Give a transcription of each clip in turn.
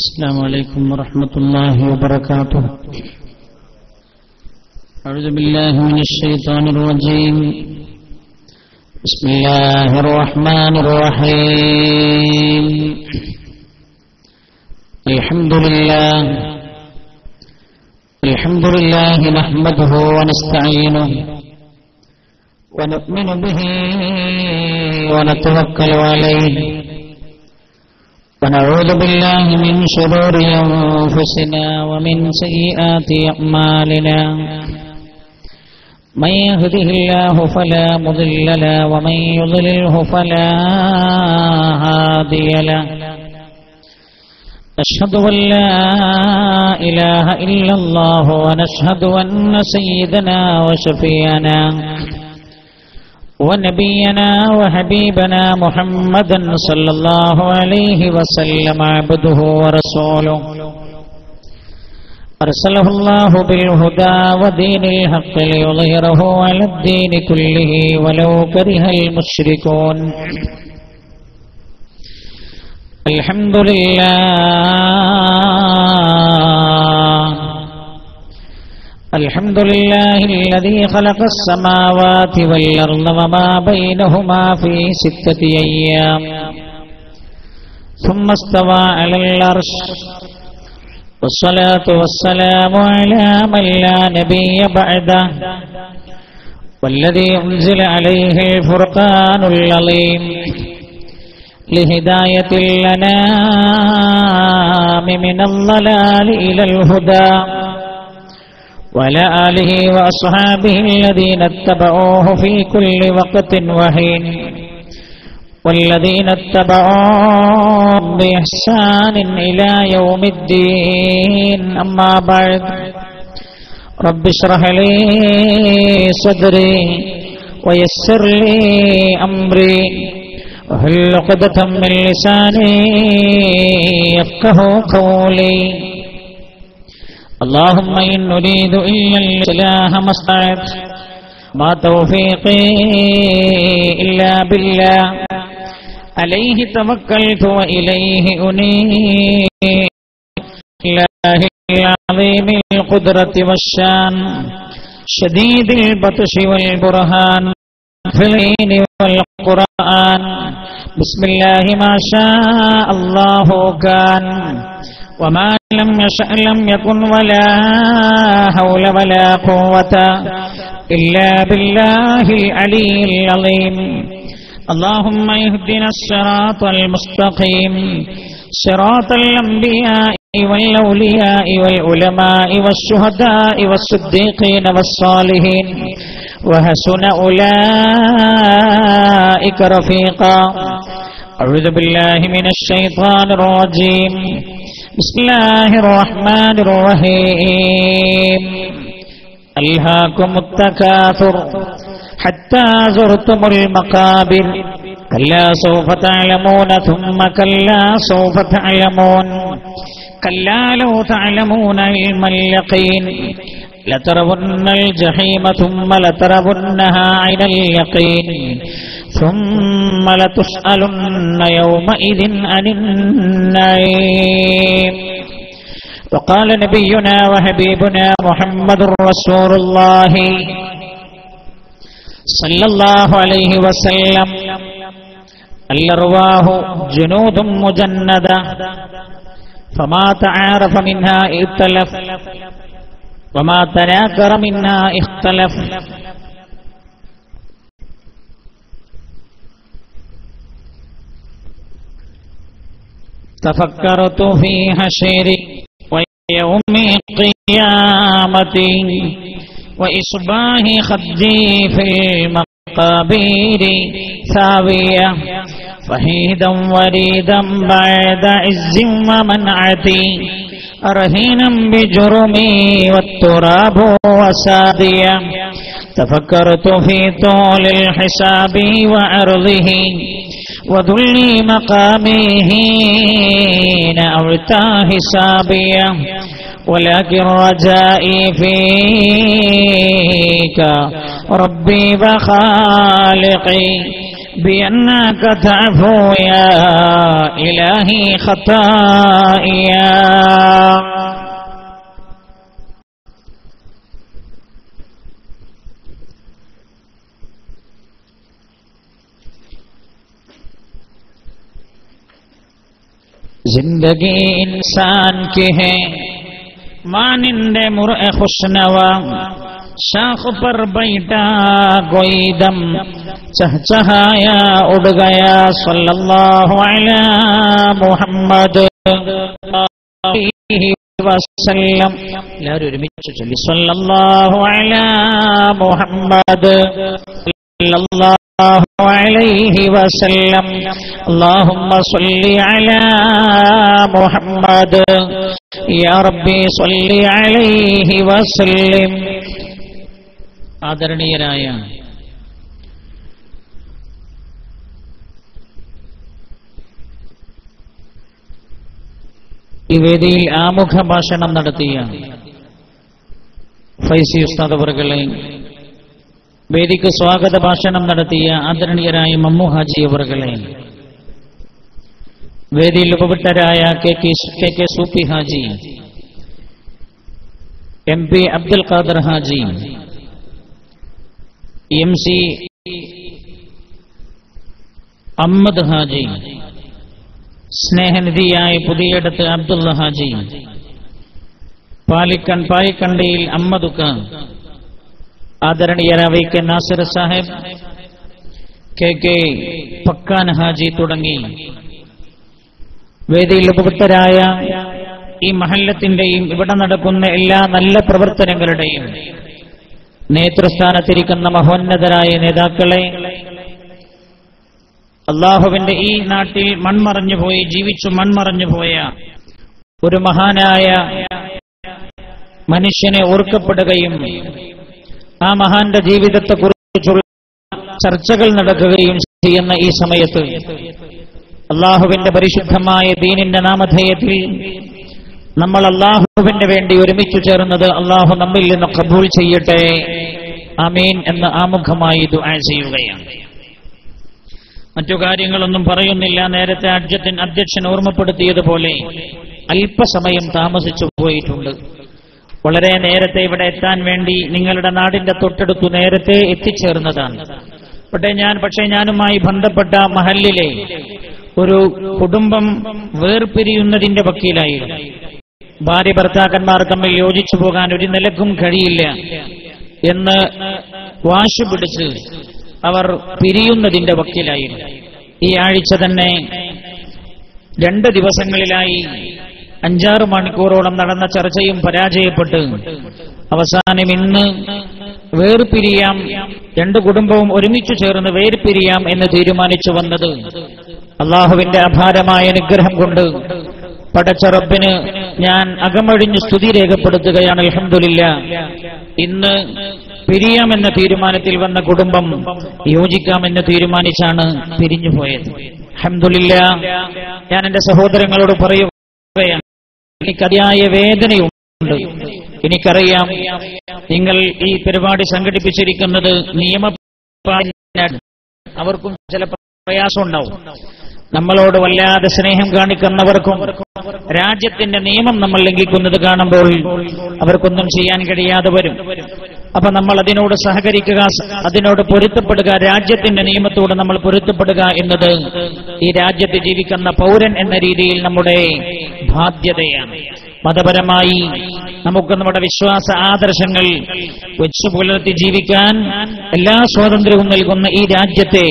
السلام عليكم ورحمة الله وبركاته. أعوذ بالله من الشيطان الرجيم. بسم الله الرحمن الرحيم. الحمد لله نحمده ونستعينه ونؤمن به ونتوكل عليه ونعوذ بالله من شرور أنفسنا ومن سيئات أعمالنا. من يهده الله فلا مضل له ومن يضلله فلا هادي له. أشهد أن لا إله إلا الله ونشهد أن سيدنا وشفيعنا ونبينا وحبيبنا محمدا صلى الله عليه وسلم عبده ورسوله أرسله الله بالهدى ودين الحق ليظهره على الدين كله ولو كره المشركون. الحمد لله الذي خلق السماوات والأرض وما بينهما في 6 أيام ثم استوى على العرش. والصلاة والسلام على من لا نبي بعده والذي أنزل عليه الفرقان العظيم لهداية الأنام من الضلال إلى الهدى، وعلى آله وأصحابه الذين اتبعوه في كل وقت وحين والذين اتبعوه بإحسان إلى يوم الدين. أما بعد، رب اشرح لي صدري ويسر لي أمري واحلل عقدة من لساني يفقهوا قولي. اللهم إن نريد إلا الإصلاح ما استطعت ما توفيقي إلا بالله عليه توكلت وإليه أنيب. الله العظيم القدرة والشان شديد البطش والبرهان في العين والقرآن. بسم الله ما شاء الله كان وما لم يشأ لم يكن ولا حول ولا قوة إلا بالله العلي العظيم. اللهم اهدنا الصراط المستقيم صراط الأنبياء والأولياء والعلماء والشهداء والصديقين والصالحين وحسن أولئك رفيقا. أعوذ بالله من الشيطان الرجيم. بسم الله الرحمن الرحيم. ألهاكم التكاثر حتى زرتم المقابر كلا سوف تعلمون ثم كلا سوف تعلمون كلا لو تعلمون علم اليقين لترون الجحيم ثم لترونها عين اليقين ثم لتسألن يومئذ عن النعيم. وقال نبينا وحبيبنا محمد رسول الله صلى الله عليه وسلم: الأرواح جنود مجندة فما تعارف منها ائتلف وما تناكر منها اختلف. تفكرت في حشري ويوم قيامتي وإصباح خدي في المقابر ثاوية فهيدا وريدا بعد عز ومنعتي رهينا بجرمي والتراب وسادية. تفكرت في طول الحساب وعرضه وذل مقامي حين أعطى حسابية ولكن رجائي فيك ربي وخالقي بأنك تعفو يا إلهي خطايا. जिंदगी इंसान की है मानिंदे मुर्ए खुशनवा, शाख पर बैठा कोई दम चहचहाया उड़ गया, सल्लल्लाहु अलैहि मुहम्मद वसल्लम. എല്ലാവരും ഒരുമിച്ച് ചൊല്ലി സല്ലല്ലാഹു അലൈഹി മുഹമ്മദ് സല്ലല്ലാഹു അലൈഹി വസല്ലം. اللهم صل على محمد يا ربي صل عليه وسلم. ആദരണീയരായ ഈ വേദിയിൽ ആമുഖ ഭാഷണം നടത്തിയ ഫൈസി ഉസ്താദ് അവർകളെ, വേദിക്ക് സ്വാഗത ഭാഷണം നടത്തിയ ആദരണീയരായ മമ്മു ഹാജി അവർകളെ, വേദിയിൽ ഉപവിട്ടരായ കെ സൂഫി ഹാജി, MP അബ്ദുൽ ഖാദർ ഹാജി, MC അഹമ്മദ് ഹാജി, സ്നേഹനിധിയായ പുതിയടത്ത് അബ്ദുള്ള ഹാജി, പായിക്കണ്ടിയിൽ അമ്മദുക്ക, ആദരണീയരായ കെ നാസിർ സാഹിബ്, കെ പക്കാൻ ഹാജി തുടങ്ങി വേദിയിൽ ഉപവിട്ടരായ ഈ മഹല്ലത്തിന്റെയും ഇവിടെ നടക്കുന്ന എല്ലാ നല്ല പ്രവർത്തനങ്ങളുടെയും നേതൃസ്ഥാനത്തിരിക്കുന്ന മഹോന്നതരായ നേതാക്കളെ, അള്ളാഹുവിന്റെ ഈ നാട്ടിൽ മൺമറഞ്ഞുപോയി ജീവിച്ചു മൺമറഞ്ഞുപോയ ഒരു മഹാനായ മനുഷ്യനെ ഓർക്കപ്പെടുകയും ആ മഹാന്റെ ജീവിതത്തെക്കുറിച്ചുള്ള ചർച്ചകൾ നടക്കുകയും ചെയ്യുന്ന ഈ സമയത്ത് അള്ളാഹുവിന്റെ പരിശുദ്ധമായ ദീനിന്റെ നാമധേയത്തിൽ നമ്മൾ അള്ളാഹുവിന് വേണ്ടി ഒരുമിച്ചു ചേർന്നത് അള്ളാഹു നമ്മിൽ നിന്ന് ഖബൂൽ ചെയ്യട്ടെ, ആമീൻ എന്ന് ആമുഖമായി ദുആ ചെയ്യുകയാണ്. മറ്റു കാര്യങ്ങളൊന്നും പറയുന്നില്ല. നേരത്തെ അധ്യക്ഷൻ ഓർമ്മപ്പെടുത്തിയതുപോലെ അല്പസമയം താമസിച്ചു പോയിട്ടുണ്ട്. വളരെ നേരത്തെ ഇവിടെ എത്താൻ വേണ്ടി നിങ്ങളുടെ നാടിന്റെ തൊട്ടടുത്തു നേരത്തെ എത്തിച്ചേർന്നതാണ്. പക്ഷേ ഞാനുമായി ബന്ധപ്പെട്ട മഹല്ലിലെ ഒരു കുടുംബം വേർപിരിയുന്നതിന്റെ വക്കീലായിരുന്നു. ഭാര്യ ഭർത്താക്കന്മാർ തമ്മിൽ യോജിച്ചു പോകാൻ ഒരു നിലക്കും കഴിയില്ല എന്ന് വാശി പിടിച്ച് അവർ പിരിയുന്നതിന്റെ വക്കീലായിരുന്നു. ഈ ആഴ്ച തന്നെ 2 ദിവസങ്ങളിലായി 5-6 മണിക്കൂറോളം നടന്ന ചർച്ചയും പരാജയപ്പെട്ട് അവസാനം ഇന്ന് വേർപിരിയാം, 2 കുടുംബവും ഒരുമിച്ചു ചേർന്ന് വേർപിരിയാം എന്ന് തീരുമാനിച്ചു വന്നത് അള്ളാഹുവിന്റെ അപാരമായ അനുഗ്രഹം കൊണ്ട് പടച്ച റബ്ബിന് ഞാൻ അകമഴിഞ്ഞ് സ്തുതി രേഖപ്പെടുത്തുകയാണ്. അൽഹംദുലില്ലാഹ്, ഇന്ന് പിരിയാമെന്ന തീരുമാനത്തിൽ വന്ന കുടുംബം യോജിക്കാമെന്ന് തീരുമാനിച്ചാണ് പിരിഞ്ഞുപോയത്. അൽഹംദുലില്ലാഹ്, ഞാൻ എന്റെ സഹോദരങ്ങളോട് പറയുകയാണ്, എനിക്കതിയായ വേദനയുണ്ട്. എനിക്കറിയാം നിങ്ങൾ ഈ പരിപാടി സംഘടിപ്പിച്ചിരിക്കുന്നത് നിയമപാലന, അവർക്കും ചില പ്രയാസമുണ്ടാവും. നമ്മളോട് വല്ലാതെ സ്നേഹം കാണിക്കുന്നവർക്കും രാജ്യത്തിന്റെ നിയമം നമ്മൾ ലംഘിക്കുന്നത് കാണുമ്പോൾ അവർക്കൊന്നും ചെയ്യാൻ കഴിയാതെ വരും. അപ്പൊ നമ്മൾ അതിനോട് സഹകരിക്കുക, അതിനോട് പൊരുത്തപ്പെടുക, രാജ്യത്തിന്റെ നിയമത്തോട് നമ്മൾ പൊരുത്തപ്പെടുക എന്നത് ഈ രാജ്യത്ത് ജീവിക്കുന്ന പൗരൻ എന്ന രീതിയിൽ നമ്മുടെ ബാധ്യതയാണ്. മതപരമായി നമുക്ക് നമ്മുടെ വിശ്വാസ ആദർശങ്ങൾ വെച്ചു പുലർത്തി ജീവിക്കാൻ എല്ലാ സ്വാതന്ത്ര്യവും നൽകുന്ന ഈ രാജ്യത്തെ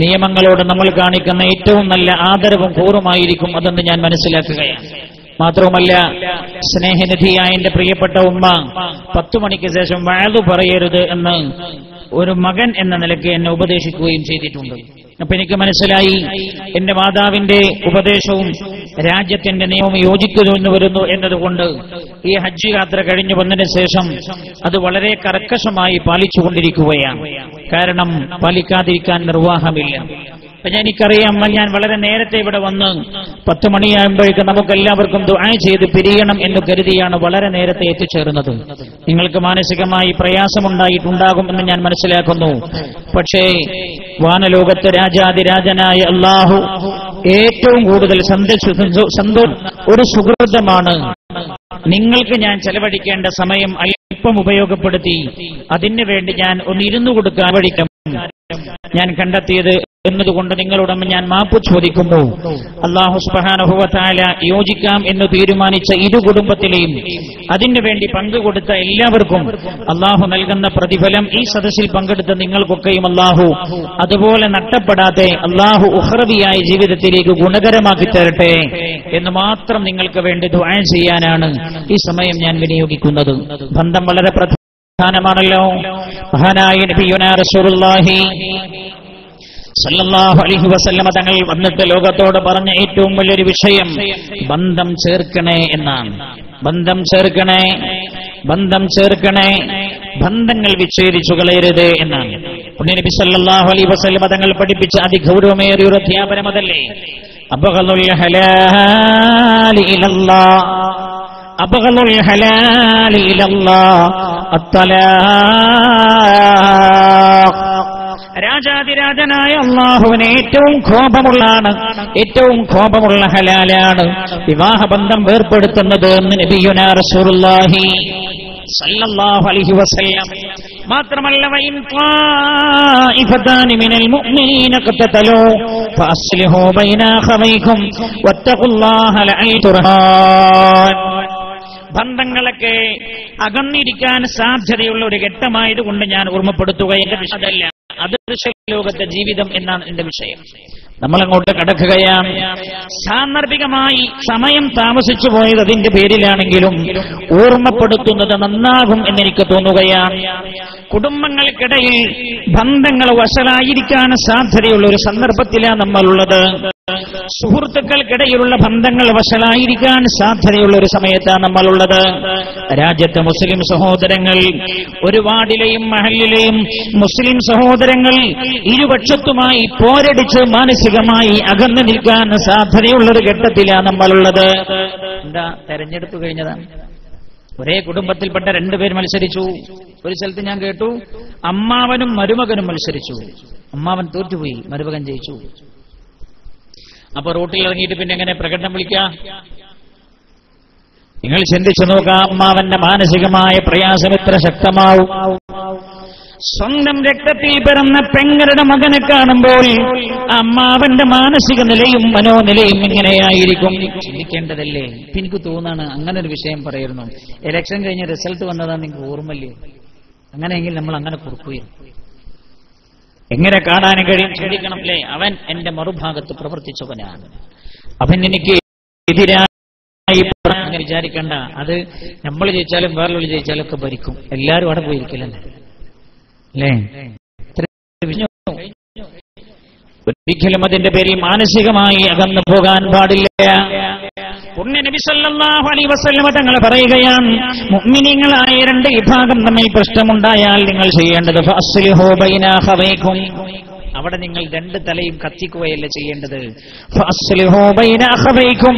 നിയമങ്ങളോട് നമ്മൾ കാണിക്കുന്ന ഏറ്റവും നല്ല ആദരവും കൂറുമായിരിക്കും അതെന്ന് ഞാൻ മനസ്സിലാക്കുകയാണ്. മാത്രവുമല്ല, സ്നേഹനിധിയായ എന്റെ പ്രിയപ്പെട്ട ഉമ്മ 10 മണിക്ക് ശേഷം വഅദ് പറയരുത് എന്ന് ഒരു മകൻ എന്ന നിലയ്ക്ക് എന്നെ ഉപദേശിക്കുകയും ചെയ്തിട്ടുണ്ട്. അപ്പൊ എനിക്ക് മനസ്സിലായി, എന്റെ മാതാവിന്റെ ഉപദേശവും രാജ്യത്തിന്റെ നിയമവും യോജിക്കുന്നു വരുന്നു എന്നതുകൊണ്ട് ഈ ഹജ്ജ് യാത്ര കഴിഞ്ഞു വന്നതിന് ശേഷം അത് വളരെ കർക്കശമായി പാലിച്ചുകൊണ്ടിരിക്കുകയാണ്. കാരണം പാലിക്കാതിരിക്കാൻ നിർവാഹമില്ല. അപ്പൊ എനിക്കറിയാം, ഞാൻ വളരെ നേരത്തെ ഇവിടെ വന്ന് 10 മണിയാകുമ്പോഴേക്കും നമുക്ക് എല്ലാവർക്കും ദുആ ചെയ്ത് പിരിയണം എന്ന് കരുതിയാണ് വളരെ നേരത്തെ എത്തിച്ചേർന്നത്. നിങ്ങൾക്ക് മാനസികമായി പ്രയാസമുണ്ടായിട്ടുണ്ടാകും എന്ന് ഞാൻ മനസ്സിലാക്കുന്നു. പക്ഷേ വാനലോകത്ത് രാജാതിരാജനായ അല്ലാഹു ഏറ്റവും കൂടുതൽ ഒരു സുഹൃതമാണ്. നിങ്ങൾക്ക് ഞാൻ ചെലവഴിക്കേണ്ട സമയം അല്പം ഉപയോഗപ്പെടുത്തി അതിനു വേണ്ടി ഞാൻ ഒന്നിരുന്നു കൊടുക്കാൻ വഴിക്കും ഞാൻ കണ്ടെത്തിയത് എന്നതുകൊണ്ട് നിങ്ങളോട് ഞാൻ മാപ്പ് ചോദിക്കുന്നു. അല്ലാഹു സുബ്ഹാനഹു വ തആല യോജിക്കാം എന്ന് തീരുമാനിച്ച ഇരു കുടുംബത്തിലെയും അതിനു വേണ്ടി പങ്കുകൊടുത്ത എല്ലാവർക്കും അല്ലാഹു നൽകുന്ന പ്രതിഫലം ഈ സദസ്സിൽ പങ്കെടുത്ത നിങ്ങൾക്കൊക്കെയും അല്ലാഹു അതുപോലെ നഷ്ടപ്പെടാതെ അല്ലാഹു ഉഖ്റവിയായ ജീവിതത്തിലേക്ക് ഗുണകരമാക്കി തരട്ടെ എന്ന് മാത്രം നിങ്ങൾക്ക് വേണ്ടി ദുആ ചെയ്യാനാണ് ഈ സമയം ഞാൻ വിനിയോഗിക്കുന്നത്. ബന്ധം വളരെ പ്രധാനമാണല്ലോ. മഹാനായ നബിയുനാ റസൂലുള്ളാഹി സല്ലല്ലാഹു അലൈഹി വസല്ലമ തങ്ങൾ വന്നിട്ട് ലോകത്തോട് പറഞ്ഞ ഏറ്റവും വലിയൊരു വിഷയം ബന്ധം ചേർക്കണേ എന്നാണ്. ബന്ധം ചേർക്കണേ, ബന്ധം ചേർക്കണേ, ബന്ധങ്ങൾ വിച്ഛേദിച്ചു കളയരുത് എന്നാണ്. നബി സല്ലല്ലാഹു അലൈഹി വസല്ലമ തങ്ങൾ പഠിപ്പിച്ച അതിഗൗരവമേറിയ ഒരു അധ്യാപനം അതല്ലേ. അബ്ഗളുൽ ഹലാലി ഇലല്ലാഹ്, അബ്ഗളുൽ ഹലാലി ഇലല്ലാഹ് അത്തലാഖ്. രാജാതിരാജനായ അല്ലാഹുവിന് ഏറ്റവും കോപമുള്ള ഹലാലാണ് വിവാഹബന്ധം വേർപ്പെടുത്തുന്നത് എന്ന് നബിയുനാ റസൂലുള്ളാഹി സല്ലല്ലാഹു അലൈഹി വസല്ലം. മാത്രമല്ല വഇൻ ത്വാഇഫതാനി മിനൽ മുഅ്മിനീന ഖതതലൂ ഫഅസ്ലിഹൂ ബൈന അഖവൈകും വത്തഖുല്ലാഹ ലഅല്ലകും തുർഹാൻ. ബന്ധങ്ങളൊക്കെ അകന്നിരിക്കാൻ സാധ്യതയുള്ള ഒരു ഘട്ടമായതുകൊണ്ട് ഞാൻ ഓർമ്മപ്പെടുത്തുകയെന്റെ വിഷയമല്ല, അദൃശ്യ ലോകത്തെ ജീവിതം എന്നാണ് എന്റെ വിഷയം. നമ്മളങ്ങോട്ട് കടക്കുകയാണ്. സാന്ദർഭികമായി സമയം താമസിച്ചു പോയത് അതിന്റെ പേരിലാണെങ്കിലും ഓർമ്മപ്പെടുത്തുന്നത് നന്നാകും എന്നെനിക്ക് തോന്നുകയാണ്. കുടുംബങ്ങൾക്കിടയിൽ ബന്ധങ്ങൾ വഷളായിരിക്കാൻ സാധ്യതയുള്ള ഒരു സന്ദർഭത്തിലാണ് നമ്മളുള്ളത്. സുഹൃത്തുക്കൾക്കിടയിലുള്ള ബന്ധങ്ങൾ വഷളായിരിക്കാൻ സാധ്യതയുള്ള ഒരു സമയത്താണ് നമ്മളുള്ളത്. രാജ്യത്തെ മുസ്ലിം സഹോദരങ്ങൾ, ഒരു വാർഡിലെയും മഹല്ലിലെയും മുസ്ലിം സഹോദരങ്ങൾ ഇരുപക്ഷത്തുമായി പോരടിച്ച് മാനസികമായി അകന്നു നിൽക്കാൻ സാധ്യതയുള്ള ഒരു ഘട്ടത്തിലാണ് നമ്മളുള്ളത്. എന്താ, തെരഞ്ഞെടുപ്പ് കഴിഞ്ഞതാണ്. ഒരേ കുടുംബത്തിൽപ്പെട്ട 2 പേർ മത്സരിച്ചു. ഒരു സ്ഥലത്ത് ഞാൻ കേട്ടു, അമ്മാവനും മരുമകനും മത്സരിച്ചു. അമ്മാവൻ തോറ്റുപോയി, മരുമകൻ ജയിച്ചു. അപ്പൊ റോട്ടിൽ ഇറങ്ങിയിട്ട് പിന്നെ എങ്ങനെ പ്രകടനം വിളിക്കാം? നിങ്ങൾ ചിന്തിച്ചു നോക്കാം, അമ്മാവന്റെ മാനസികമായ പ്രയാസം എത്ര ശക്തമാവും. സ്വന്തം രക്തത്തിൽ പിറന്ന പെങ്ങളുടെ മകനെ കാണുമ്പോൾ അമ്മാവന്റെ മാനസിക നിലയും മനോനിലയും എങ്ങനെയായിരിക്കും ചിന്തിക്കേണ്ടതല്ലേ? എനിക്ക് തോന്നാണ് അങ്ങനെ ഒരു വിഷയം പറയുന്നു. ഇലക്ഷൻ കഴിഞ്ഞ് റിസൾട്ട് വന്നതാണ് നിങ്ങൾക്ക് ഓർമ്മല്ലേ? അങ്ങനെയെങ്കിൽ നമ്മൾ അങ്ങനെ കുറുക്കുകയും എങ്ങനെ കാണാനും കഴിയും? ചിന്തിക്കണം അല്ലേ? അവൻ എന്റെ മറുഭാഗത്ത് പ്രവർത്തിച്ചവനാണ്, അവൻ എനിക്ക് എതിരായി അങ്ങനെ വിചാരിക്കണ്ട. അത് നമ്മൾ ജയിച്ചാലും വേറെ ജയിച്ചാലും ഒക്കെ ഭരിക്കും. എല്ലാവരും അവിടെ പോയിരിക്കില്ലല്ലേ? അല്ലേ? ഒരിക്കലും അതിന്റെ പേരിൽ മാനസികമായി അകന്നു പോകാൻ പാടില്ല. പുണ്യ നബി സല്ലല്ലാഹു അലൈഹി വസല്ലം തങ്ങൾ പറയുകയാണ്, മുഅ്മിനീങ്ങളായ 2 വിഭാഗം തമ്മിൽ പ്രശ്നമുണ്ടായാൽ നിങ്ങൾ ചെയ്യേണ്ടത് ഫഅസ്ലിഹൂ ബൈന അഖവൈകും. അവിടെ നിങ്ങൾ 2 തലയും കത്തിക്കുകയല്ല ചെയ്യേണ്ടത്. ഫഅസ്ലിഹൂ ബൈന അഖവൈകും,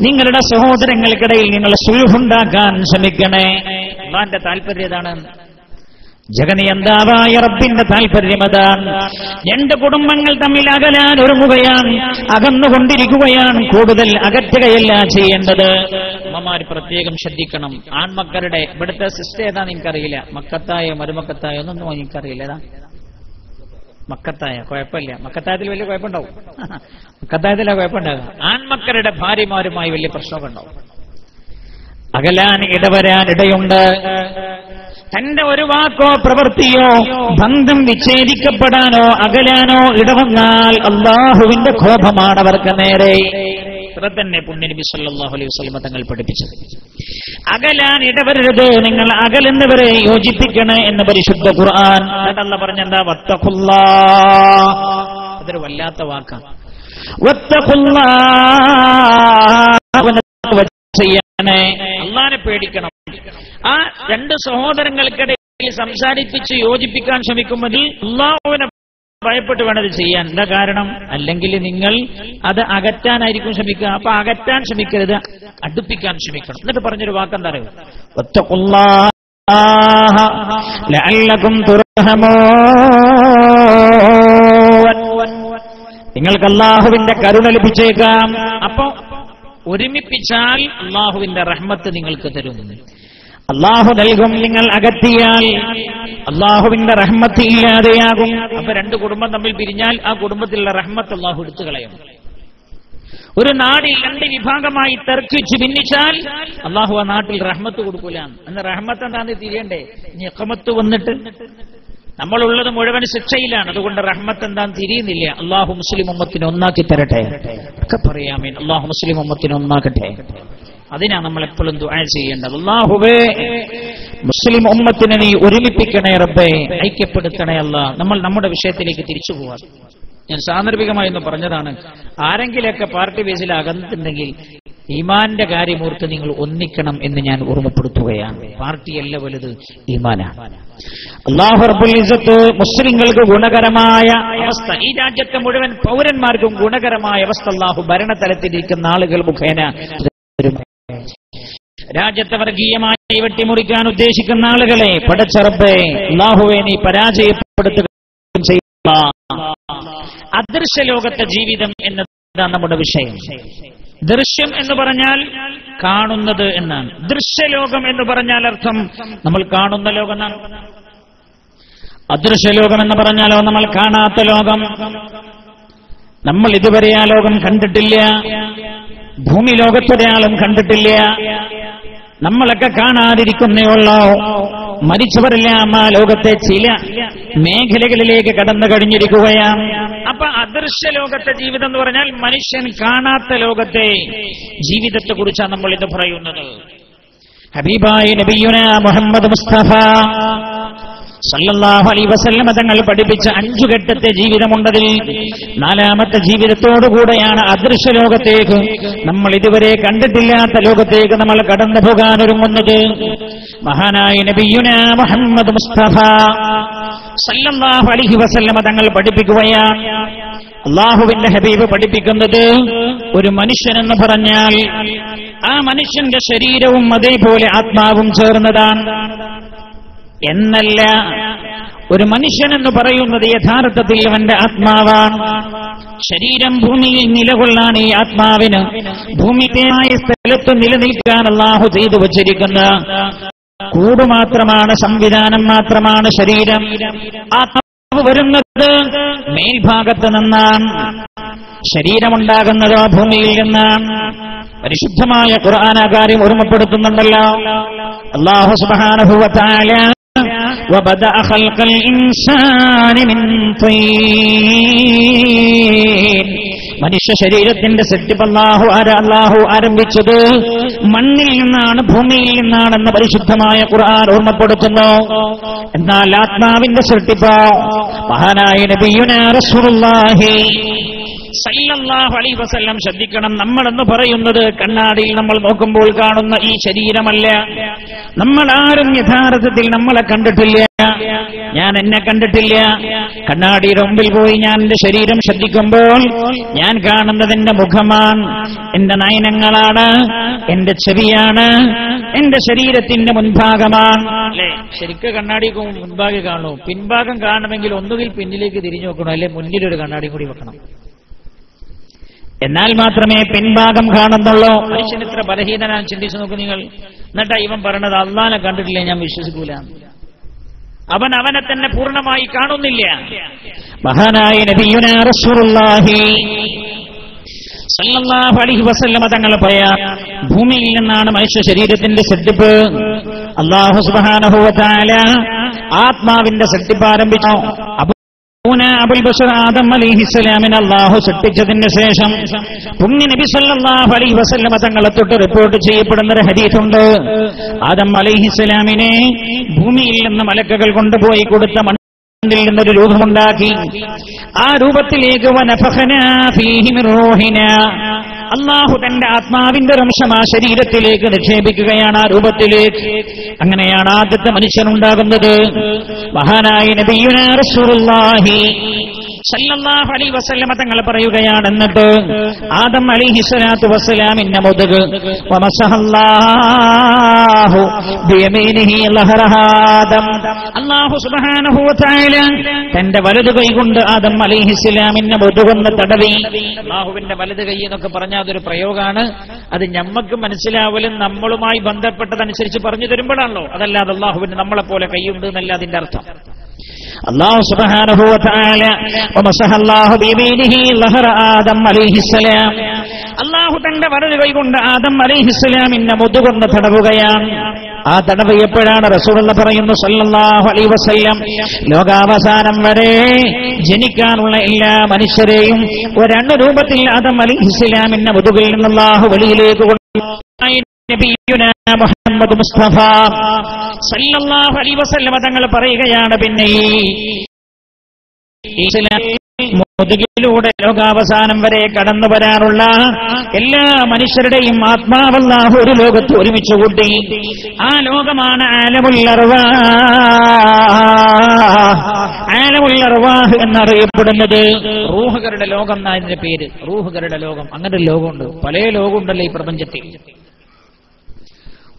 നിങ്ങളുടെ സഹോദരങ്ങൾക്കിടയിൽ നിങ്ങൾ സുൽഹുണ്ടാക്കാൻ ശ്രമിക്കണേ. അല്ലാഹുവിന്റെ താല്പര്യം ഏതാണ്? ജഗനിയന്താവായ റബ്ബിന്റെ താല്പര്യം അതാണ്. 2 കുടുംബങ്ങൾ തമ്മിൽ അകലാൻ ഒരുങ്ങുകയാണ്, അകന്നുകൊണ്ടിരിക്കുകയാണ്. കൂടുതൽ അകറ്റുകയല്ല ചെയ്യേണ്ടത്. അമ്മമാര് പ്രത്യേകം ശ്രദ്ധിക്കണം. ആൺമക്കളുടെ ഇവിടുത്തെ സിസ്റ്റം ഏതാ എനിക്കറിയില്ല, മക്കത്തായോ മരുമക്കത്തായോ ഒന്നും എനിക്കറിയില്ല. ഏതാ മക്കത്തായ? കുഴപ്പമില്ല, മക്കത്തായത്തിൽ വലിയ കുഴപ്പമുണ്ടാവും. മക്കത്തായത്തിലാ കുഴപ്പമുണ്ടാകുക. ആൺമക്കളുടെ ഭാര്യമാരുമായി വലിയ പ്രശ്നമൊക്കെ ഉണ്ടാവും. അകലാൻ ഇടവരാൻ ഇടയുണ്ട്. തന്റെ ഒരു വാക്കോ പ്രവൃത്തിയോ ബന്ധം വിച്ഛേദിക്കപ്പെടാനോ അകലാനോ ഇടവന്നാൽ അല്ലാഹുവിന്റെ കോപമാണ് അവർക്ക് നേരെ. ഇത്ര തന്നെ പുണ്യനബി സല്ലല്ലാഹു അലൈഹി വസല്ലം തങ്ങൾ പഠിപ്പിച്ചത്. അകലാൻ ഇടവരരുത്, നിങ്ങൾ അകലുന്നവരെ യോജിപ്പിക്കണേ എന്ന് പരിശുദ്ധ ഖുർആൻ. അല്ലാഹു പറഞ്ഞെന്താ? വത്തഖുല്ലാഹ്. അതൊരു വല്ലാത്ത വാക്കാണ്. വത്തഖുല്ലാഹ് ചെയ്യണേ, അല്ലാഹനെ പേടിക്കണം. ആ 2 സഹോദരങ്ങൾക്കിടയിൽ സംസാരിപ്പിച്ച് യോജിപ്പിക്കാൻ ശ്രമിക്കുമ്പോൾ അല്ലാഹുവിനെ ഭയപ്പെട്ട് വേണത് ചെയ്യാൻ. എന്താ കാരണം? അല്ലെങ്കിൽ നിങ്ങൾ അത് അകറ്റാനായിരിക്കും ശ്രമിക്കുക. അപ്പൊ അകറ്റാൻ ശ്രമിക്കരുത്, അടുപ്പിക്കാൻ ശ്രമിക്കണം. എന്നിട്ട് പറഞ്ഞൊരു വാക്കെന്താ അറിയോ? വത്തഖുല്ലാഹ ലഅല്ലകും തുർഹമൂൻ. നിങ്ങൾക്ക് അല്ലാഹുവിന്റെ കരുണ ലഭിച്ചേക്കാം. അപ്പൊ ഒരുമിപ്പിച്ചാൽ അല്ലാഹുവിന്റെ റഹ്മത്ത് നിങ്ങൾക്ക് തരും. അല്ലാഹു നൽകും. നിങ്ങൾ അകറ്റിയാൽ അല്ലാഹുവിന്റെ റഹ്മത്ത് ഇല്ലാതെയാകും. അപ്പൊ രണ്ട് കുടുംബം തമ്മിൽ പിരിഞ്ഞാൽ ആ കുടുംബത്തിലുള്ള റഹ്മത്ത് അല്ലാഹു എടുത്തു കളയും. ഒരു നാടിൽ രണ്ട് വിഭാഗമായി തർക്കിച്ച് ഭിന്നിച്ചാൽ അല്ലാഹു ആ നാട്ടിൽ റഹ്മത്ത് കൊടുക്കൂല. അന്ന് റഹ്മത്ത് എന്താന്ന് തിരിയണ്ടേ? നിഖമത്ത് വന്നിട്ട് നമ്മളുള്ളത് മുഴുവൻ ശിക്ഷയിലാണ്. അതുകൊണ്ട് റഹ്മത്ത് എന്താന്ന് തിരിയുന്നില്ല. അല്ലാഹു മുസ്ലിം ഉമ്മത്തിനെ ഒന്നാക്കി തരട്ടെ. ഒക്കെ പറയാമീൻ. അല്ലാഹു മുസ്ലിം ഉമ്മത്തിനെ ഒന്നാക്കട്ടെ. അതിനാ നമ്മൾ എപ്പോഴും ദുആ ചെയ്യേണ്ടത്. അല്ലാഹുവേ, മുസ്ലിം ഉമ്മത്തിനെ നീ ഒരുമിപ്പിക്കണേ റബ്ബേ, ഐക്യപ്പെടുത്തണേ അല്ലാ. നമ്മൾ നമ്മുടെ വിഷയത്തിലേക്ക് തിരിച്ചു പോവാം. ഞാൻ സാന്ദർഭികമായി ഒന്ന് പറഞ്ഞതാണ്. ആരെങ്കിലൊക്കെ പാർട്ടി ബേസിൽ അകന്നിട്ടുണ്ടെങ്കിൽ ഈമാന്റെ കാര്യമോർത്ത് നിങ്ങൾ ഒന്നിക്കണം എന്ന് ഞാൻ ഓർമ്മപ്പെടുത്തുകയാണ്. പാർട്ടിയല്ല വലുത്, ഈമാനാണ്. അല്ലാഹു റബ്ബുൽ ഇസ്സത്ത് മുസ്ലിങ്ങൾക്ക് ഗുണകരമായ അവസ്ഥ, ഈ രാജ്യത്തെ മുഴുവൻ പൗരന്മാർക്കും ഗുണകരമായ അവസ്ഥ അല്ലാഹു ഭരണതലത്തിലിരിക്കുന്ന ആളുകൾ മുഖേന രാജ്യത്തെ വർഗീയമായി വെട്ടിമുറിക്കാൻ ഉദ്ദേശിക്കുന്ന ആളുകളെ പടച്ച റബ്ബേ അല്ലാഹുവേ നീ പരാജയപ്പെടുത്തുകയും ചെയ്യുക. അദൃശ്യ ലോകത്തെ ജീവിതം എന്നതാണ് നമ്മുടെ വിഷയം. ദൃശ്യം എന്ന് പറഞ്ഞാൽ കാണുന്നത് എന്നാണ്. ദൃശ്യലോകം എന്ന് പറഞ്ഞാൽ അർത്ഥം നമ്മൾ കാണുന്ന ലോകം എന്നാണ്. അദൃശ്യ ലോകം എന്ന് പറഞ്ഞാലോ നമ്മൾ കാണാത്ത ലോകം. നമ്മൾ ഇതുവരെ ആ ലോകം കണ്ടിട്ടില്ല. ഭൂമി ലോകത്തൊരാളും കണ്ടിട്ടില്ല. നമ്മളൊക്കെ കാണാതിരിക്കുന്നേയുള്ളൂ. മരിച്ചവരെല്ലാം ആ ലോകത്തെ ചില മേഖലകളിലേക്ക് കടന്നു കഴിഞ്ഞിരിക്കുകയാണ്. അപ്പൊ അദൃശ്യ ലോകത്തെ ജീവിതം എന്ന് പറഞ്ഞാൽ മനുഷ്യൻ കാണാത്ത ലോകത്തെ ജീവിതത്തെ കുറിച്ചാണ് നമ്മൾ ഇത് പറയുന്നത്. ഹബീബായ നബിയുനാ മുഹമ്മദ് മുസ്തഫ സല്ലല്ലാഹു അലൈഹി വസല്ലം തങ്ങൾ പഠിപ്പിച്ച 5 ഘട്ടത്തെ ജീവിതമുണ്ടതിൽ 4ാമത്തെ ജീവിതത്തോടുകൂടെയാണ് അദൃശ്യ ലോകത്തേക്ക്, നമ്മൾ ഇതുവരെ കണ്ടിട്ടില്ലാത്ത ലോകത്തേക്ക് നമ്മൾ കടന്നു പോകാനൊരുങ്ങുന്നത്. മഹാനായ നബിയുനാ മുഹമ്മദ് മുസ്തഫ സല്ലല്ലാഹു അലൈഹി വസല്ലം തങ്ങൾ പഠിപ്പിക്കുകയാണ്. അല്ലാഹുവിന്റെ ഹബീബ് പഠിപ്പിക്കുന്നത്, ഒരു മനുഷ്യനെന്ന് പറഞ്ഞാൽ ആ മനുഷ്യന്റെ ശരീരവും അതേപോലെ ആത്മാവും ചേർന്നതാണ് എന്നല്ല. ഒരു മനുഷ്യനെന്ന് പറയുന്നത് യഥാർത്ഥത്തിൽ അവന്റെ ആത്മാവാണ്. ശരീരം ഭൂമിയിൽ നിലകൊള്ളാൻ ഈ ആത്മാവിന് ഭൂമിയായ സ്ഥലത്ത് നിലനിൽക്കാൻ അല്ലാഹു ചെയ്തു വച്ചിരിക്കുന്ന കൂടുമാത്രമാണ്, സംവിധാനം മാത്രമാണ് ശരീരം. ആത്മാവ് വരുന്നത് മേൽഭാഗത്ത് നിന്നാണ്, ശരീരമുണ്ടാകുന്നതോ ഭൂമിയിൽ നിന്നാണ്. പരിശുദ്ധമായ ഖുർആൻ ആ കാര്യം ഓർമ്മപ്പെടുത്തുന്നുണ്ടല്ലോ. അല്ലാഹു സുബ്ഹാനഹു വ തആല وَبَدَأَ خَلْقَ الْإِنسَانِ مِنْ طِينٍ. മനുഷ്യ ശരീരത്തിന്റെ സൃഷ്ടിപ്പ് അല്ലാഹു ആരംഭിച്ചത് മണ്ണിൽ നിന്നാണ്, ഭൂമിയിൽ നിന്നാണെന്ന് പരിശുദ്ധമായ ഖുർആൻ ഓർമ്മപ്പെടുത്തുന്നു. എന്നാൽ ആത്മാവിന്റെ സൃഷ്ടിപ്പ് മഹാനായ നബിയുനാ റസൂലുള്ളാഹി സല്ലല്ലാഹു അലൈഹി വസല്ലം ശ്രദ്ധിക്കണം. നമ്മളെന്ന് പറയുന്നത് കണ്ണാടിയിൽ നമ്മൾ നോക്കുമ്പോൾ കാണുന്ന ഈ ശരീരമല്ല. നമ്മളാരും യഥാർത്ഥത്തിൽ നമ്മളെ കണ്ടിട്ടില്ല. ഞാൻ എന്നെ കണ്ടിട്ടില്ല. കണ്ണാടിയുടെ മുമ്പിൽ പോയി ഞാൻ എന്റെ ശരീരം ശ്രദ്ധിക്കുമ്പോൾ ഞാൻ കാണുന്നത് എന്റെ മുഖമാണ്, എന്റെ നയനങ്ങളാണ്, എന്റെ ചെവിയാണ്, എന്റെ ശരീരത്തിന്റെ മുൻഭാഗമാണ്. അല്ലെ, ശരിക്കും കണ്ണാടി മുൻഭാഗം കാണൂ. പിൻഭാഗം കാണണമെങ്കിൽ ഒന്നുകിൽ പിന്നിലേക്ക് തിരിഞ്ഞു നോക്കണം, അല്ലെ മുന്നിലൊരു കണ്ണാടി കൂടി വെക്കണം. എന്നാൽ മാത്രമേ പിൻഭാഗം കാണുന്നുള്ളൂ. മനുഷ്യൻ ഇത്ര ബലഹീനനാണ്, ചിന്തിച്ചു നോക്കൂ നിങ്ങൾ. എന്നിട്ടാ ഇവൻ പറഞ്ഞത് അള്ളാനെ കണ്ടിട്ടില്ല ഞാൻ വിശ്വസിക്കൂല. അവൻ അവനെ തന്നെ പൂർണ്ണമായി കാണുന്നില്ല. മഹാനായ നബിയുനാ റസൂലുള്ളാഹി സല്ലല്ലാഹു അലൈഹി വസല്ലം തങ്ങൾ പറയാം, ഭൂമിയിൽ നിന്നാണ് മനുഷ്യ ശരീരത്തിന്റെ സൃഷ്ടിപ്പ്. അല്ലാഹു സുബ്ഹാനഹു വ തആല ആത്മാവിന്റെ സൃഷ്ടിപ്പ് ആരംഭിച്ചു. അബുൽ ബശർ ആദം അലൈഹിസ്സലാമിനെ അല്ലാഹു സൃഷ്ടിച്ചതിന് ശേഷം പുണ്യ നബി സല്ലല്ലാഹു അലൈഹി വസല്ലം തങ്ങളെ തൊട്ട് റിപ്പോർട്ട് ചെയ്യപ്പെടുന്ന ഒരു ഹദീസുണ്ട്. ആദം അലൈഹിസ്സലാമിനെ ഭൂമിയിൽ നിന്ന് മലക്കുകൾ കൊണ്ടുപോയി കൊടുത്ത മണ്ണിൽ നിന്നൊരു രൂപമുണ്ടാക്കി. ആ രൂപത്തിലേക്ക് വനഫഖനാ ഫീഹി മിർ റൂഹിനാ, അല്ലാഹു തന്റെ ആത്മാവിന്റെ അംശം ആ ശരീരത്തിലേക്ക് നിക്ഷേപിക്കുകയാണ്, ആ രൂപത്തിലേക്ക്. അങ്ങനെയാണ് ആദ്യത്തെ മനുഷ്യനുണ്ടാകുന്നത്. മഹാനായ നബിയുനാ റസൂലുള്ളാഹി സല്ലല്ലാഹു അലൈഹി വസല്ലമ തങ്ങൾ പറയുകയാണ്, എന്നിട്ട് ആദം അലൈഹിസ്സലാത്തു വസ്സലാമിന്റെ മുതുക് വമസഹല്ലാഹു ബിയമീനിഹി ലഹറഹാദം, അല്ലാഹു സുബ്ഹാനഹു വ തആല തന്റെ വലതു കൈ കൊണ്ട് ആദം അലൈഹിസ്സലാമിന്റെ മുതുകൊന്ന് തടവി. അല്ലാഹുവിന്റെ വലതു കൈ എന്നൊക്കെ പറഞ്ഞാൽ അതൊരു പ്രയോഗമാണ്. അത് ഞമ്മക്ക് മനസ്സിലാവലും നമ്മളുമായി ബന്ധപ്പെട്ടതനുസരിച്ച് പറഞ്ഞു തരുമ്പോഴാണല്ലോ. അതല്ലാതെ അല്ലാഹുവിന് നമ്മളെ പോലെ കൈയുണ്ട് എന്നല്ല അതിന്റെ അർത്ഥം. അല്ലാഹു സുബ്ഹാനഹു വ തആല വമസഹല്ലാഹു ബിയമീനിഹി ലഹറ ആദം അലൈഹിസ്സലാം, അല്ലാഹു തന്റെ വലതു കൈ കൊണ്ട് ആദം അലൈഹിസ്സലാമിന്റെ മുതുകൊന്ന് തടവുകയാണ്. ആ തടവ് എപ്പോഴാണ്? റസൂലുള്ളാഹി പറയുന്നു സല്ലല്ലാഹു അലൈഹി വസല്ലം, ലോകാവസാനം വരെ ജനിക്കാനുള്ള എല്ലാ മനുഷ്യരെയും ഒരെണ്ണ രൂപത്തിൽ ആദം അലൈഹിസ്സലാമിന്റെ മുതുകിൽ നിന്ന് അല്ലാഹു വെളിയിലേക്ക് കൊണ്ടുപോയി. നബിയുനാ മുഹമ്മദ് മുസ്തഫ സല്ലല്ലാഹു അലൈഹി വസല്ലം തങ്ങൾ പറയുകയാണ്, പിന്നെ ഈ മുതുകിലൂടെ ലോകാവസാനം വരെ കടന്നു വരാനുള്ള എല്ലാ മനുഷ്യരുടെയും ആത്മാവ് അല്ലാഹു ഒരു ലോകത്ത് ഒരുമിച്ച് കൂട്ടി. ആ ലോകമാണ് ആലമുൽ അർവാഹ് എന്നറിയപ്പെടുന്നത്. റൂഹുകളുടെ ലോകം എന്നാ ഇതിന്റെ പേര്. റൂഹുകളുടെ ലോകം, അങ്ങനെ ഒരു ലോകമുണ്ട്. പല ലോകമുണ്ടല്ലോ ഈ പ്രപഞ്ചത്തിൽ.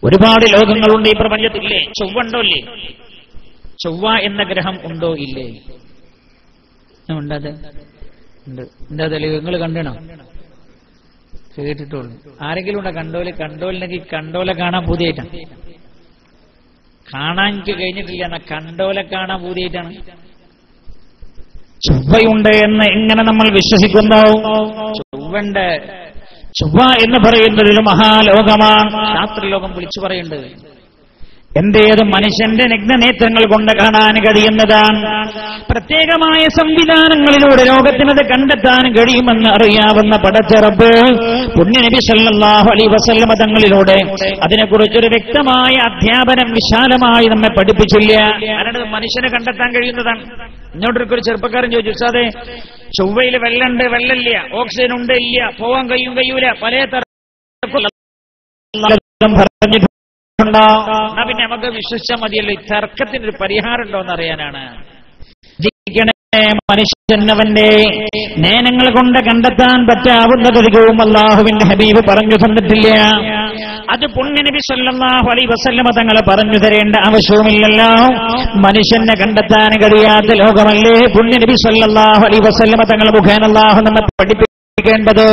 ഒരുപാട് ലോകങ്ങളുണ്ട് ഈ പ്രപഞ്ചത്തില്ലേ. ചൊവ്വ ഉണ്ടോ ഇല്ലേ? ചൊവ്വ എന്ന ഗ്രഹം ഉണ്ടോ ഇല്ലേ? ഉണ്ടത് ഉണ്ട്. എന്താ തെളിവ്? നിങ്ങൾ കണ്ടണോ? കേട്ടിട്ടുള്ളൂ. ആരെങ്കിലും ഉണ്ടോ കണ്ടോല്? കണ്ടോലിനെങ്കിൽ കണ്ടോലെ കാണാൻ പൂതിയായിട്ടാണ്. കാണാൻ എനിക്ക് കഴിഞ്ഞിട്ടില്ല, എന്നാ കണ്ടോലെ കാണാൻ പൂതിയായിട്ടാണ്. ചൊവ്വയുണ്ട് എന്ന് എങ്ങനെ നമ്മൾ വിശ്വസിക്കുന്നു? ചൊവ്വണ്ട്. ചൊവ്വ എന്ന് പറയുന്നത് ഒരു മഹാലോകമാണ്. ശാസ്ത്രലോകം വിളിച്ചു പറയുന്നത് എന്റേത് മനുഷ്യന്റെ നഗ്നനേത്രങ്ങൾ കൊണ്ട് കാണാൻ കഴിയുന്നതാണ്. പ്രത്യേകമായ സംവിധാനങ്ങളിലൂടെ ലോകത്തിനത് കണ്ടെത്താൻ കഴിയുമെന്ന് അറിയാവുന്ന പടച്ച റബ്ബ് പുണ്യനബി സല്ലല്ലാഹു അലൈഹി വസല്ലമ തങ്ങളിലൂടെ അതിനെക്കുറിച്ചൊരു വ്യക്തമായ അധ്യാപനം വിശാലമായി നമ്മെ പഠിപ്പിച്ചില്ല. കാരണം മനുഷ്യനെ കണ്ടെത്താൻ കഴിയുന്നതാണ്. ഇങ്ങോട്ടൊരു ചെറുപ്പക്കാരൻ ചോദിച്ചു, ഉസ്താദേ ചൊവ്വയിൽ വെള്ളമുണ്ട്, വെള്ളമില്ല, ഓക്സിജൻ ഉണ്ട്, ഇല്ല, പോവാൻ കഴിയൂല, പല പറഞ്ഞിട്ടുണ്ട്. പിന്നെ നമുക്ക് വിശ്വസിച്ചാൽ മതിയല്ലോ. ഈ തർക്കത്തിനൊരു പരിഹാരം ഉണ്ടോ എന്ന് അറിയാനാണ്. മനുഷ്യനവന്റെ നേനങ്ങൾ കൊണ്ട് കണ്ടെത്താൻ പറ്റാവുന്ന കഴിവും അല്ലാഹുവിന്റെ ഹബീബ് പറഞ്ഞു തന്നിട്ടില്ല. അത് പുണ്യനബി സല്ലല്ലാഹു അലൈഹി വസല്ലമ തങ്ങൾ പറഞ്ഞു തരേണ്ട ആവശ്യവുമില്ലല്ലോ. മനുഷ്യനെ കണ്ടെത്താൻ കഴിയാത്ത ലോകമല്ലേ പുണ്യനബി സല്ലല്ലാഹു അലൈഹി വസല്ലമ തങ്ങൾ മുഖേന അല്ലാഹു നമ്മെ പഠിപ്പിക്കേണ്ടത്.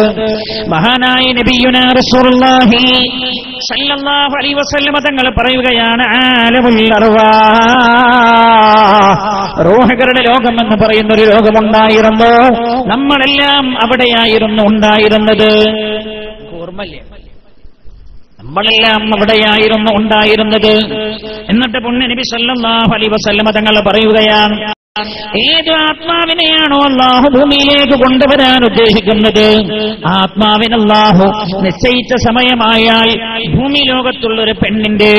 മഹാനായ നബിയുനാ റസൂലുള്ളാഹി സല്ലല്ലാഹു അലൈഹി വസല്ലമ തങ്ങൾ പറയുകയാണ്, ആലമുൽ അർവാഹ്, റൂഹുകളുടെ ലോകം എന്ന് പറയുന്ന ഒരു ലോകമുണ്ടായിരുന്നു. നമ്മളെല്ലാം അവിടെയായിരുന്നു ഉണ്ടായിരുന്നത്. ഓർമ്മല്ലേ? നമ്മളെല്ലാം അവിടെയായിരുന്നു ഉണ്ടായിരുന്നത്. എന്നിട്ട് പുണ്യനബി സല്ലല്ലാഹു അലൈഹി വസല്ലമ തങ്ങൾ പറയുകയാണ്, ഏത് ആത്മാവിനെയാണോ അല്ലാഹു ഭൂമിയിലേക്ക് കൊണ്ടുവരാൻ ഉദ്ദേശിക്കുന്നത്, ആത്മാവിന് അല്ലാഹു നിശ്ചയിച്ച സമയമായാൽ ഭൂമി ലോകത്തുള്ളൊരു പെണ്ണിന്റെ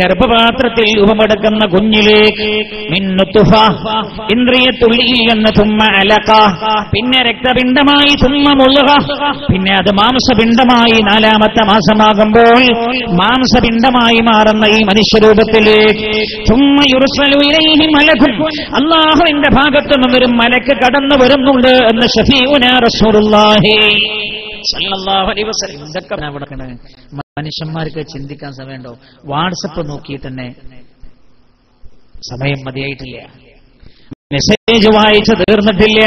ഗർഭപാത്രത്തിൽ രൂപമെടുക്കുന്ന കുഞ്ഞിലേക്ക് മിന്നുത്തുഫ, ഇന്ദ്രിയത്തുള്ളിയിൽ നിന്ന് തുമ്മ അലക, പിന്നെ രക്തപിണ്ഡമായി തുമ്മ മുളുക, പിന്നെ അത് മാംസപിണ്ഡമായി 4ാമത്തെ മാസമാകുമ്പോൾ മാംസപിണ്ഡമായി മാറുന്ന ഈ മനുഷ്യരൂപത്തിലേക്ക് തുമ്മ യുർസലു ഇലൈഹി മലകുൻ, അല്ലാഹുവിന്റെ ഭാഗത്തു നിന്നൊരു മലക്ക് കടന്നു വരുന്നുണ്ട് എന്ന് ശഫീഉനാ റസൂലുള്ളാഹി സല്ലല്ലാഹു അലൈഹി വസല്ലം. ഇതൊക്കെ മനുഷ്യന്മാർക്ക് ചിന്തിക്കാൻ സമയമുണ്ടോ? വാട്സപ്പ് നോക്കിയിട്ട് തന്നെ സമയം മതിയായിട്ടില്ല, മെസ്സേജ് വായിച്ചു തീർന്നിട്ടില്ല.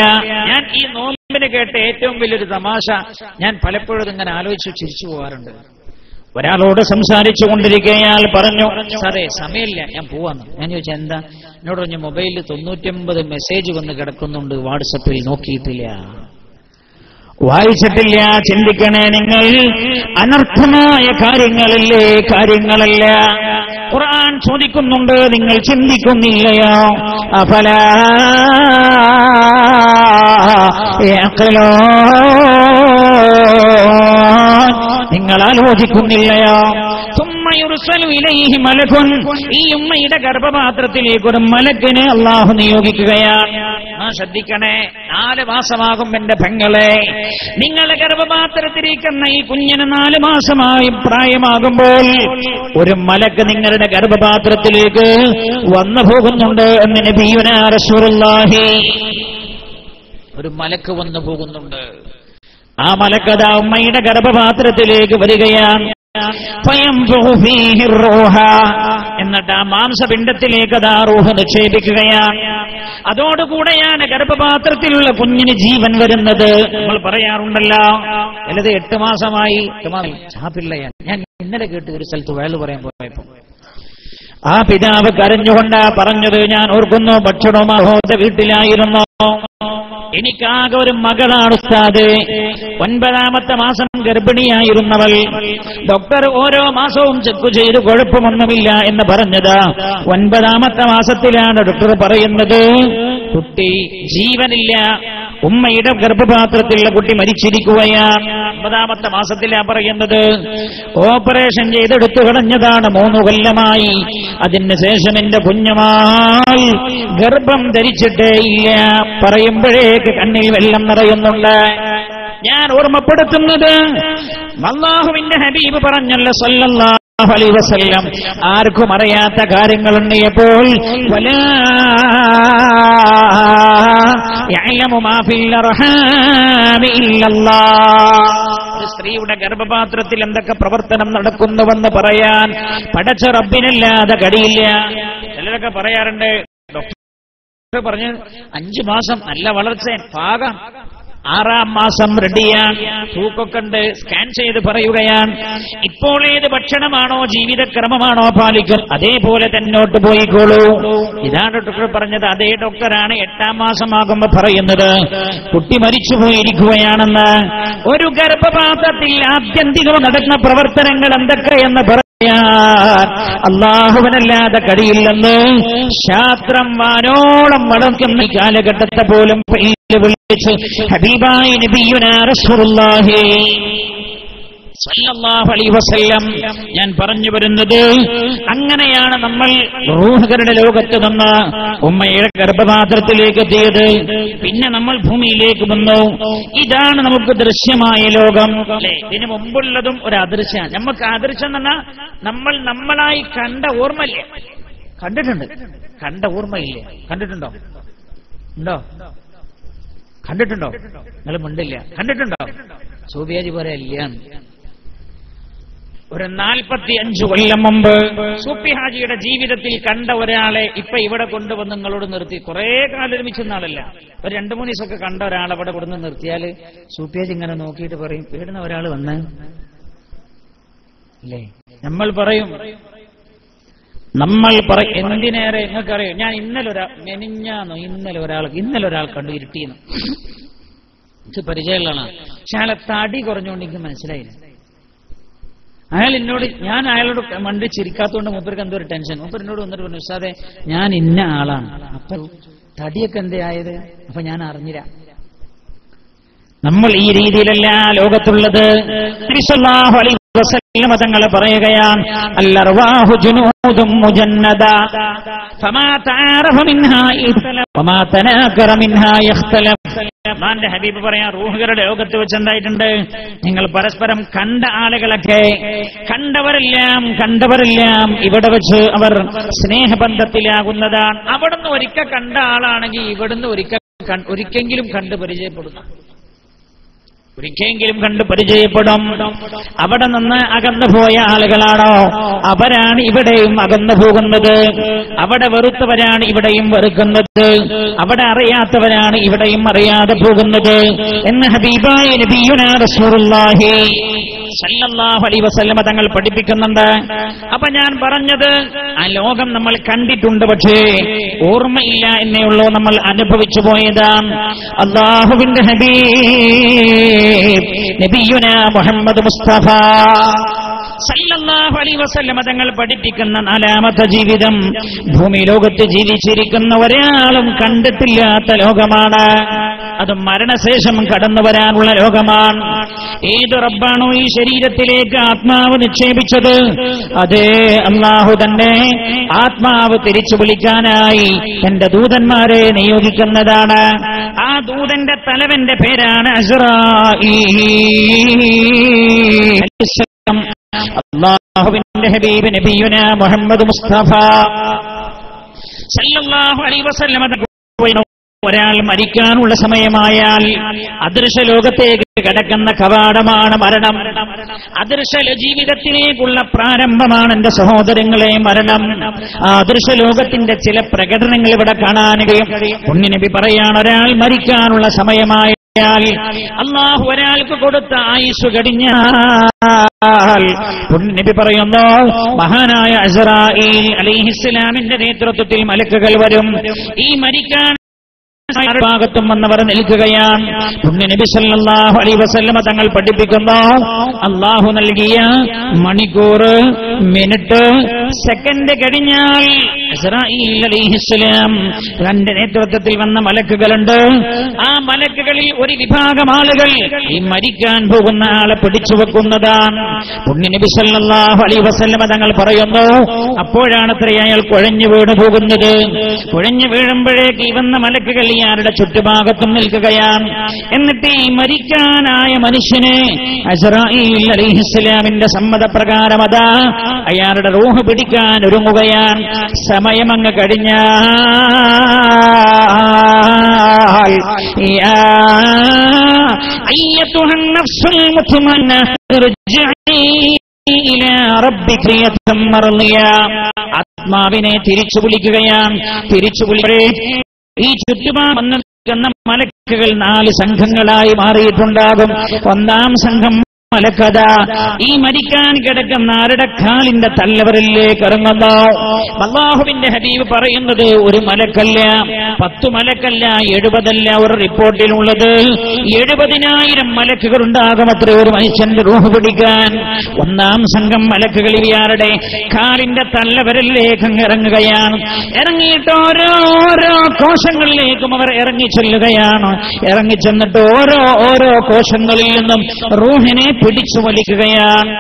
ഞാൻ ഈ നോമ്പിന് കേട്ട ഏറ്റവും വലിയൊരു തമാശ, ഞാൻ പലപ്പോഴും ഇങ്ങനെ ആലോചിച്ചു ചിരിച്ചു പോകാറുണ്ട്. ഒരാളോട് സംസാരിച്ചു കൊണ്ടിരിക്കയാൽ പറഞ്ഞു, സാറേ സമയമില്ല, ഞാൻ പോവാന്ന്. ഞാൻ ചോദിച്ചാൽ എന്താ? എന്നോട് പറഞ്ഞു, മൊബൈലിൽ 99 മെസ്സേജ് വന്ന് കിടക്കുന്നുണ്ട്, വാട്സപ്പിൽ നോക്കിയിട്ടില്ല, വായിച്ചിട്ടില്ല. ചിന്തിക്കണേ നിങ്ങൾ, അനർത്ഥമായ കാര്യങ്ങളല്ല. ഖുർആൻ ചോദിക്കുന്നുണ്ട്, നിങ്ങൾ ചിന്തിക്കുന്നില്ലയോ? അഫലാ യഖ്ലൂൻ, നിങ്ങൾ ആലോചിക്കുന്നില്ലയോ? ഈ ഉമ്മയുടെ ഗർഭപാത്രത്തിലേക്ക് ഒരു മലക്കിനെ അല്ലാഹു നിയോഗിക്കുകയാണ്. ശ്രദ്ധിക്കണേ, 4 മാസമാകും എന്റെ പെങ്ങളെ, നിങ്ങളുടെ ഗർഭപാത്രത്തിലിരിക്കുന്ന ഈ കുഞ്ഞിന് 4 മാസമായി പ്രായമാകുമ്പോൾ ഒരു മലക്ക് നിങ്ങളുടെ ഗർഭപാത്രത്തിലേക്ക് വന്നു പോകുന്നുണ്ട് എന്ന് നബിയുനാ റസൂലുള്ളാഹി. ഒരു മലക്ക് വന്നു പോകുന്നുണ്ട്. ആ മലക്കഥ ഉമ്മയുടെ ഗർഭപാത്രത്തിലേക്ക് വരികയാണ്. എന്നിട്ട് ആ മാംസപിണ്ഡത്തിലേക്ക് അതാ റൂഹ് നിക്ഷേപിക്കുകയാണ്. അതോടുകൂടെയാണ് ഗർഭപാത്രത്തിലുള്ള കുഞ്ഞിന് ജീവൻ വരുന്നത്. നമ്മൾ പറയാറുണ്ടല്ലോ, ചിലത് 8 മാസമായി ചാപ്പിള്ളയാണ്. ഞാൻ ഇന്നലെ കേട്ട് ഒരു സ്ഥലത്ത് വയല് പറയാൻ പോയപ്പോ ആ പിതാവ് കരഞ്ഞുകൊണ്ടാ പറഞ്ഞത്. ഞാൻ ഓർക്കുന്നു, ഭക്ഷണമാഹോദ വീട്ടിലായിരുന്നു. എനിക്കാകെ ഒരു മകളാണ് ഉസ്താദ്. 9ാമത്തെ മാസം ഗർഭിണിയായിരുന്നവൾ. ഡോക്ടർ ഓരോ മാസവും ചെക്ക് ചെയ്ത് കുഴപ്പമൊന്നുമില്ല എന്ന് പറഞ്ഞത്. 9ാമത്തെ മാസത്തിലാണ് ഡോക്ടർ പറയുന്നത് കുട്ടി ജീവനില്ല, ഉമ്മയുടെ ഗർഭപാത്രത്തിലുള്ള കുട്ടി മരിച്ചിരിക്കുകയാണ്. 9ാമത്തെ മാസത്തിലാണ് പറയുന്നത്. ഓപ്പറേഷൻ ചെയ്തെടുത്തു കളഞ്ഞതാണ് 3 കൊല്ലമായി. അതിന് ശേഷം എന്റെ കുഞ്ഞുമായി ഗർഭം ധരിച്ചിട്ടേ ഇല്ല. പറയുമ്പോഴേക്ക് കണ്ണിൽ വെള്ളം നിറയുന്നുണ്ട്. ഞാൻ ഓർമ്മപ്പെടുത്തുന്നത് അല്ലാഹുവിന്റെ ഹബീബ് പറഞ്ഞല്ലോ സല്ലല്ലാഹു അലൈഹി വസല്ലം, ആർക്കും അറിയാത്ത കാര്യങ്ങളുണ്ട്. എപ്പോൾ വലാ യഅലമു മാ ഫിൽ അർഹാമി ഇല്ലല്ലാഹ്. സ്ത്രീയുടെ ഗർഭപാത്രത്തിൽ എന്തൊക്കെ പ്രവർത്തനം നടക്കുന്നുവെന്ന് പറയാൻ പടച്ച റബ്ബിനല്ലാതെ കഴിയില്ല. ചിലരൊക്കെ പറയാറുണ്ട്, ഡോക്ടർ പറഞ്ഞ് 5 മാസം നല്ല വളർച്ച, പാകം. 6ാം മാസം റെഡിയാണ്, തൂക്കൊക്കെ ഉണ്ട്, സ്കാൻ ചെയ്ത് പറയുകയാണ്. ഇപ്പോൾ ഏത് ഭക്ഷണമാണോ ജീവിതക്രമമാണോ പാലിക്കും അതേപോലെ തന്നോട്ട് പോയിക്കോളൂ. ഇതാണ് ഡോക്ടർ പറഞ്ഞത്. അതേ ഡോക്ടറാണ് 8ാം മാസമാകുമ്പോ പറയുന്നത് കുട്ടി മരിച്ചു പോയിരിക്കുകയാണെന്ന്. ഒരു ഗർഭപാത്രത്തിൽ ആത്യന്തികം നടക്കുന്ന പ്രവർത്തനങ്ങൾ എന്തൊക്കെയെന്ന് പറയാൻ അല്ലാഹുവിനല്ലാതെ കഴിയില്ലെന്ന് ശാസ്ത്രം വാനോളം വളർത്തുന്ന ഈ കാലഘട്ടത്തെ പോലും വിളിച്ച് ഹബീബായ നബിയുനാ റസൂലുള്ളാഹി സല്ലല്ലാഹു അലൈഹി വസല്ലം ഞാൻ പറഞ്ഞു വരുന്നത്, അങ്ങനെയാണ് നമ്മൾ റൂഹുകളുടെ ലോകത്ത് നിന്ന് ഉമ്മയുടെ ഗർഭപാത്രത്തിലേക്ക് എത്തിയത്. പിന്നെ നമ്മൾ ഭൂമിയിലേക്ക് വന്നു. ഇതാണ് നമുക്ക് ദൃശ്യമായ ലോകം. ഇതിനു മുമ്പുള്ളതും ഒരു അദൃശ്യമാണ്. നമുക്ക് അദൃശ്യം എന്ന് പറഞ്ഞാൽ നമ്മളായി കണ്ട ഓർമ്മയില്ലേ? കണ്ടിട്ടുണ്ട്, കണ്ട ഓർമ്മയില്ലേ? കണ്ടിട്ടുണ്ടോ? ഉണ്ടോ? കണ്ടിട്ടുണ്ടോ? നിങ്ങൾ മുണ്ടില്ല. കണ്ടിട്ടുണ്ടോ? സൂഫിയാജി പോലെ ഇല്ല. ഒരു 45 കൊല്ലം മുമ്പ് സൂഫി ഹാജിയുടെ ജീവിതത്തിൽ കണ്ട ഒരാളെ ഇപ്പൊ ഇവിടെ കൊണ്ടുവന്ന് നിങ്ങളോട് നിർത്തി. കുറെ കാലം ഒരുമിച്ചൊന്ന ആളല്ല, ഒരു 2-3 ദിവസമൊക്കെ കണ്ട ഒരാളെ ഇവിടെ കൊണ്ടുവന്ന് നിർത്തിയാൽ സൂഫി ഹാജി ഇങ്ങനെ നോക്കിയിട്ട് പറയും, ഇവിടുന്ന് ഒരാൾ വന്ന് അല്ലേ? നമ്മൾ പറയും എന്തിനേറെ നിങ്ങൾക്കറിയാം. ഞാൻ ഇന്നലെ ഒരാൾ കണ്ടു ഇരുട്ടിയെന്ന്. എനിക്ക് പരിചയമുള്ളതാണ്. പക്ഷെ അയാളെ തടി കുറഞ്ഞുകൊണ്ട് എനിക്ക് മനസ്സിലായില്ല. ഞാൻ അയാളോട് മണ്ടി ചിരിക്കാത്തതുകൊണ്ട് മൂപ്പർക്ക് എന്തോ ഒരു ടെൻഷൻ. മൂപ്പരിനോട് വന്നിട്ട് പറഞ്ഞു, ഉസ്താദേ ഞാൻ ഇന്ന ആളാണ്. അപ്പൊ തടിയൊക്കെ എന്തേ ആയത്? അപ്പൊ ഞാൻ അറിഞ്ഞില്ല. നമ്മൾ ഈ രീതിയിലല്ല ലോകത്തുള്ളത്. സല്ലല്ലാഹു അലൈഹി വസല്ലം തങ്ങൾ പറയുകയാണ്, അൽഅർവാഹു ജുനൂദും മുജന്നദ ഫമാ തആറഫ മിൻഹാ ഇഖ്തലഫ വമാ തനാകറ മിൻഹാ യഖ്തലഫ. അല്ലാഹുവിന്റെ ഹബീബ് പറയാ, റൂഹുകളുടെ ലോകത്ത് വെച്ച് എന്തായിട്ടുണ്ട്? നിങ്ങൾ പരസ്പരം കണ്ട ആളുകളൊക്കെ കണ്ടവരെല്ലാം ഇവിടെ വെച്ച് അവർ സ്നേഹബന്ധത്തിലാകുന്നതാണ്. അവിടുന്ന് ഒരിക്കൽ കണ്ട ആളാണെങ്കിൽ ഇവിടുന്ന് ഒരിക്കെങ്കിലും കണ്ട് പരിചയപ്പെടുന്നു. അവിടെ നിന്ന് അകന്നുപോയ ആളുകളാണോ അവരാണ് ഇവിടെയും അകന്നു പോകുന്നത്. അവിടെ വെറുത്തവരാണ് ഇവിടെയും വെറുക്കുന്നത്. അവിടെ അറിയാത്തവരാണ് ഇവിടെയും അറിയാതെ പോകുന്നത് എന്ന് ഹബീബായ നബിയുനാ റസൂലുള്ളാഹി സല്ലല്ലാഹു അലൈഹി വസല്ലം തങ്ങൾ പഠിപ്പിക്കുന്നുണ്ട്. അപ്പൊ ഞാൻ പറഞ്ഞത്, ആ ലോകം നമ്മൾ കണ്ടിട്ടുണ്ട്, പക്ഷേ ഓർമ്മയില്ല എന്നേ ഉള്ളൂ. നമ്മൾ അനുഭവിച്ചു പോയതാണ്. അല്ലാഹുവിന്റെ ഹബീബ് നബിയുനാ മുഹമ്മദ് മുസ്തഫ സല്ലല്ലാഹു അലൈഹി വസല്ലം തങ്ങൾ പഠിപ്പിക്കുന്ന 4ാമത്തെ ജീവിതം ഭൂമി ലോകത്ത് ജീവിച്ചിരിക്കുന്ന ഒരാളും കണ്ടിട്ടില്ലാത്ത ലോകമാണ്. അത് മരണശേഷം കടന്നു വരാനുള്ള ലോകമാണ്. ഏത് റബ്ബാണോ ഈ ശരീരത്തിലേക്ക് ആത്മാവ് നിക്ഷേപിച്ചത്, അതേ അല്ലാഹു തന്നെ ആത്മാവ് തിരിച്ചു വിളിക്കാനായി തന്റെ ദൂതന്മാരെ നിയോഗിക്കുന്നതാണ്. ആ ദൂതന്റെ തലവന്റെ പേരാണ് അസ്റാഈൽ. അല്ലാഹുവിന്റെ ഹബീബ് നബിയുനാ മുഹമ്മദ് മുസ്തഫ സല്ലല്ലാഹു അലൈഹി വസല്ലം ഒരാൾ മരിക്കാനുള്ള സമയമായാൽ അദൃശ്യ ലോകത്തേക്ക് കടക്കുന്ന കവാടമാണ് മരണം. അദൃശ്യ ജീവിതത്തിലേക്കുള്ള പ്രാരംഭമാണ് എന്റെ സഹോദരങ്ങളെ മരണം. ആ അദൃശ്യ ലോകത്തിന്റെ ചില പ്രകടനങ്ങൾ ഇവിടെ കാണാൻ കഴിയും. പുണ്യനബി പറയാണ്, ഒരാൾ മരിക്കാനുള്ള സമയമായാൽ, അല്ലാഹു ഒരാൾക്ക് കൊടുത്ത ആയുസ് കഴിഞ്ഞാൽ, പുണ്യനബി പറയുന്നു, മഹാനായ അസ്റായീൽ അലൈഹിസ്സലാമിന്റെ നേതൃത്വത്തിൽ മലക്കുകൾ വരും. ഈ മരിക്കാൻ ഭാഗത്തും വന്നവർ നിൽക്കുകയാണ്. പുണ്യനബി സല്ലല്ലാഹു അലൈഹി വസല്ലമ തങ്ങൾ പഠിപ്പിക്കുന്നു, അല്ലാഹു നൽകിയ മണിക്കൂർ, മിനിറ്റ്, സെക്കൻഡ് കഴിഞ്ഞാൽ ഇസ്രായീൽ അലൈഹിസ്സലാം തന്റെ നേതൃത്വത്തിൽ വന്ന മലക്കുകളുണ്ട്. ആ മലക്കുകളിൽ ഒരു വിഭാഗം ആളുകൾ ഈ മരിക്കാൻ പോകുന്ന ആളെ പിടിച്ചു വെക്കുന്നതാണ്. പുണ്യനബി സല്ലല്ലാഹു അലൈഹി വസല്ലമ തങ്ങൾ പറയുന്നു, അപ്പോഴാണ് അയാൾ കുഴഞ്ഞു വീണു പോകുന്നത്. കുഴഞ്ഞു വീഴുമ്പോഴേക്ക് ഈ വന്ന മലക്കുകൾ ഇയാളുടെ ചുറ്റുഭാഗത്തും നിൽക്കുകയാണ്. എന്നിട്ട് ഈ മരിക്കാനായ മനുഷ്യനെ അസ്റായീൽ അലൈഹിസ്സലാമിന്റെ സമ്മതപ്രകാരം അതാ അയാളുടെ റൂഹ് പിടിക്കാൻ ഒരുങ്ങുകയാണ്. സമയമങ്ങ് കഴിഞ്ഞാൽ, യാ അയ്യത്തുഹൻ നഫ്സുൽ മുത്മഇന്ന ഇർജിഇ ഇലാ റബ്ബിക യതമർളിയ, ആത്മാവിനെ തിരിച്ചു വിളിക്കുകയാണ്. തിരിച്ചു വിളിക്കേ ഈ ചുറ്റുപാട് വന്ന് നിൽക്കുന്ന മലക്കുകൾ 4 സംഘങ്ങളായി മാറിയിട്ടുണ്ടാകും. ഒന്നാം സംഘം മലക്കഥ ഈ മരിക്കാൻ കിടക്കുന്ന ആരുടെ കാലിന്റെ തല്ലവരിലേക്ക് ഇറങ്ങുന്നു. അല്ലാഹുവിന്റെ ഹബീബ് പറയുന്നത് ഒരു മലക്കല്ല, 10 മലക്കല്ല, 70 അല്ല. ഒരു റിപ്പോർട്ടിലുള്ളത് 70,000 മലക്കുകൾ ഉണ്ടാകും അത്ര ഒരു മനുഷ്യന്റെ റൂഹ് പിടിക്കാൻ. ഒന്നാം സംഘം മലക്കുകൾ ഇയാളുടെ കാലിന്റെ തല്ലവരിലേക്ക് ഇറങ്ങുകയാണ്. ഇറങ്ങിയിട്ട് ഓരോ കോശങ്ങളിലേക്കും അവർ ഇറങ്ങി ചെല്ലുകയാണ്. ഇറങ്ങിച്ചെന്നിട്ട് ഓരോ കോശങ്ങളിൽ നിന്നും റൂഹിനെ പിടിച്ചു വലിക്കുകയാണ്.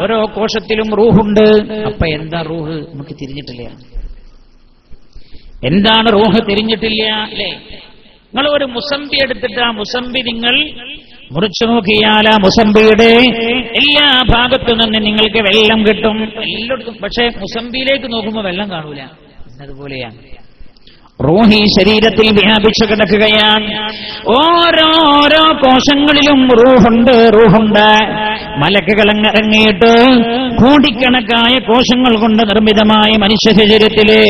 ഓരോ കോശത്തിലും റൂഹുണ്ട്. അപ്പൊ എന്താ റൂഹ്? നമുക്ക് തിരിഞ്ഞിട്ടില്ല. എന്താണ് റൂഹ്? തിരിഞ്ഞിട്ടില്ല അല്ലേ? നിങ്ങൾ ഒരു മുസമ്പി എടുത്തിട്ട് ആ മുസമ്പി നിങ്ങൾ മുറിച്ചു നോക്കിയാൽ ആ മുസമ്പിയുടെ എല്ലാ ഭാഗത്തു നിന്ന് നിങ്ങൾക്ക് വെള്ളം കിട്ടും, എല്ലായിടത്തും. പക്ഷെ മുസമ്പിയിലേക്ക് നോക്കുമ്പോൾ വെള്ളം കാണൂല. അതുപോലെയാണ് റൂഹ് ഈ ശരീരത്തിൽ വ്യാപിച്ചു കിടക്കുകയാണ്. ഓരോ കോശങ്ങളിലും റൂഹുണ്ട്. മലക്കുകൾ ഇറങ്ങിയിട്ട് കോടിക്കണക്കായ കോശങ്ങൾ കൊണ്ട് നിർമ്മിതമായ മനുഷ്യ ശരീരത്തിലെ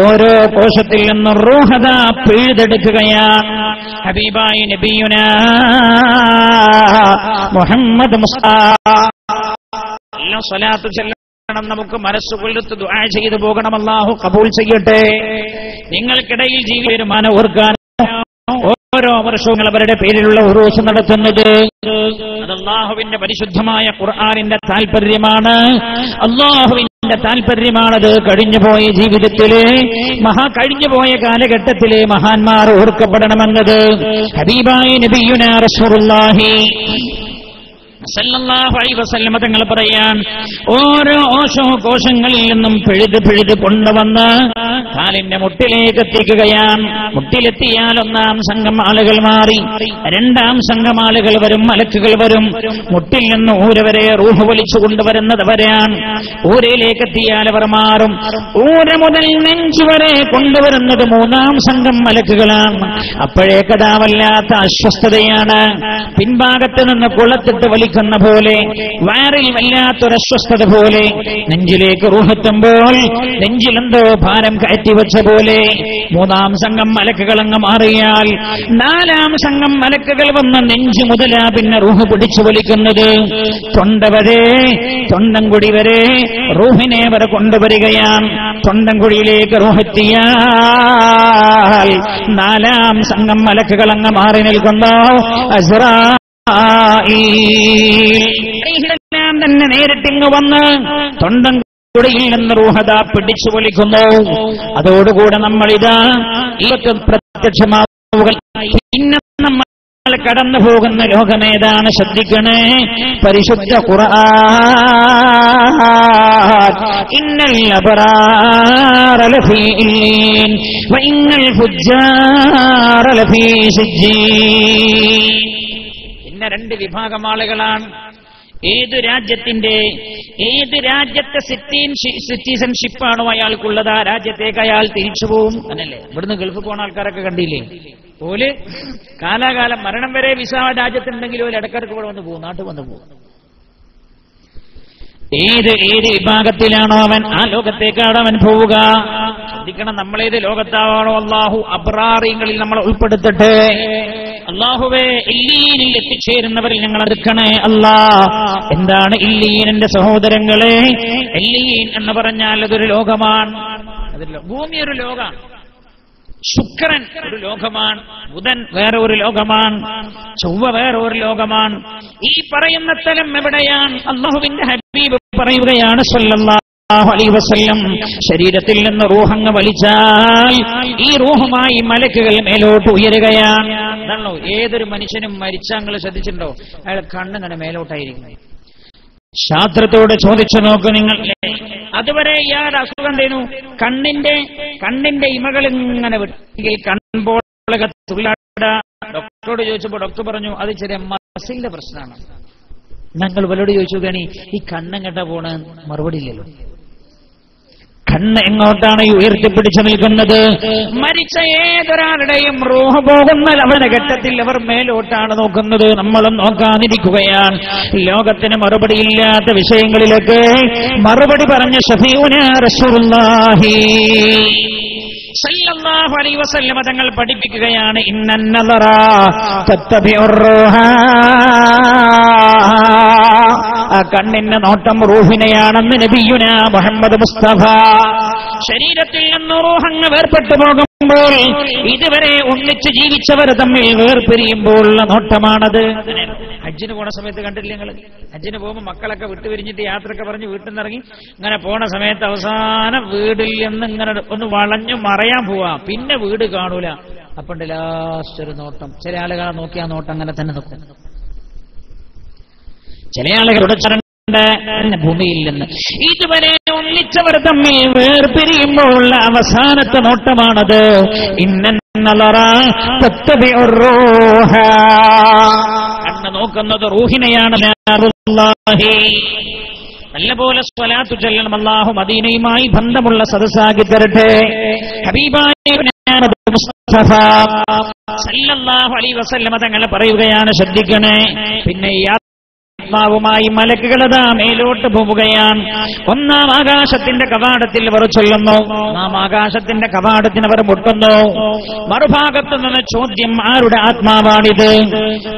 ഓരോ കോശത്തിൽ നിന്നും റൂഹത പിഴുതെടുക്കുകയാണ്. ഹബീബായി നബിയുനാ മുഹമ്മദ് മുസ്തഫ സ്വലാത്തു ചൊല്ലണം. നമുക്ക് മനസ്സുകൊടുത്ത് ദുആ ചെയ്തു പോകണം. അല്ലാഹു കബൂൽ ചെയ്യട്ടെ. നിങ്ങൾക്കിടയിൽ ജീവിതമാനം ഓർക്കാൻ ഓരോ വർഷവും അവരുടെ പേരിലുള്ള ഉറൂസ് നടത്തുന്നത് അത് അല്ലാഹുവിന്റെ പരിശുദ്ധമായ ഖുർആനിന്റെ താൽപര്യമാണ്. അല്ലാഹുവിന്റെ താൽപര്യമാണത്. കഴിഞ്ഞുപോയ ജീവിതത്തിലെ കഴിഞ്ഞുപോയ കാലഘട്ടത്തിലെ മഹാന്മാർ ഓർക്കപ്പെടണമെന്നത് ഹബീബായ നബിയുനാ റസൂലുള്ളാഹി സല്ലല്ലാഹു അലൈഹി വസല്ലം തങ്ങൾ പറയാൻ, ഓരോ കോശങ്ങളിൽ നിന്നും പിഴുത് കൊണ്ടുവന്ന് കാലിന്റെ മുട്ടിലേക്ക് എത്തിക്കുകയാണ്. മുട്ടിലെത്തിയാൽ ഒന്നാം സംഘം ആളുകൾ മാറി, രണ്ടാം സംഘം ആളുകൾ വരും, മലക്കുകൾ വരും. മുട്ടിൽ നിന്ന് ഊര വരെ റൂഹ് വലിച്ചു കൊണ്ടുവരുന്നത് വരെയാണ്. ഊരയിലേക്ക് എത്തിയാൽ അവർ മാറും. ഊര മുതൽ നെഞ്ചു വരെ കൊണ്ടുവരുന്നത് മൂന്നാം സംഘം മലക്കുകളാണ്. അപ്പോഴേക്കതാ വല്ലാത്ത അസ്വസ്ഥതയാണ്. പിൻഭാഗത്ത് നിന്ന് കുളത്തിട്ട് വലിക്കുന്ന പോലെ, വയറിൽ വല്ലാത്തൊരസ്വസ്ഥത പോലെ. നെഞ്ചിലേക്ക് റൂഹെത്തുമ്പോൾ നെഞ്ചിലെന്തോ ഭാരം കയറ്റിവെച്ച പോലെ. മൂന്നാം സംഘം മലക്കുകൾ അങ്ങ് മാറിയാൽ നാലാം സംഘം മലക്കുകൾ വന്ന് നെഞ്ചു മുതലാ പിന്നെ റൂഹ് പിടിച്ചു വലിക്കുന്നത്. തൊണ്ടവരെ, തൊണ്ടൻകുടി വരെ റൂഹിനെ വരെ കൊണ്ടുവരികയാണ്. തൊണ്ടൻകുടിയിലേക്ക് റൂഹെത്തിയാൽ നാലാം സംഘം മലക്കുകൾ അങ്ങ് മാറി നിൽക്കുന്നു. തന്നെ നേരിട്ടിങ്ങ് വന്ന് തൊണ്ടൻകുടിയിൽ നിന്ന് റൂഹത പിടിച്ചു വലിക്കുന്നു. അതോടുകൂടെ നമ്മളിതാ പ്രത്യക്ഷമാവുക. പിന്നെ നമ്മൾ കടന്നു പോകുന്ന ലോകമേതാണ്? ശ്രദ്ധിക്കണേ, പരിശുദ്ധ ഖുർആൻ. ഇന്നൽ അബ്റാറ ലഫീ ഇല്ലീൻ വഇന്നൽ ഫുജ്ജാറ ലഫീ സിജ്ജീൻ. പിന്നെ 2 വിഭാഗം ആളുകളാണ്. ഏതു രാജ്യത്തിന്റെ ഏത് രാജ്യത്തെ സിറ്റിസൺഷിപ്പാണോ അയാൾക്കുള്ളത് ആ രാജ്യത്തേക്ക് അയാൾ തിരിച്ചു പോവും. അങ്ങനല്ലേ? ഇവിടുന്ന് ഗൾഫ് പോണ ആൾക്കാരൊക്കെ കണ്ടില്ലേ? ഓല് കാലാകാലം മരണം വരെ വിസ രാജ്യത്തുണ്ടെങ്കിലും ഓല് ഇടക്കിടക്ക് ഇവിടെ വന്ന് പോകും, നാട്ടിൽ വന്ന് പോകും. ഏത് വിഭാഗത്തിലാണോ അവൻ ആ ലോകത്തേക്കാണ് അവൻ പോവുക. ശ്രദ്ധിക്കണം, നമ്മളേത് ലോകത്താണോ അള്ളാഹു അബ്റാറിങ്ങളിൽ നമ്മളെ ഉൾപ്പെടുത്തട്ടെ. അള്ളാഹുവേ, ഇല്ലീനിൽ എത്തിച്ചേരുന്നവരിൽ ഞങ്ങൾ എടുക്കണേ അല്ലാ. എന്താണ് ഇല്ലീൻ? എന്റെ സഹോദരങ്ങളെ, ഇല്ലീൻ എന്ന് പറഞ്ഞാൽ അതൊരു ലോകമാണ്. ഭൂമി ഒരു ലോകമാണ്, ശുക്രൻ ഒരു ലോകമാണ്, ബുധൻ വേറെ ഒരു ലോകമാണ്, ചൊവ്വ വേറെ ഒരു ലോകമാണ്. ഈ പറയുന്ന സ്ഥലം എവിടെയാണ്? അല്ലാഹുവിന്റെ ഹബീബ് പറയുകയാണ് സല്ലല്ലാഹു അലൈഹി വസല്ലം, ശരീരത്തിൽ നിന്ന് റൂഹങ്ങ് വലിച്ചാൽ ഈ റൂഹുമായി മലക്കുകൾ മേലോട്ട് ഉയരുകയാണ്. അതാണല്ലോ ഏതൊരു മനുഷ്യനും മരിച്ചാങ്ങൾ ശ്രദ്ധിച്ചിട്ടുണ്ടോ? അയാൾ കണ്ണിങ്ങനെ മേലോട്ടായിരിക്കും. ശാസ്ത്രത്തോട് ചോദിച്ചു നോക്കൂ നിങ്ങൾ. അതുവരെ ഇയാളുടെ അസുഖം എന്തേനു? കണ്ണിന്റെ ഇമകൾ ഇങ്ങനെ വിട്ടെങ്കിൽ കൺപോളൊക്കെ തുള്ളാട. ഡോക്ടറോട് ചോദിച്ചപ്പോ ഡോക്ടർ പറഞ്ഞു അത് ചെറിയ മസിലിന്റെ പ്രശ്നമാണ്. ഞങ്ങൾ ഇവരോട് ചോദിച്ചു നോക്കുകയാണ്, ഈ കണ്ണെങ്ങട്ടാ പോണ്? മറുപടി ഇല്ലല്ലോ. കണ്ണ് എങ്ങോട്ടാണ് ഉയർത്തിപ്പിടിച്ചു നിൽക്കുന്നത്? മരിച്ച ഏതൊരാളുടെയും റൂഹ് പോകുന്ന അവരുടെ ഘട്ടത്തിൽ അവർ മേലോട്ടാണ് നോക്കുന്നത്. നമ്മളും നോക്കാതിരിക്കുകയാണ്. ലോകത്തിന് മറുപടിയില്ലാത്ത വിഷയങ്ങളിലൊക്കെ മറുപടി പറഞ്ഞ ശഫീഉനാ റസൂലുള്ളാഹി സല്ലല്ലാഹു അലൈഹി വസല്ലം തങ്ങൾ പഠിപ്പിക്കുകയാണ്, ഇന്നൻ നദറ തത്തബിഉർ റൂഹ. ആ കണ്ണിന്റെ നോട്ടം റൂഹിനെയാണെന്ന് നബിയുനാ മുഹമ്മദ് മുസ്തഫ. ശരീരത്തിൽ നിന്ന് റൂഹങ്ങ് വേർപെട്ടു പോകുമ്പോൾ ഇതുവരെ ഒന്നിച്ച് ജീവിച്ചവർ തമ്മിൽ വേർപിരിയുമ്പോൾ ഉള്ള നോട്ടമാണത്. ഹജ്ജിന് പോണ സമയത്ത് കണ്ടില്ലേ നിങ്ങൾ? ഹജ്ജിന് പോകുമ്പോൾ മക്കളൊക്കെ വിട്ടുപിരിഞ്ഞിട്ട് യാത്രയൊക്കെ പറഞ്ഞ് വീട്ടിൽ നിന്ന് ഇറങ്ങി ഇങ്ങനെ പോണ സമയത്ത് അവസാനം വീടിൽ നിന്ന് ഇങ്ങനെ ഒന്ന് വളഞ്ഞു മറയാൻ പോവാ, പിന്നെ വീട് കാണൂല. അപ്പണ്ട് ലാസ്റ്റ് ഒരു നോട്ടം. ചില ആളുകളെ നോക്കി ആ നോട്ടം അങ്ങനെ തന്നെ നോക്കും. ചില ആളുകളുടെ ഭൂമിയിൽ നിന്ന് ഇതുവരെ ഒന്നിച്ചവർ തമ്മിൽ വേർപിരിയുമ്പോൾ ഉള്ള അവസാനത്തെ നോട്ടമാണത്. കണ്ണ് നോക്കുന്നത് റൂഹിനെയാണ്. നല്ലപോലെ സ്വലാത്തു ചൊല്ലണം. അല്ലാഹു മദീനയുമായി ബന്ധമുള്ള സദസ്സാക്കി തരട്ടെ. ഹബീബായ മുസ്തഫ സല്ലല്ലാഹു അലൈഹി വസല്ലം തങ്ങൾ പറയുകയാണ്, ശ്രദ്ധിക്കണേ. പിന്നെ ആത്മാവുമായി മലക്കുകളതാ മേലോട്ട് പോവുകയാണ്. ഒന്നാം ആകാശത്തിന്റെ കവാടത്തിൽ അവർ ചൊല്ലുന്നു. ഒന്നാം ആകാശത്തിന്റെ കവാടത്തിന് അവർ മുട്ടുന്നു. മറുഭാഗത്തു നിന്ന് ചോദ്യം, ആരുടെ ആത്മാവാണിത്?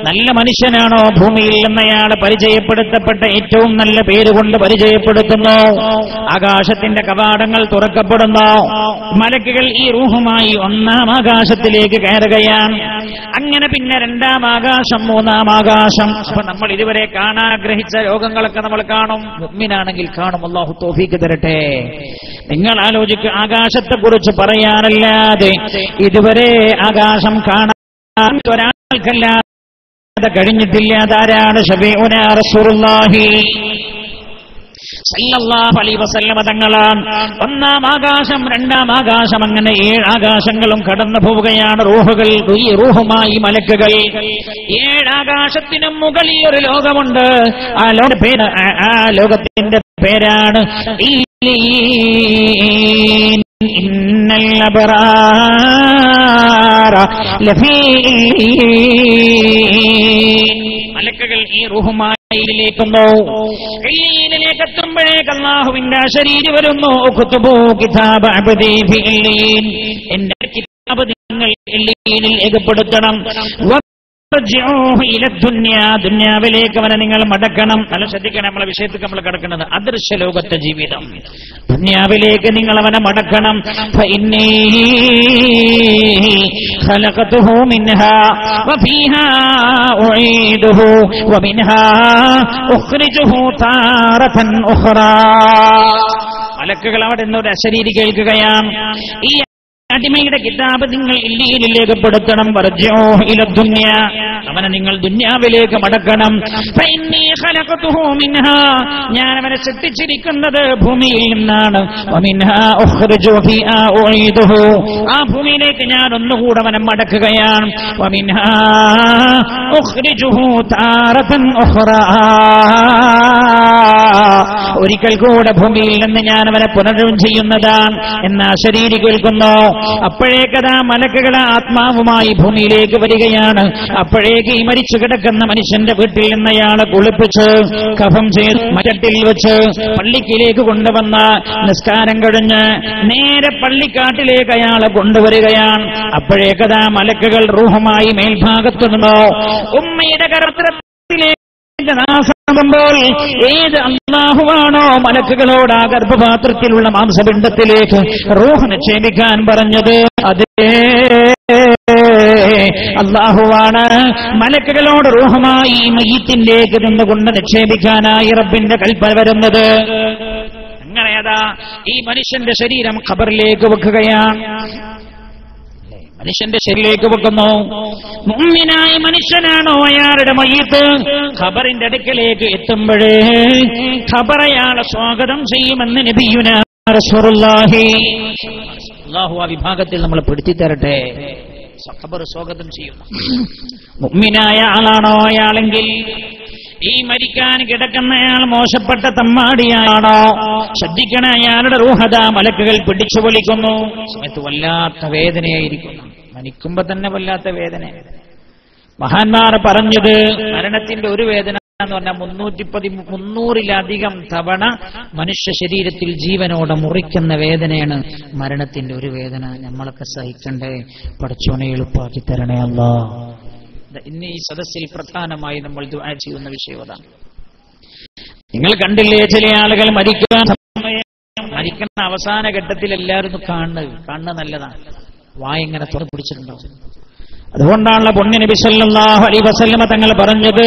നല്ല മനുഷ്യനാണോ? ഭൂമിയിൽ നിന്നയാൾ പരിചയപ്പെടുത്തപ്പെട്ട ഏറ്റവും നല്ല പേരുകൊണ്ട് പരിചയപ്പെടുത്തുന്നു. ആകാശത്തിന്റെ കവാടങ്ങൾ തുറക്കപ്പെടുന്നു. മലക്കുകൾ ഈ റൂഹുമായി ഒന്നാം ആകാശത്തിലേക്ക് കയറുകയാണ്. അങ്ങനെ പിന്നെ രണ്ടാം ആകാശം, മൂന്നാം ആകാശം. അപ്പൊ നമ്മൾ ഇതുവരെ ആഗ്രഹിച്ച രോഗങ്ങളൊക്കെ നമ്മൾ കാണും. മുഅ്മിനാണെങ്കിൽ കാണും. അല്ലാഹു തൗഫീഖ് തരട്ടെ. നിങ്ങൾ ആലോചിക്കുക, ആകാശത്തെ കുറിച്ച് പറയാനല്ലാതെ ഇതുവരെ ആകാശം കാണാൻ ഒരാൾക്കല്ലാതെ കഴിഞ്ഞിട്ടില്ല. അതാരാണ്? ശഫീഉനാ റസൂലുള്ളാഹി സല്ലല്ലാഹു അലൈഹി വസല്ലം തങ്ങളാണ്. ഒന്നാം ആകാശം, രണ്ടാം ആകാശം, അങ്ങനെ 7 ആകാശങ്ങളും കടന്നു പോവുകയാണ് റൂഹുകൾ. ഈ റൂഹുമായി മലക്കുകൾ. 7 ആകാശത്തിനും മുകളിൽ ഒരു ലോകമുണ്ട്. ആ ലോകത്തിന്റെ പേരാണ് ഇല്ലീൻ. ഇന്നൽ അബ്റാറ ലഫീ ഇല്ലീൻ. മലക്കുകൾ ഈ റൂഹുമായി ിലേക്ക് എത്തുമ്പോഴേക്ക് അല്ലാഹുവിന്റെ ശരീരം വരുന്നു. കുതുബു കിതാബ അബ്ദി ഫി ഇല്ലീൻ. എന്റെ കിതാബ് നിങ്ങൾ ഇല്ലീനിൽ രേഖപ്പെടുത്തണം. ദുന്യാവിലേക്ക് അവനെ നിങ്ങൾ മടക്കണം. നല്ല ശ്രദ്ധിക്കണം, നമ്മളെ വിഷയത്തിൽ നമ്മൾ കിടക്കുന്നത് അദൃശ്യ ലോകത്തെ ജീവിതം. ദുന്യാവിലേക്ക് നിങ്ങൾ അവനെ മടക്കണം. മലക്കുകൾ അവിടെ നിന്നൊരു അശരീരി കേൾക്കുകയാണ്. ഈ അടിമയുടെ കിതാബ് നിങ്ങൾ ഇല്ലീനിൽ രേഖപ്പെടുത്തണം. അവനെ നിങ്ങൾ ദുന്യാവിലേക്ക് മടക്കണം. ഞാൻ അവനെ സൃഷ്ടിച്ചിരിക്കുന്നത് ഭൂമിയിൽ നിന്നാണ്. ആ ഭൂമിയിലേക്ക് ഞാൻ ഒന്നുകൂടെ അവനെ മടക്കുകയാണ്. ഒരിക്കൽ കൂടെ ഭൂമിയിൽ നിന്ന് ഞാൻ അവനെ പുനർജീവൻ ചെയ്യുന്നതാണ് എന്ന് അശരീരി കേൾക്കുന്നു. അപ്പോഴേക്കതാ മലക്കുകളെ ആത്മാവുമായി ഭൂമിയിലേക്ക് വരികയാണ്. അപ്പോഴേക്ക് ഈ മരിച്ചു കിടക്കുന്ന മനുഷ്യന്റെ വീട്ടിൽ നിന്ന് അയാളെ കുളിപ്പിച്ച് കഫം ചെയ്ത് മറ്റത്തിൽ വെച്ച് പള്ളിക്കിലേക്ക് കൊണ്ടുവന്ന നിസ്കാരം കഴിഞ്ഞ് നേരെ പള്ളിക്കാട്ടിലേക്ക് അയാളെ കൊണ്ടുവരികയാണ്. അപ്പോഴേക്കതാ മലക്കുകൾ റൂഹുമായി മേൽഭാഗത്തു നിന്നോ ഉമ്മയുടെ ഗർഭത്തിലേക്ക് നാശമാകുമ്പോൾ ഏത് അല്ലാഹുവാണോ മലക്കുകളോട് ആ ഗർഭപാത്രത്തിലുള്ള മാംസപിണ്ഡത്തിലേക്ക് റൂഹ് നിക്ഷേപിക്കാൻ പറഞ്ഞത്, അതേ അല്ലാഹുവാണ് മലക്കുകളോട് റൂഹുമായി മയ്യിത്തിലേക്ക് നിന്നുകൊണ്ട് നിക്ഷേപിക്കാനായി റബ്ബിന്റെ കൽപ്പന വരുന്നത്. അങ്ങനെയതാ ഈ മനുഷ്യന്റെ ശരീരം ഖബറിലേക്ക് വെക്കുകയാണ്. മനുഷ്യന്റെ ശരീരത്തിലേക്ക് വെക്കുന്നു. മുഅ്മിനായ മനുഷ്യനാണോ അയാളുടെ മയ്യിത്ത് ഖബറിന്റെ അടുക്കലേക്ക് എത്തുമ്പോഴേ ഖബർ അയാളെ സ്വാഗതം ചെയ്യുമെന്ന് നബിയുനാ റസൂലുള്ളാഹി. അല്ലാഹു ആ വിഭാഗത്തിൽ നമ്മളെ പെടുത്തി തരട്ടെ. ഖബർ സ്വാഗതം ചെയ്യുന്നു. മുഅ്മിനായ ആളാണോ അയാളെങ്കിൽ ഈ മരിക്കാൻ കിടക്കുന്നയാൾ മോശപ്പെട്ട തമ്മാടിയാണോ ശ്രദ്ധിക്കണ, അയാളുടെ റൂഹത മലക്കുകൾ പിടിച്ചു വലിക്കുന്നു. സമയത്ത് വല്ലാത്ത വേദനയായിരിക്കുന്നു. മരിക്കുമ്പോ തന്നെ വല്ലാത്ത വേദന. മഹാന്മാർ പറഞ്ഞത് മരണത്തിന്റെ ഒരു വേദന എന്ന് പറഞ്ഞാൽ 300-300-ലധികം തവണ മനുഷ്യ ശരീരത്തിൽ ജീവനോടെ മുറിക്കുന്ന വേദനയാണ് മരണത്തിന്റെ ഒരു വേദന. നമ്മളൊക്കെ സഹിക്കണ്ടേ? പടച്ചോനെ എളുപ്പാക്കി തരണേ അല്ലാഹ്. ഇന്ന് ഈ സദസ്സിൽ പ്രധാനമായി നമ്മൾ ദുആ ചെയ്യുന്ന വിഷയം അതാണ്. നിങ്ങൾ കണ്ടില്ലേ, ചില ആളുകൾ മരിക്കുന്ന അവസാന ഘട്ടത്തിൽ എല്ലാവരും കാണുന്നത് നല്ലതാണ്. വായിങ്ങനെ തുറന്നു പിടിച്ചിട്ടുണ്ടാവും. അതുകൊണ്ടാണല്ലോ പുണ്യ നബി സല്ലല്ലാഹു അലൈഹി വസല്ലമ തങ്ങൾ പറഞ്ഞത്,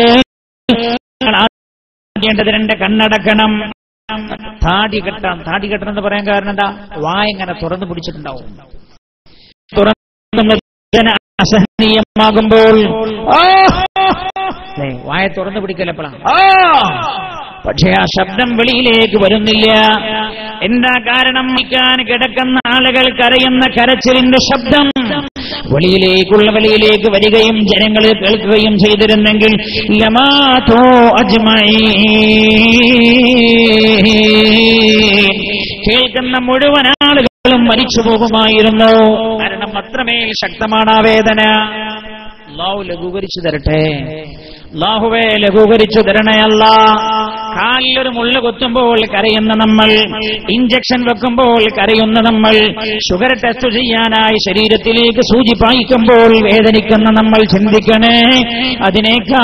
രണ്ട് കണ്ണടക്കണം, താടി കെട്ടണം. താടി കെട്ടണം എന്ന് പറയാൻ കാരണം എന്താ? വായിങ്ങനെ തുറന്നു പിടിച്ചിട്ടുണ്ടാവും. അസഹനീയമാകുമ്പോൾ വായ തുറന്നു പിടിക്കലപ്പോഴാണ്. പക്ഷേ ആ ശബ്ദം വെളിയിലേക്ക് വരുന്നില്ല. എന്താ കാരണം? മരിക്കാൻ കിടക്കുന്ന ആളുകൾ കരയുന്ന കരച്ചിലിന്റെ ശബ്ദം വെളിയിലേക്ക് വരികയും ജനങ്ങൾ കേൾക്കുകയും ചെയ്തിരുന്നെങ്കിൽ ലമാതോ അജ്മഈൻ, കേൾക്കുന്ന മുഴുവൻ ആളുകളും മരിച്ചു പോകുമായിരുന്നു. കാരണം അത്രമേൽ ശക്തമാണ് ആ വേദന. അല്ലാഹു ലഘൂകരിച്ചു തരട്ടെ. അല്ലാഹുവേ ലഘൂകരിച്ചു തരണേ അല്ലാഹ്. കാലിലൊരു മുള്ള കൊത്തുമ്പോൾ കരയുന്ന നമ്മൾ, ഇഞ്ചക്ഷൻ വെക്കുമ്പോൾ കരയുന്ന നമ്മൾ, ഷുഗർ ടെസ്റ്റ് ചെയ്യാനായി ശരീരത്തിലേക്ക് സൂചി പായിക്കുമ്പോൾ വേദനിക്കുന്ന നമ്മൾ ചിന്തിക്കണേ, അതിനേക്കാൾ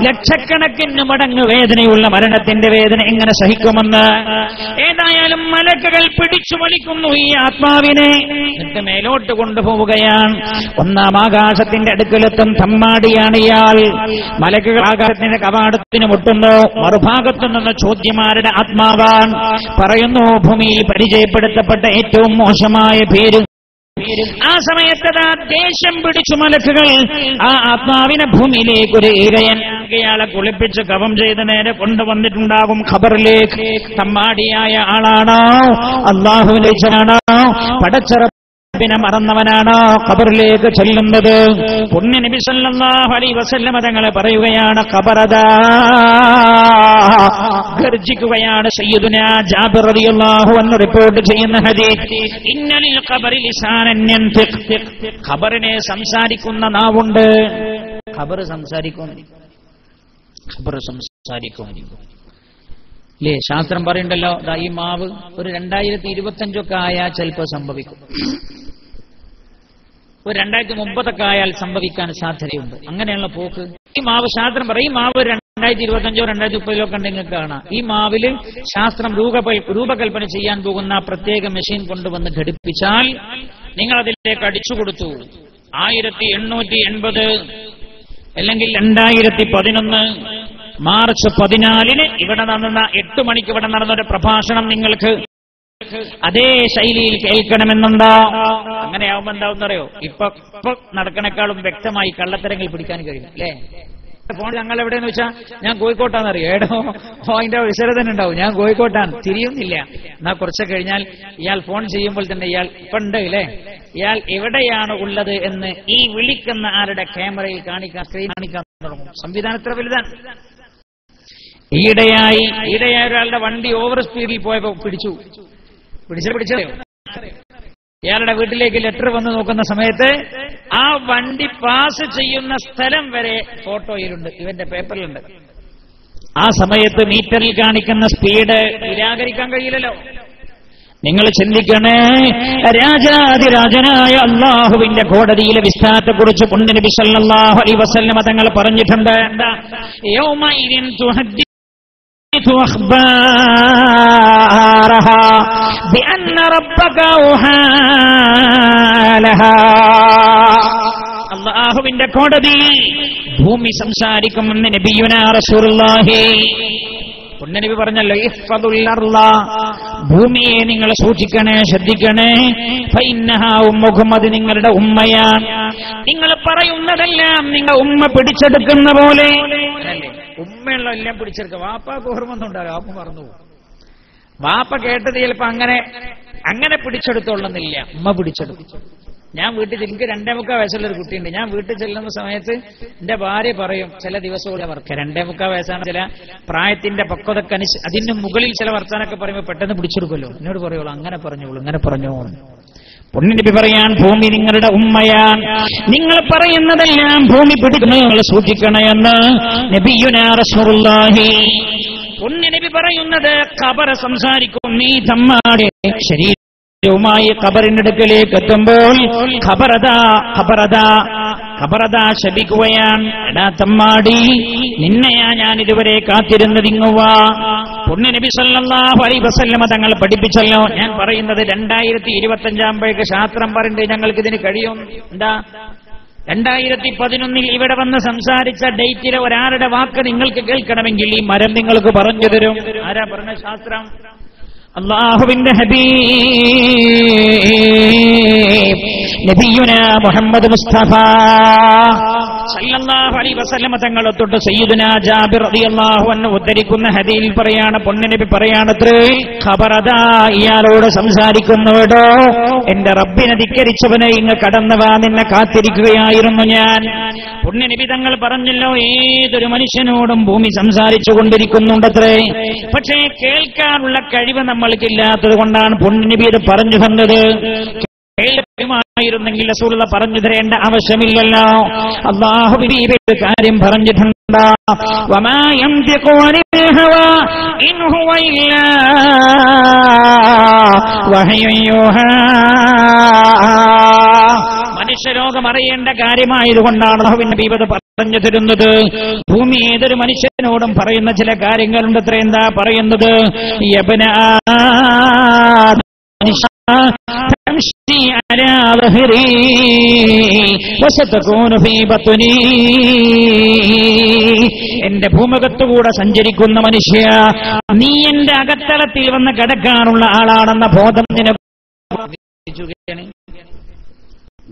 ലക്ഷക്കണക്കിന് മടങ്ങ് വേദനയുള്ള മരണത്തിന്റെ വേദന എങ്ങനെ സഹിക്കുമെന്ന്. ഏതായാലും മലക്കുകൾ പിടിച്ചു വലിക്കുന്നു ഈ ആത്മാവിനെ, എന്നിട്ട് മേലോട്ട് കൊണ്ടുപോവുകയാണ്. ഒന്നാം ആകാശത്തിന്റെ അടുക്കലെത്തും. തമ്മാടിയാണ് ഇയാൾ. മലക്കുകൾ ആകാശത്തിന്റെ കവാടത്തിന് മുട്ടുന്നു. മറുഭാഗത്തു നിന്ന് ചോദ്യമാരുടെ ആത്മാവാൻ പറയുന്നു, ഭൂമിയിൽ പരിചയപ്പെടുത്തപ്പെട്ട ഏറ്റവും മോശമായ പേര്. ആ സമയത്തതാ ദേഷ്യം പിടിച്ചു മലക്കുകൾ ആ ആത്മാവിനെ ഭൂമിയിലേക്ക് ഒരു ഇയാളെ കുളിപ്പിച്ച് കവം ചെയ്ത് നേരെ കൊണ്ടുവന്നിട്ടുണ്ടാകും ഖബറിലേക്ക്. തമ്മാടിയായ ആളാണോ? അല്ലാഹുവിനാണോ? പടച്ചറപ്പിനെ മറന്നവനാണോ ഖബറിലേക്ക് ചെല്ലുന്നത്? പുണ്യ നബി സല്ലല്ലാഹു അലൈഹി വസല്ലമ തങ്ങളെ പറയുകയാണ്, ഖബറദാ ഗർജിക്കുകയാണ്. സയ്യിദുനാ ജാബിർ റളിയല്ലാഹു അൻഹു റിപ്പോർട്ട് ചെയ്യുന്ന ഹദീസ്, ഇന്നലിൽ ഖബറി ലിസാനൻ യൻതിഖ്, ഖബറിനെ സംസാരിക്കുന്ന നാവുണ്ട്. ഖബർ സംസാരിക്കും. അല്ലേ? ശാസ്ത്രം പറയുണ്ടല്ലോ, ഈ മാവ് ഒരു 2025 ആയാൽ ചിലപ്പോൾ സംഭവിക്കും, ഒരു 2030 ആയാൽ സംഭവിക്കാൻ സാധ്യതയുണ്ട്. അങ്ങനെയുള്ള പോക്ക് ഈ മാവ് ശാസ്ത്രം പറയും. ഈ മാവ് 2025 2030 ഉണ്ടെങ്കിൽ കാണാം. ഈ മാവില് ശാസ്ത്രം രൂപകൽപ്പന ചെയ്യാൻ പോകുന്ന പ്രത്യേക മെഷീൻ കൊണ്ടുവന്ന് ഘടിപ്പിച്ചാൽ നിങ്ങൾ അതിലേക്ക് അടിച്ചു കൊടുത്തു 1880 അല്ലെങ്കിൽ 2011 മാർച്ച് 14 ഇവിടെ നടന്ന 8 മണിക്ക് ഇവിടെ നടന്നൊരു പ്രഭാഷണം നിങ്ങൾക്ക് അതേ ശൈലിയിൽ കേൾക്കണമെന്നുണ്ടോ? അങ്ങനെയാവുമ്പോ എന്താവുന്നറിയോ? ഇപ്പൊ നടക്കണേക്കാളും വ്യക്തമായി കള്ളത്തരങ്ങൾ പിടിക്കാൻ കഴിയും. അല്ലേ? ഫോൺ ഞങ്ങൾ എവിടെയെന്ന് വെച്ചാൽ ഞാൻ കോഴിക്കോട്ടാണെന്നറിയോ? ഏടോ അതിന്റെ വിശദ തന്നെ ഉണ്ടാവും. ഞാൻ കോഴിക്കോട്ടാണ്, തിരിയുന്നില്ല. എന്നാ കുറച്ച് കഴിഞ്ഞാൽ ഇയാൾ ഫോൺ ചെയ്യുമ്പോൾ തന്നെ ഇയാൾ ഇപ്പൊ ഉണ്ട് അല്ലേ, ഇയാൾ എവിടെയാണ് ഉള്ളത് എന്ന് ഈ വിളിക്കുന്ന ആരുടെ ക്യാമറയിൽ കാണിക്കാൻ, സ്ക്രീൻ കാണിക്കാൻ തുടങ്ങും. സംവിധാനം എത്ര വലുതാണ്! ഈയിടെയായി ഒരാളുടെ വണ്ടി ഓവർ സ്പീഡിൽ പോയപ്പോ പിടിച്ചത് ഇയാളുടെ വീട്ടിലേക്ക് ലെറ്റർ വന്ന് നോക്കുന്ന സമയത്ത് ആ വണ്ടി പാസ് ചെയ്യുന്ന സ്ഥലം വരെ ഫോട്ടോയിലുണ്ട്, ഇവന്റെ പേപ്പറിലുണ്ട്. ആ സമയത്ത് മീറ്ററിൽ കാണിക്കുന്ന സ്പീഡ് നിരാകരിക്കാൻ കഴിയില്ലല്ലോ. നിങ്ങൾ ചിന്തിക്കണേ, രാജാതിരാജനായ അള്ളാഹുവിന്റെ കോടതിയിലെ വിസ്താരത്തെക്കുറിച്ച് പുണ്യനബി സല്ലല്ലാഹു അലൈഹി വസല്ലം തങ്ങൾ പറഞ്ഞിട്ടുണ്ട്. യൗമഇദിൻ തുഹദ്ദിസു അഖ്ബാറഹാ ബിഅന്ന റബ്ബക ഔഹാലഹാ. അള്ളാഹുവിന്റെ കോടതി ഭൂമി സംസാരിക്കുമെന്ന് നബിയുനാ റസൂലുള്ളാഹി. പുണ്യനബി പറഞ്ഞല്ലോ, ഇഹ്ഫദുൽ അർള, ഭൂമിയെ നിങ്ങൾ സൂക്ഷിക്കണേ, ശ്രദ്ധിക്കണേ. ഫഇന്നഹാ ഉമ്മുകും, അത് നിങ്ങളുടെ ഉമ്മയാണ്. നിങ്ങൾ പറയുന്നതെല്ലാം നിങ്ങൾ ഉമ്മ പിടിച്ചെടുക്കുന്ന പോലെ. ഉമ്മയുള്ള എല്ലാം പിടിച്ചെടുക്കുക. വാപ്പാക്ക് ഓർമ്മൊന്നും ഉണ്ടാകും, വാപ്പ മറന്നു പോകും. വാപ്പ കേട്ടത് ചിലപ്പോ അങ്ങനെ പിടിച്ചെടുത്തോളുന്നില്ല, ഉമ്മ പിടിച്ചെടുക്കും. ഞാൻ വീട്ടിൽ, എനിക്ക് 2.25 വയസ്സുള്ളൊരു കുട്ടിയുണ്ട്. ഞാൻ വീട്ടിൽ ചെല്ലുന്ന സമയത്ത് എന്റെ ഭാര്യ പറയും, ചില ദിവസവും അവർക്ക് 2.25 വയസ്സാണ്, ചില പ്രായത്തിന്റെ പക്വതക്കനുസരിച്ച് അതിന് മുകളിൽ ചില വർത്താനൊക്കെ പറയുമ്പോൾ പെട്ടെന്ന് പിടിച്ചെടുക്കുമല്ലോ. എന്നോട് പറയുള്ളൂ, അങ്ങനെ പറഞ്ഞോളൂ. പുണ്യനബി പറയാൻ, ഭൂമി നിങ്ങളുടെ ഉമ്മയാൻ, നിങ്ങൾ പറയുന്നതെല്ലാം ഭൂമി പിടിക്കുന്നത് നിങ്ങൾ സൂക്ഷിക്കണമെന്ന് നബിയുനാ റസൂലുള്ളാഹി. പുണ്യനബി പറയുന്നത്, ഖബർ സംസാരിക്കും, നീ തമ്മാടെ ശരീരം ുമായി ഖബറിനടുക്കലേക്ക് എത്തുമ്പോൾ ഖബറദാ ശപിക്കുകയാണ്. എടാ തമ്മാടി, നിന്നെയാ ഞാൻ ഇതുവരെ കാത്തിരുന്നതിങ്ങുവാ. പുണ്യനബി സല്ലല്ലാഹു അലൈഹി വസല്ലം തങ്ങൾ പഠിപ്പിച്ചല്ലോ. ഞാൻ പറയുന്നത് 2025 ആകുമ്പോഴേക്ക് ശാസ്ത്രം പറഞ്ഞിട്ട് ഞങ്ങൾക്ക് ഇതിന് കഴിയും. എന്താ, 2011 ഇവിടെ വന്ന് സംസാരിച്ച ഡേറ്റിലെ ഒരാളുടെ വാക്ക് നിങ്ങൾക്ക് കേൾക്കണമെങ്കിൽ ഈ മരം നിങ്ങൾക്ക് പറഞ്ഞു തരും. ആരാ പറഞ്ഞ ശാസ്ത്രം? അല്ലാഹുവിന്റെ ഹബീബ് നബിയുനാ മുഹമ്മദ് മുസ്തഫ സല്ലല്ലാഹു അലൈഹി വസല്ലം തങ്ങളെ തൊട്ട് സയ്യിദുനാ ജാബിർ റളിയല്ലാഹു അൻഹു ഉദ്ധരിക്കുന്ന ഹദീസിൽ പറയാണ്, പുണ്യനബി പറയാണത്രേ, ഖബറദാ ഇയാളോട് സംസാരിക്കുന്നവടോ, എന്റെ റബ്ബിനെ ധിക്കരിച്ചവനെ ഇങ്ങ് കടന്നുവാ, നിന്നെ കാത്തിരിക്കുകയായിരുന്നു ഞാൻ. പുണ്യനബി തങ്ങൾ പറഞ്ഞല്ലോ, ഏതൊരു മനുഷ്യനോടും ഭൂമി സംസാരിച്ചു കൊണ്ടിരിക്കുന്നുണ്ടത്രേ. പക്ഷേ കേൾക്കാനുള്ള കഴിവ് നമ്മൾക്കില്ലാത്തത് കൊണ്ടാണ് പുണ്യനബി ഇത് പറഞ്ഞു തന്നത്. കേൾക്കുമായിരുന്നെങ്കിൽ റസൂലുള്ള പറഞ്ഞു തരേണ്ട ആവശ്യമില്ലല്ലോ. അല്ലാഹു ഒരു കാര്യം പറഞ്ഞിട്ടുണ്ട്, വമാ യംതിഖു അനിൽ ഹവാ ഇൻ ഹുവ ഇല്ലാ വഹ്യുൻ യൂഹാ. മനുഷ്യരോഗം അറിയേണ്ട കാര്യമായതുകൊണ്ടാണ് അല്ലാഹുവിന്റെ ഹബീബ് പറഞ്ഞു തരുന്നത്. ഭൂമി ഏതൊരു മനുഷ്യനോടും പറയുന്ന ചില കാര്യങ്ങളുണ്ട്. അത്ര എന്താ പറയുന്നത്? യബ്ന تمشي على ظهري وستكون في بطني. എന്റെ ഭൂമുഖത്തുകൂടെ സഞ്ചരിക്കുന്ന മനുഷ്യ, നീ എന്റെ അകത്തളത്തിൽ വന്ന് കിടക്കാനുള്ള ആളാണെന്ന ബോധം നിനക്ക്.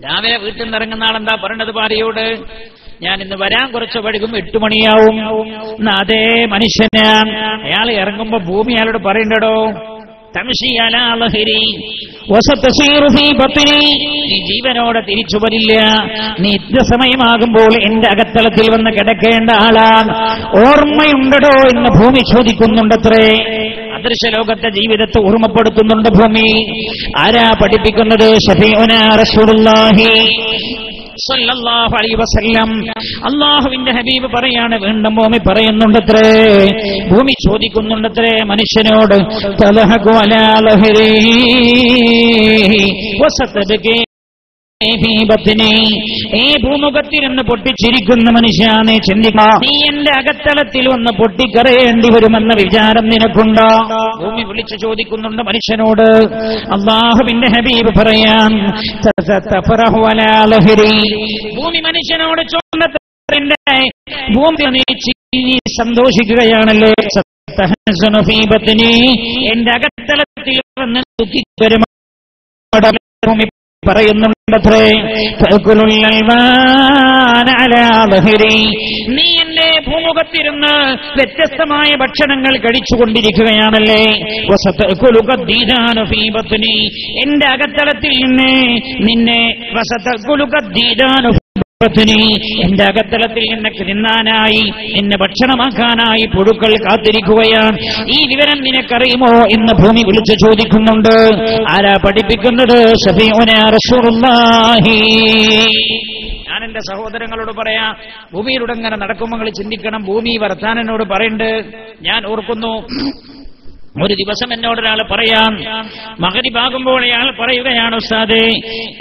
രാവിലെ വീട്ടിൽ നിന്ന് ഇറങ്ങുന്ന ആളെന്താ പറയേണ്ടത് ഭാര്യയോട്? ഞാൻ ഇന്ന് വരാൻ കുറച്ച് വൈകും, 8 മണിയാവും. അതേ മനുഷ്യനാണ്. അയാൾ ഇറങ്ങുമ്പോ ഭൂമി അയാളോട് പറയണ്ടോ, തംശി അലാ ലഹരി വസതസീറു ഫീ ബത്നി, നീ ജീവനോടെ തിരിച്ചു വരില്ല, നീ ഇത്ര സമയമാകുമ്പോൾ എന്റെ അകത്തളത്തിൽ വന്ന് കിടക്കേണ്ട ആളാണ്. ഓർമ്മയുണ്ടോ എന്ന് ഭൂമി ചോദിക്കുന്നുണ്ടത്രേ. അദൃശ്യ ലോകത്തെ ജീവിതത്തെ ഓർമ്മപ്പെടുത്തുന്നുണ്ട് ഭൂമി. ആരാ പഠിപ്പിക്കുന്നത്? ശഫീഉനാ റസൂലുള്ളാഹി സല്ലല്ലാഹു അലൈഹി വസല്ലം. അല്ലാഹുവിന്റെ ഹബീബ് പറയാണ്, വീണ്ടും ഭൂമി പറയുന്നുണ്ടത്രേ, ഭൂമി ചോദിക്കുന്നുണ്ടത്രേ മനുഷ്യനോട്, തലഹഖു അലാ ലഹരി വസതബകി ഫീ ബത്നി. ഈ ഭൂമുഖത്തിരുന്ന് പൊട്ടിച്ചിരിക്കുന്ന മനുഷ്യ, നീ ചിന്തിക്കുക, നീ എന്റെ അകത്തളത്തിൽ വന്ന് പൊട്ടിക്കരയേണ്ടി വരുമെന്ന വിചാരം നിനക്കുണ്ടോ? ഭൂമി വിളിച്ചു ചോദിക്കുന്നുണ്ട് മനുഷ്യനോട്. അല്ലാഹുവിന്റെ ഹബീബ് പറയാൻ, തഫറഹു അലാ ലഹരി. ഭൂമി മനുഷ്യനോട് ചോദിക്കുന്ന, ഭൂമി നീ സന്തോഷിക്കുകയാണല്ലേ, തഹ്സനു ഫീ ബത്നി, എന്റെ അകത്തളത്തിൽ വന്ന് ദുഃഖിക്കരുമ. ഭൂമി പറയുന്നുണ്ടത്രേ, നീ എന്റെ ഭൂമുഖത്തിരുന്ന് വ്യത്യസ്തമായ ഭക്ഷണങ്ങൾ കഴിച്ചുകൊണ്ടിരിക്കുകയാണല്ലേ, എന്റെ അകത്തളത്തിൽ നിന്നെ എന്റെ അകത്തലത്തിൽ നിനക്ക് തിന്നാനായി എന്നെ ഭക്ഷണമാക്കാനായി പുഴുക്കൾ കാത്തിരിക്കുകയാണ്. ഈ വിവരം നിനക്കറിയുമോ എന്ന് ഭൂമി വിളിച്ചു ചോദിക്കുന്നുണ്ട്. ആരാ പഠിപ്പിക്കുന്നത്? ശഫീഉനാ റസൂലുള്ളാഹി. ഞാൻ എന്റെ സഹോദരങ്ങളോട് പറയാ, ഭൂമിയിലൂടെ ഇങ്ങനെ നടക്കുമ്പോൾ നിങ്ങൾ ചിന്തിക്കണം, ഭൂമി വർത്താനോട് പറയുന്നുണ്ട്. ഞാൻ ഓർക്കുന്നു, ഒരു ദിവസം എന്നോടൊരാൾ പറയാം, മഗ്‌രിബാകുമ്പോൾ അയാൾ പറയുകയാണ്, ഉസ്താദേ,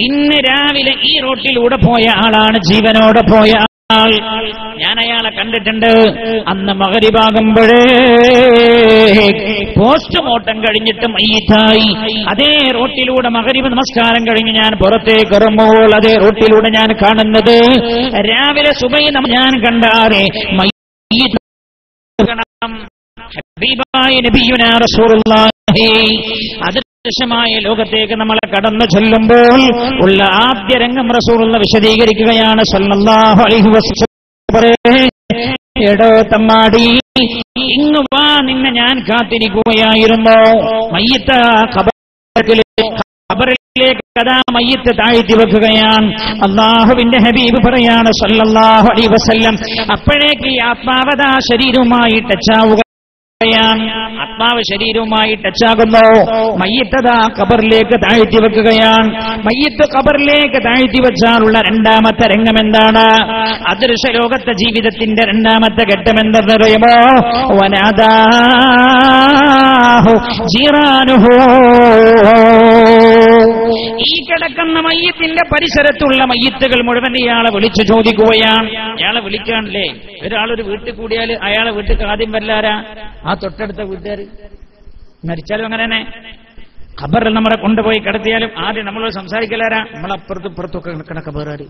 ഇന്ന് രാവിലെ ഈ റോട്ടിലൂടെ പോയ ആളാണ്, ജീവനോടെ പോയ ആൾ. ഞാൻ അയാളെ കണ്ടിട്ടുണ്ട്. അന്ന് മഗ്‌രിബാകുമ്പോഴേ പോസ്റ്റ്മോർട്ടം കഴിഞ്ഞിട്ട് മയ്യിത്തായി. അതേ റോട്ടിലൂടെ മഗ്‌രിബ് നമസ്കാരം കഴിഞ്ഞ് ഞാൻ പുറത്തേക്ക് ഇറങ്ങുമ്പോൾ അതേ റോട്ടിലൂടെ ഞാൻ കാണുന്നത് രാവിലെ സുബഹി ഞാൻ കണ്ടാറേ മയ്യിത്ത് ഹബീബായ നബിയുനാ റസൂലുള്ളാഹി. അദൃശ്യമായ ലോകത്തേക്ക് നമ്മളെ കടന്നു ചെല്ലുമ്പോൾ ഉള്ള ആദ്യ രംഗം റസൂലുള്ള വിശദീകരിക്കുകയാണ്. സല്ലല്ലാഹു അലൈഹി വസല്ലം, എടോ തമ്മാടി, ഇങ്ങ് വാ, നിന്നെ ഞാൻ കാത്തിരിക്കുകയായിരുന്നു. മയ്യിത്ത ഖബറിലേക്ക് കഥാ മയ്യിത്ത് താഴ്ത്തി വെക്കുകയാണ്. അല്ലാഹുവിന്റെ ഹബീബ് പറയാണ് സല്ലല്ലാഹു അലൈഹി വസല്ലം, അപ്പോഴേക്ക് ഈ ആത്മാവതാ ശരീരവുമായി ടച്ചാവുക. ആത്മാവ് ശരീരവുമായി ടച്ചാകുന്നു. മയ്യിത്തതാ ഖബറിലേക്ക് താഴ്ത്തി വെക്കുകയാണ്. മയ്യിത്ത് ഖബറിലേക്ക് താഴ്ത്തി വെച്ചാലുള്ള രണ്ടാമത്തെ രംഗം എന്താണ്? അദൃശ്യ ലോകത്തെ ജീവിതത്തിന്റെ രണ്ടാമത്തെ ഘട്ടം എന്തെന്നറിയുമോ? വനാദാഹു ജീറാനുഹു. ഈ കിടക്കുന്ന മയ്യിത്തിന്റെ പരിസരത്തുള്ള മയ്യിത്തുകൾ മുഴുവൻ ഇയാളെ വിളിച്ചു ചോദിക്കുകയാണ്. ഇയാളെ വിളിക്കാണല്ലേ, ഒരാളൊരു വീട്ടിൽ കൂടിയാൽ അയാളെ വീട്ടിൽ ആദ്യം വല്ലാരാ? ആ തൊട്ടടുത്ത വീട്ടുകാർ. മരിച്ചാലും അങ്ങനെ തന്നെ. ഖബറിൽ നമ്മളെ കൊണ്ടുപോയി കിടത്തിയാലും ആദ്യം നമ്മളോട് സംസാരിക്കലാരാ? നമ്മളപ്പുറത്തും ഇപ്പുറത്തൊക്കെ നിൽക്കണ ഖബറുകാർ.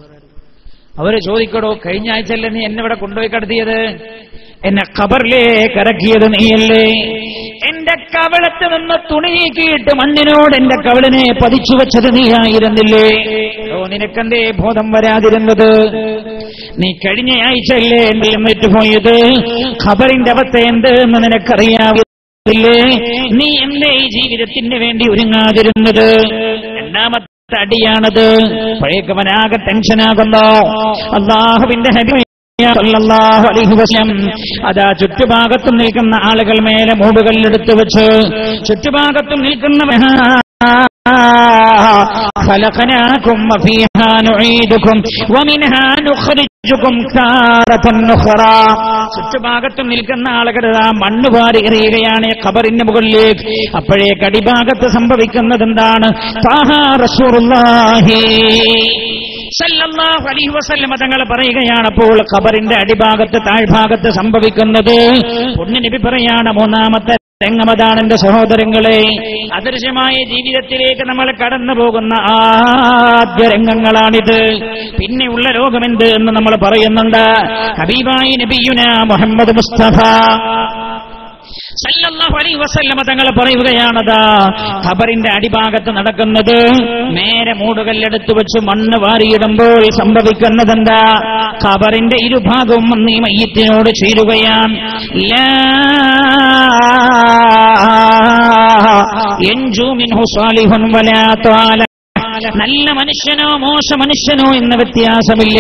അവര് ചോദിക്കടോ, കഴിഞ്ഞ ആഴ്ചയല്ലേ നീ എന്നെ ഇവിടെ കൊണ്ടുപോയി കിടത്തിയത്? എന്നെ ഖബറിലേക്ക് ഇറക്കിയത് നീയല്ലേ? എന്റെ കവളത്ത് നിന്ന് തുണി നീക്കിയിട്ട് മണ്ണിനോട് എന്റെ കവളിനെ പതിച്ചു വെച്ചത് നീയായിരുന്നില്ലേ? ഓ, നിനക്കെന്തേ ബോധം വരാതിരുന്നത്? നീ കഴിഞ്ഞ ആഴ്ചയല്ലേ പോയത്? ഖബറിന്റെ അവസ്ഥ എന്ത് എന്ന് നിനക്കറിയാവില്ലേ? നീ എന്തേ ഈ ജീവിതത്തിന് വേണ്ടി ഒരുങ്ങാതിരുന്നത്? രണ്ടാമത്തെ അടിയാണത്. പഴയക്കവനാകെ ടെൻഷനാകുന്നു. അല്ലാഹുവിന്റെ ഹബീബ് സല്ലല്ലാഹു അലൈഹി വസല്ലം അതാ ചുറ്റുഭാഗത്തും നിൽക്കുന്ന ആളുകൾ മേലെ മൂടുകല്ലെടുത്ത് വെച്ച് ചുറ്റുഭാഗത്തും നിൽക്കുന്ന خلقناكم وفيها نعيدكم ومنها نخرجكم تارة أخرى. ചുറ്റുഭാഗത്തും നിൽക്കുന്ന ആളുകൾ മണ്ണ് വാരി എറിയുകയാണ് ഖബറിന്റെ മുകളിലേക്ക്. അപ്പോഴേക്ക് അടിഭാഗത്ത് സംഭവിക്കുന്നത് എന്താണ്? താഹാ റസൂലുള്ളാഹി സല്ലല്ലാഹു അലൈഹി വസല്ലം തങ്ങൾ പറയുകയാണ്, അപ്പോൾ ഖബറിന്റെ അടിഭാഗത്ത് താഴ്ഭാഗത്ത് സംഭവിക്കുന്നത്. പുണ്യനബി പറയാണ്, മൂന്നാമത്തെ രംഗമതാണ് എന്റെ സഹോദരങ്ങളെ. അദൃശ്യമായ ജീവിതത്തിലേക്ക് നമ്മൾ കടന്നു പോകുന്ന ആദ്യ രംഗങ്ങളാണിത്. പിന്നെയുള്ള ലോകമെന്ത് എന്ന് നമ്മൾ പറയുന്നുണ്ട്. ഹബീബായി നബിയുനാ മുഹമ്മദ് മുസ്തഫ സല്ലല്ലാഹു അലൈഹി വസല്ലം തങ്ങൾ പറയുകയാണതാ, ഖബറിന്റെ അടിഭാഗത്ത് നടക്കുന്നത്. നേരെ മൂടുകല്ലെടുത്ത് വെച്ച് മണ്ണ് വാരിയിടുമ്പോൾ സംഭവിക്കുന്നതെന്താ? ഖബറിന്റെ ഇരുഭാഗവും നീ മയ്യിത്തിനോട് ചേരുകയാണ്. യൻജു മിൻഹു സാലിഹുൻ വലാ ത്വാല. നല്ല മനുഷ്യനോ മോശ മനുഷ്യനോ എന്ന വ്യത്യാസമില്ല,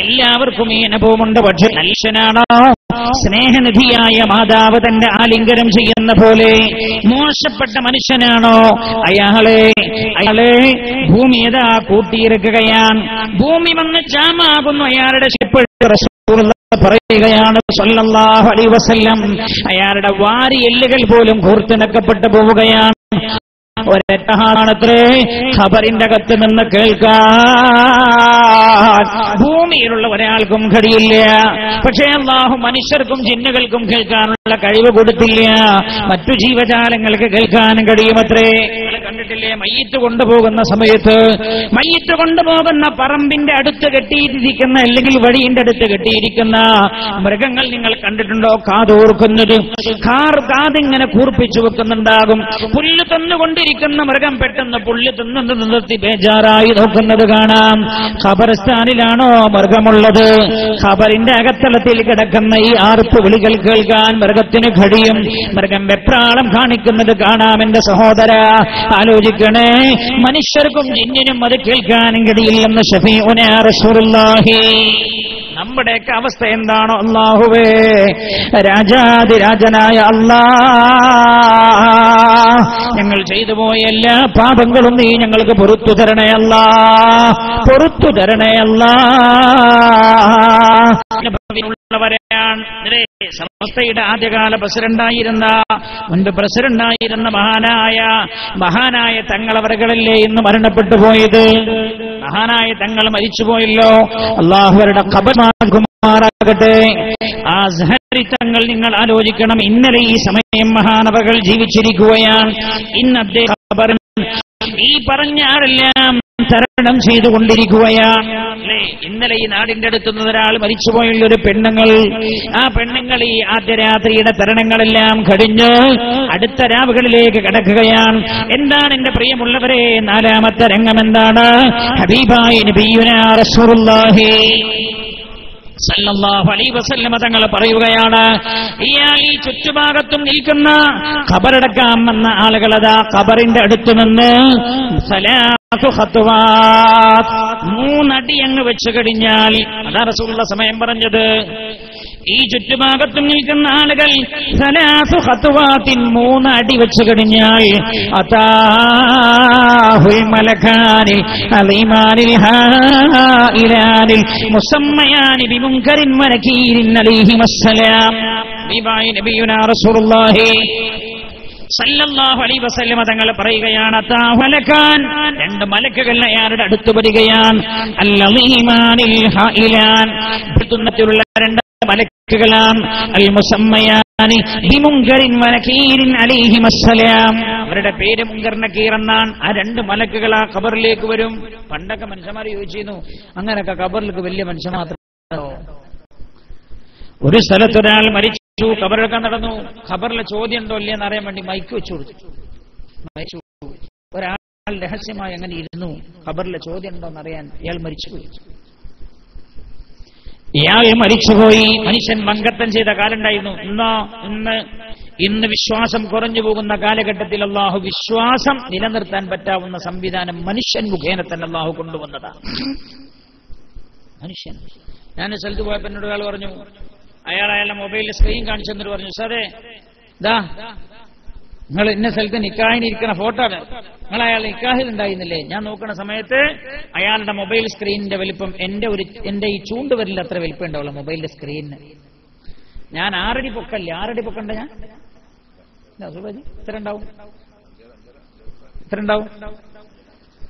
എല്ലാവർക്കും ഈ അനുഭവമുണ്ട്. പക്ഷെ മനുഷ്യനാണോ സ്നേഹനിധിയായ മാതാവ് തന്റെ ആലിംഗനം ചെയ്യുന്ന പോലെ, മോശപ്പെട്ട മനുഷ്യനാണോ അയാളെ ഭൂമി ഏതാ കൂട്ടിയിറക്കുകയാണ്. ഭൂമി വന്ന് ജാമാകുന്നു അയാളുടെ പറയുകയാണ് സല്ലല്ലാഹു അലൈഹി വസല്ലം, അയാളുടെ വാരി എല്ലുകൾ പോലും കൂർത്തിണക്കപ്പെട്ടു പോവുകയാണ്. ഒരൊറ്റഹാണത്രേ ഖബറിന്റെ അകത്ത് നിന്ന് കേൾക്കാൻ ഭൂമിയിലുള്ള ഒരാൾക്കും കഴിയില്ല. പക്ഷേ അല്ലാഹു മനുഷ്യർക്കും ജിന്നുകൾക്കും കേൾക്കാനുള്ള കഴിവ് കൊടുത്തില്ല. മറ്റു ജീവജാലങ്ങൾക്ക് കേൾക്കാനും കഴിയുമത്രേ. കണ്ടിട്ടില്ലേ, മയ്യിത്ത് കൊണ്ടുപോകുന്ന സമയത്ത് മയ്യിത്ത് കൊണ്ടുപോകുന്ന പറമ്പിന്റെ അടുത്ത് കെട്ടിയിരിക്കുന്ന അല്ലെങ്കിൽ വഴിയുടെ അടുത്ത് കെട്ടിയിരിക്കുന്ന മൃഗങ്ങൾ നിങ്ങൾ കണ്ടിട്ടുണ്ടോ? കാതോർക്കുന്നത്, കാതിങ്ങനെ കൂർപ്പിച്ചു വെക്കുന്നുണ്ടാകും. പുല്ല് തന്നുകൊണ്ടിരിക്കുന്ന മൃഗം പെട്ടെന്ന് പുല്ല് തിന്നു നിർത്തി ബേജാറായി നോക്കുന്നത് കാണാം. ഖബർസ്ഥാനിലാണോ മൃഗമുള്ളത്? ഖബറിന്റെ അകത്തളത്തിൽ കിടക്കുന്ന ഈ ആർപ്പ് വിളികൾ കേൾക്കാൻ മൃഗത്തിന് കഴിയും. മൃഗം വെപ്രാളം കാണിക്കുന്നത് കാണാം. എന്റെ സഹോദര, ആലോചിച്ച് ആലോചിക്കണേ. മനുഷ്യർക്കും ജിന്നിനും അത് കേൾക്കാനും കഴിയില്ലെന്ന് ശഫീഉനാ റസൂലുള്ളാഹി. നമ്മുടെയൊക്കെ അവസ്ഥ എന്താണോ അല്ലാഹുവേ, രാജാതിരാജനായ അല്ലാഹ്, ഞങ്ങൾ ചെയ്തു പോയ എല്ലാ പാപങ്ങളും നീ ഞങ്ങൾക്ക് പൊറുത്തു തരണേ അല്ലാഹ്, പൊറുത്തു തരണേ അല്ലാഹ്. സമസ്തയുടെ ആദ്യകാല പ്രസിഡന്റായിരുന്ന, മുൻപ് പ്രസിഡന്റായിരുന്ന മഹാനായ തങ്ങളവരുകളല്ലേ ഇന്ന് മരണപ്പെട്ടു പോയത്. മഹാനായ തങ്ങൾ മരിച്ചുപോയല്ലോ, അല്ലാഹുവരുടെ ഖബർ മാറാകട്ടെ. ആ അസ്ഹരി തങ്ങൾ നിങ്ങൾ ആലോചിക്കണം, ഇന്നലെ ഈ സമയം മഹാനവകൾ ജീവിച്ചിരിക്കുകയാണ്. ഇന്ന് അദ്ദേഹം ഖബറിൽ ഈ പറഞ്ഞ ആരെല്ലാം തരണം ചെയ്തുകൊണ്ടിരിക്കുകയാണ്. ഇന്നലെ ഈ നാടിന്റെ അടുത്തുനിന്ന് ഒരാൾ മരിച്ചുപോയുള്ള ഒരു പെണ്ണുങ്ങൾ, ആ പെണ്ണുങ്ങൾ ഈ ആദ്യ രാത്രിയുടെ തരണങ്ങളെല്ലാം കഴിഞ്ഞ് അടുത്ത രാവുകളിലേക്ക് കടക്കുകയാണ്. എന്താണ് എന്റെ പ്രിയമുള്ളവരെ, നാലാമത്തെ രംഗം എന്താണ്? ഹബീബായ നബിയുനാ റസൂലുള്ളാഹി സല്ലല്ലാഹു അലൈഹി വസല്ലമ തങ്ങൾ പറയുകയാണ്, ഇയാൾ ഈ ചുറ്റുഭാഗത്തും നിൽക്കുന്ന ഖബറടക്കാൻ വന്ന ആളുകളതാ ഖബറിന്റെ അടുത്ത് നിന്ന് സലാത്തു ഖത്വാത്ത്, 3 അടി അങ്ങ് വെച്ചു കഴിഞ്ഞാൽ, അതാ റസൂലുള്ള സമയം പറഞ്ഞത്, ഈ ചുറ്റുഭാഗത്തും നിൽക്കുന്ന ആളുകൾ സലാത്തു ഖത്വാത്തിൻ 3 അടി വെച്ചു കഴിഞ്ഞാൽ അതാഹുൽ മലകാനി അലീമാനിൽ ഹായിലാനിൽ മുസമ്മയാനി ബിമുൻകരിൻ വനകീരിൻ അലൈഹിമസ്സലാം. നബിയുനാ റസൂലുള്ളാഹി സല്ലല്ലാഹു അലൈഹി വസല്ലമ തങ്ങൾ പറയുകയാണ്, അതാഹുലകാൻ, 2 മലക്കുകൾ അയാളുടെ അടുത്ത് വരികയാണ്. അൽ-അലീമാനിൽ ഹായിലാൻ, ബിതുന്നത്തിലുള്ള 2 മലക്കുകളാണ്. അൽ മുസമ്മയാനി ബിമുൻകരിൻ വനകീരിൻ അലൈഹിമസ്സലാം, അവരുടെ പേര് മുൻകർ നകീർ എന്നാണ്. ആ 2 മലക്കുകൾ ആ ഖബറിലേക്ക് വരും. പണ്ടൊക്കെ മനുഷ്യന്മാർ ചോദിച്ചിരുന്നു, അങ്ങനെയൊക്കെ ഖബറിലേക്ക് വലിയ മനുഷ്യൻ മാത്രമോ? ഒരു സ്ഥലത്തൊരാൾ മരിച്ചു, ഖബറെടുക്കാൻ നടന്നു. ഖബറിലെ ചോദ്യം ഉണ്ടോ ഇല്ലെന്ന് അറിയാൻ വേണ്ടി മൈക്ക് വെച്ചു കൊടുത്തു. ഒരാൾ രഹസ്യമായി അങ്ങനെ ഇരുന്നു, ഖബറിലെ ചോദ്യം ഉണ്ടോ എന്നറിയാൻ. ഇയാൾ മരിച്ചുപോയി. മനുഷ്യൻ മംഗത്തം ചെയ്ത കാലുണ്ടായിരുന്നു. ഇന്ന് വിശ്വാസം കുറഞ്ഞു പോകുന്ന കാലഘട്ടത്തിൽ അല്ലാഹു വിശ്വാസം നിലനിർത്താൻ പറ്റാവുന്ന സംവിധാനം മനുഷ്യൻ മുഖേന തന്നെ അല്ലാഹു കൊണ്ടുവന്നതാണ്. മനുഷ്യൻ. ഞാൻ സ്ഥലത്ത് പോയപ്പോൾ എന്നോട് ഒരാൾ പറഞ്ഞു, അയാളുടെ മൊബൈലിൽ സ്ക്രീൻ കാണിച്ചു തന്നിട്ട് പറഞ്ഞു, സാറേ ദാ നിങ്ങൾ ഇന്ന സ്ഥലത്ത് നിക്കാഹിനിരിക്കുന്ന ഫോട്ടോ ആണ്, നിങ്ങൾ അയാൾ നിക്കാഹിൽ ഉണ്ടായിരുന്നില്ലേ? ഞാൻ നോക്കുന്ന സമയത്ത് അയാളുടെ മൊബൈൽ സ്ക്രീനിന്റെ വലിപ്പം എന്റെ ഈ ചൂണ്ടുവരില്ല അത്ര വലിപ്പം ഉണ്ടാവുള്ളൂ മൊബൈലിന്റെ സ്ക്രീനിന്. ഞാൻ 6 അടി പൊക്കല്ലേ, 6 അടി പൊക്കണ്ട ഞാൻ ഇത്ര ഉണ്ടാവും,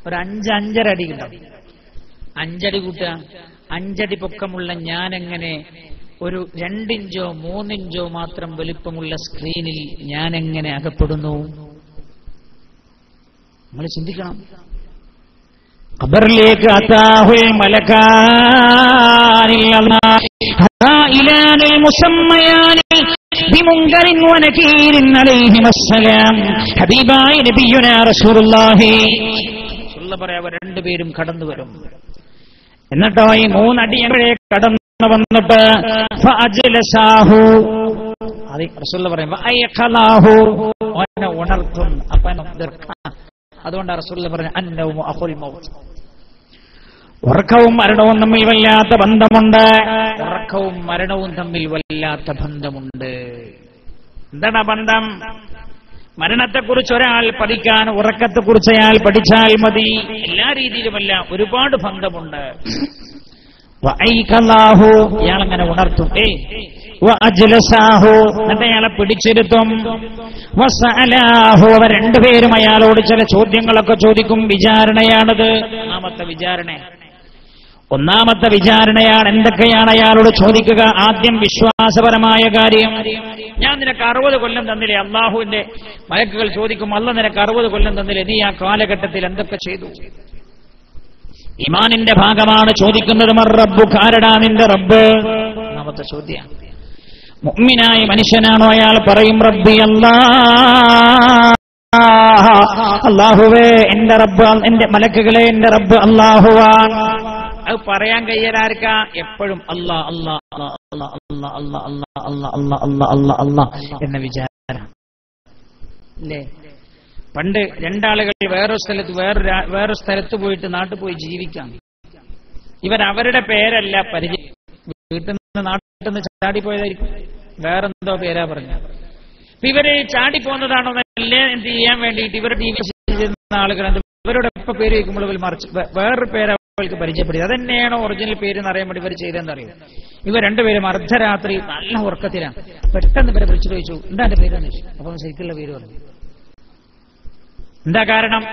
ഒരു 5-5.5 അടി ഉണ്ടാവും. 5 അടി കൂട്ടുക, 5 അടി പൊക്കമുള്ള ഞാനെങ്ങനെ ഒരു 2 ഇഞ്ചോ 3 ഇഞ്ചോ മാത്രം വലിപ്പമുള്ള സ്ക്രീനിൽ ഞാനെങ്ങനെ അകപ്പെടുന്നു? നമ്മൾ ചിന്തിക്കണം. ഖബറിലേക്ക് അതാഹുൽ മലകാനിൽ മുസമ്മയാനി ബിമുൻകരിൻ വനകീരിൻ അലൈഹിമസ്സലാം. ഹബീബായ നബിയുനാ റസൂലുള്ളാഹി പറയാ, 2 പേരും കടന്നു വരും. എന്നിട്ടോ ഈ 3 അടിയങ്ങളെ കടന്നു വന്നിട്ട് ഫഅജ്ലസാഹു, അത് റസൂലുള്ള പറയുമ്പോ അയഖലാഹു, അവനെ ഉണർത്തും. അതുകൊണ്ടാണ് റസൂലുള്ള പറഞ്ഞത് അന്നൗമു അഖുൽ മൗത്ത്. ഉറക്കവും മരണവും തമ്മിൽ വല്ലാത്ത ബന്ധമുണ്ട്. ഉറക്കവും മരണവും തമ്മിൽ വല്ലാത്ത ബന്ധമുണ്ട്. എന്താണ് ബന്ധം? മരണത്തെക്കുറിച്ച് ഒരാൾ പഠിക്കാൻ ഉറക്കത്തെക്കുറിച്ച് അയാൾ പഠിച്ചാൽ മതി. എല്ലാ രീതിയിലുമല്ല, ഒരുപാട് ബന്ധമുണ്ട്. ഇയാളങ്ങനെ ഉണർത്തും. എന്നിട്ട് അയാളെ പിടിച്ചിരുത്തും. അവർ 2 പേരും അയാളോട് ചില ചോദ്യങ്ങളൊക്കെ ചോദിക്കും. വിചാരണയാണത്. ഒന്നാമത്തെ വിചാരണയാണ്. എന്തൊക്കെയാണ് അയാളോട് ചോദിക്കുക? ആദ്യം വിശ്വാസപരമായ കാര്യം. ഞാൻ നിനക്ക് 60 കൊല്ലം തന്നില്ലേ? അള്ളാഹുവിന്റെ മലക്കുകൾ ചോദിക്കും, അല്ല നിനക്ക് 60 കൊല്ലം തന്നില്ലേ? നീ ആ കാലഘട്ടത്തിൽ എന്തൊക്കെ ചെയ്തു? ഈമാനിന്റെ ഭാഗമാണ് ചോദിക്കുന്നത്. മർറബ്ബു, ആരടാ നിന്റെ റബ്ബ്? ഒന്നാമത്തെ ചോദ്യം. മുഅ്മിനായ മനുഷ്യനാണോ അയാൾ? പറയും റബ്ബി അല്ലാഹ്, അല്ലാഹുവേ എന്റെ റബ്ബ്, എന്റെ മലക്കുകളെ എന്റെ റബ്ബ് അല്ലാഹുവാണ്. അത് പറയാൻ കഴിയാർക്ക? എപ്പോഴും അല്ലാ അല്ലാ അല്ലാ അല്ലാ അല്ലാ അല്ലാ അല്ലാ അല്ലാ അല്ലാ അല്ലാ എന്ന വിചാരം അല്ലേ? പണ്ട് രണ്ടാളുകൾ വേറൊരു സ്ഥലത്ത് പോയിട്ട് നാട്ടിൽ പോയി ജീവിക്കാം. അവരുടെ പേരല്ല പരിചയം, വീട്ടിൽ നിന്ന് നാട്ടിൽ നിന്ന് ചാടിപ്പോയതായിരിക്കും, വേറെന്തോ പേരാ പറഞ്ഞു. ഇവര് ചാടിപ്പോന്നതാണോ എന്ത് ചെയ്യാൻ വേണ്ടിയിട്ട് ഇവർ ജീവിച്ചിരുന്ന ആളുകൾ ഇവരുടെ എപ്പോ പേര് വയ്ക്കുമ്പോൾ ഇവർ മറിച്ച് വേറൊരു പേര് അവർക്ക് പരിചയപ്പെടുത്തി. അതന്നെയാണോ ഒറിജിനൽ പേര് എന്ന് അറിയാൻ വേണ്ടി ഇവർ ചെയ്തെന്നറിയും. ഇവർ രണ്ടുപേരും അർദ്ധരാത്രി നല്ല ഉറക്കത്തിലാണ്. പെട്ടെന്ന് ഇവരെ വിളിച്ചു ചോദിച്ചു, എന്താ എന്റെ പേരെന്ന് ചോദിച്ചു. അപ്പം ശരിക്കുള്ള പേര് പറഞ്ഞു. എന്താ കാരണം?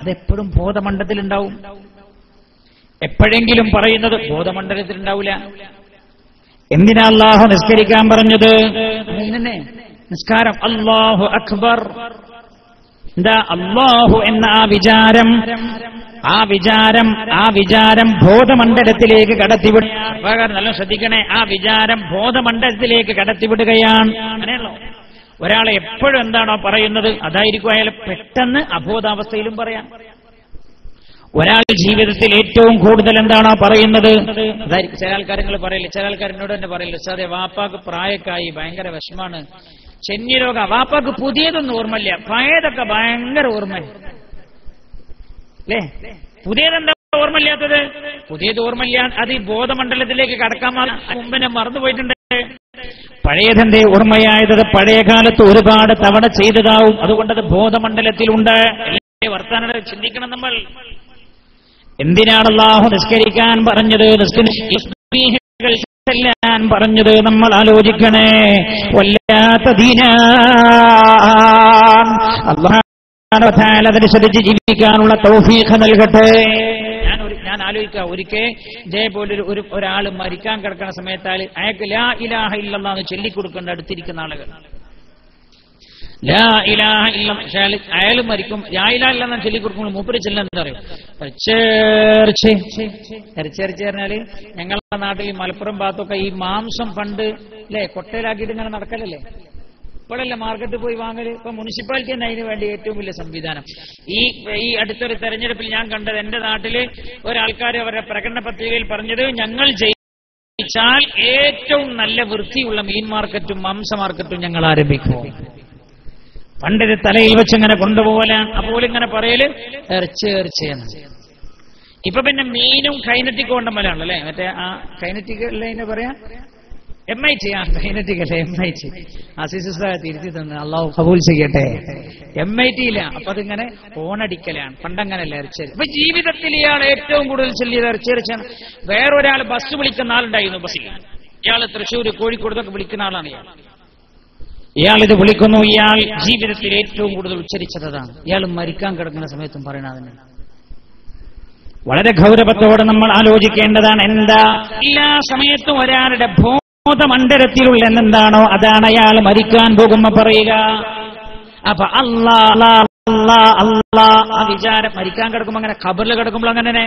അതെപ്പോഴും ബോധമണ്ഡലത്തിലുണ്ടാവും. എപ്പോഴെങ്കിലും പറയുന്നത് ബോധമണ്ഡലത്തിലുണ്ടാവില്ല. എന്തിനാ അല്ലാഹു നിസ്കരിക്കാൻ പറഞ്ഞത്? നിസ്കാരം അല്ലാഹു അക്ബർ. എന്താ അല്ലാഹു എന്ന ആ വിചാരം ബോധമണ്ഡലത്തിലേക്ക് കടത്തിവിടുക. നല്ല ശ്രദ്ധിക്കണേ, ആ വിചാരം ബോധമണ്ഡലത്തിലേക്ക് കടത്തിവിടുകയാണ്. അങ്ങനെയല്ലോ ഒരാളെ എപ്പോഴും എന്താണോ പറയുന്നത് അതായിരിക്കും അയാൾ പെട്ടെന്ന് അബോധാവസ്ഥയിലും പറയാം. ഒരാൾ ജീവിതത്തിൽ ഏറ്റവും കൂടുതൽ എന്താണോ പറയുന്നത് അതായിരിക്കും. ചില ആൾക്കാരങ്ങൾ പറയില്ല, ചില ആൾക്കാരെന്നോട് തന്നെ പറയില്ല, സാറേ വാപ്പാക്ക് പ്രായക്കായി ഭയങ്കര വിഷമാണ്, ചെന്നിരോഗ, വാപ്പാക്ക് പുതിയതൊന്നും ഓർമ്മയില്ല, പഴയതൊക്കെ ഭയങ്കര ഓർമ്മ അല്ലേ? പുതിയതെന്താ ഓർമ്മയില്ലാത്തത്? പുതിയത് ഓർമ്മയില്ല, അത് ഈ ബോധമണ്ഡലത്തിലേക്ക് കടക്കാൻ മുമ്പിനെ മറന്നുപോയിട്ടുണ്ട്. പഴയതെന്തേ ഓർമ്മയായത്? പഴയ കാലത്ത് ഒരുപാട് തവണ ചെയ്തതാവും, അതുകൊണ്ടത് ബോധമണ്ഡലത്തിലുണ്ട്. വർത്താനം ചിന്തിക്കണം നമ്മൾ. എന്തിനാണ് അല്ലാഹു നിസ്കരിക്കാൻ പറഞ്ഞത്, നിസ്കരിക്കാൻ പറഞ്ഞത്? നമ്മൾ ആലോചിക്കണേ. വല്ലാത്ത ദീനാൻ അല്ലാഹു തആല അതനുസരിച്ച് ജീവിക്കാനുള്ള തൗഫീഖ് നൽകട്ടെ. ഞാൻ ആലോചിക്കാം, ഒരിക്കൽ ഇതേപോലെ ഒരാൾ മരിക്കാൻ കിടക്കുന്ന സമയത്ത് അയാൾക്ക് ലാ ഇലാഹ ഇല്ലല്ലാഹ് എന്ന് ചൊല്ലിക്കൊടുക്കേണ്ട അടുത്തിരിക്കുന്ന ആളുകൾ. ലാ ഇലാഹ ഇല്ലല്ലാഹ് അയാൾ മരിക്കും, ലാ ഇലാഹ ഇല്ലല്ലാഹ് ചൊല്ലിക്കൊടുക്കുമ്പോൾ മൂപ്പര് ചെല്ലെന്ന് പറയും, എറിച്ചേർച്ച് പറഞ്ഞാല് ഞങ്ങളുടെ നാട്ടിൽ മലപ്പുറം ഭാഗത്തൊക്കെ ഈ മാംസം പണ്ട് അല്ലെ കൊട്ടയിലാക്കിയിട്ട് ഇങ്ങനെ നടക്കലല്ലേ, ഇപ്പോഴല്ലേ മാർക്കറ്റിൽ പോയി വാങ്ങല്. ഇപ്പൊ മുനിസിപ്പാലിറ്റി തന്നെ അതിന് വേണ്ടി ഏറ്റവും വലിയ സംവിധാനം. ഈ അടുത്തൊരു തെരഞ്ഞെടുപ്പിൽ ഞാൻ കണ്ടത്, എന്റെ നാട്ടില് ഒരാൾക്കാർ അവരുടെ പ്രകടന പത്രികയിൽ പറഞ്ഞത്, ഞങ്ങൾ ജയിച്ചാൽ ഏറ്റവും നല്ല വൃത്തിയുള്ള മീൻ മാർക്കറ്റും മാംസ മാർക്കറ്റും ഞങ്ങൾ ആരംഭിക്കും. പണ്ടിത് തലയിൽ വെച്ചിങ്ങനെ കൊണ്ടുപോകലാണ്. അപ്പോൾ ഇങ്ങനെ പറയല് എറിച്ചെന്ന്. ഇപ്പൊ പിന്നെ മീനും കൈനറ്റിക് കൊണ്ടമലാണ് അല്ലെ, മറ്റേ ആ കൈനറ്റിക് അല്ലേ അതിനെ പറയാ, MIT. കൈനറ്റിക് അല്ലേ, MIT. തിരുത്തി തന്നെ അള്ളാഹു കബൂൽ ചെയ്യട്ടെ. MIT ഇല്ല, അപ്പൊ അതിങ്ങനെ ഓണടിക്കലാണ്. പണ്ടങ്ങനല്ല ഇറച്ചേരി. അപ്പൊ ജീവിതത്തിൽ ഇയാൾ ഏറ്റവും കൂടുതൽ ചൊല്ലിയത് ഇറച്ചേരിച്ചാണ്. വേറൊരാൾ ബസ് വിളിക്കുന്ന ആളുണ്ടായിരുന്നു ബസ്സിൽ. ഇയാൾ തൃശ്ശൂർ കോഴിക്കോടൊക്കെ വിളിക്കുന്ന ആളാണ്. ഇയാളിത് വിളിക്കുന്നു. ഇയാൾ ജീവിതത്തിൽ ഏറ്റവും കൂടുതൽ ഉച്ചരിച്ചതാണ്. ഇയാൾ മരിക്കാൻ കിടക്കുന്ന സമയത്തും പറയണതിന് വളരെ ഗൗരവത്തോടെ നമ്മൾ ആലോചിക്കേണ്ടതാണ്. എന്താ എല്ലാ സമയത്തും ഒരാളുടെ ബോധമണ്ഡലത്തിലുള്ള എന്താണോ അതാണ് അയാൾ മരിക്കാൻ പോകുമ്പോ പറയുക. അപ്പൊ അല്ലാ അല്ലാ അല്ലാ ആ വിചാരം മരിക്കാൻ കിടക്കുമ്പോ അങ്ങനെ ഖബറിൽ കിടക്കുമ്പോൾ അങ്ങനെ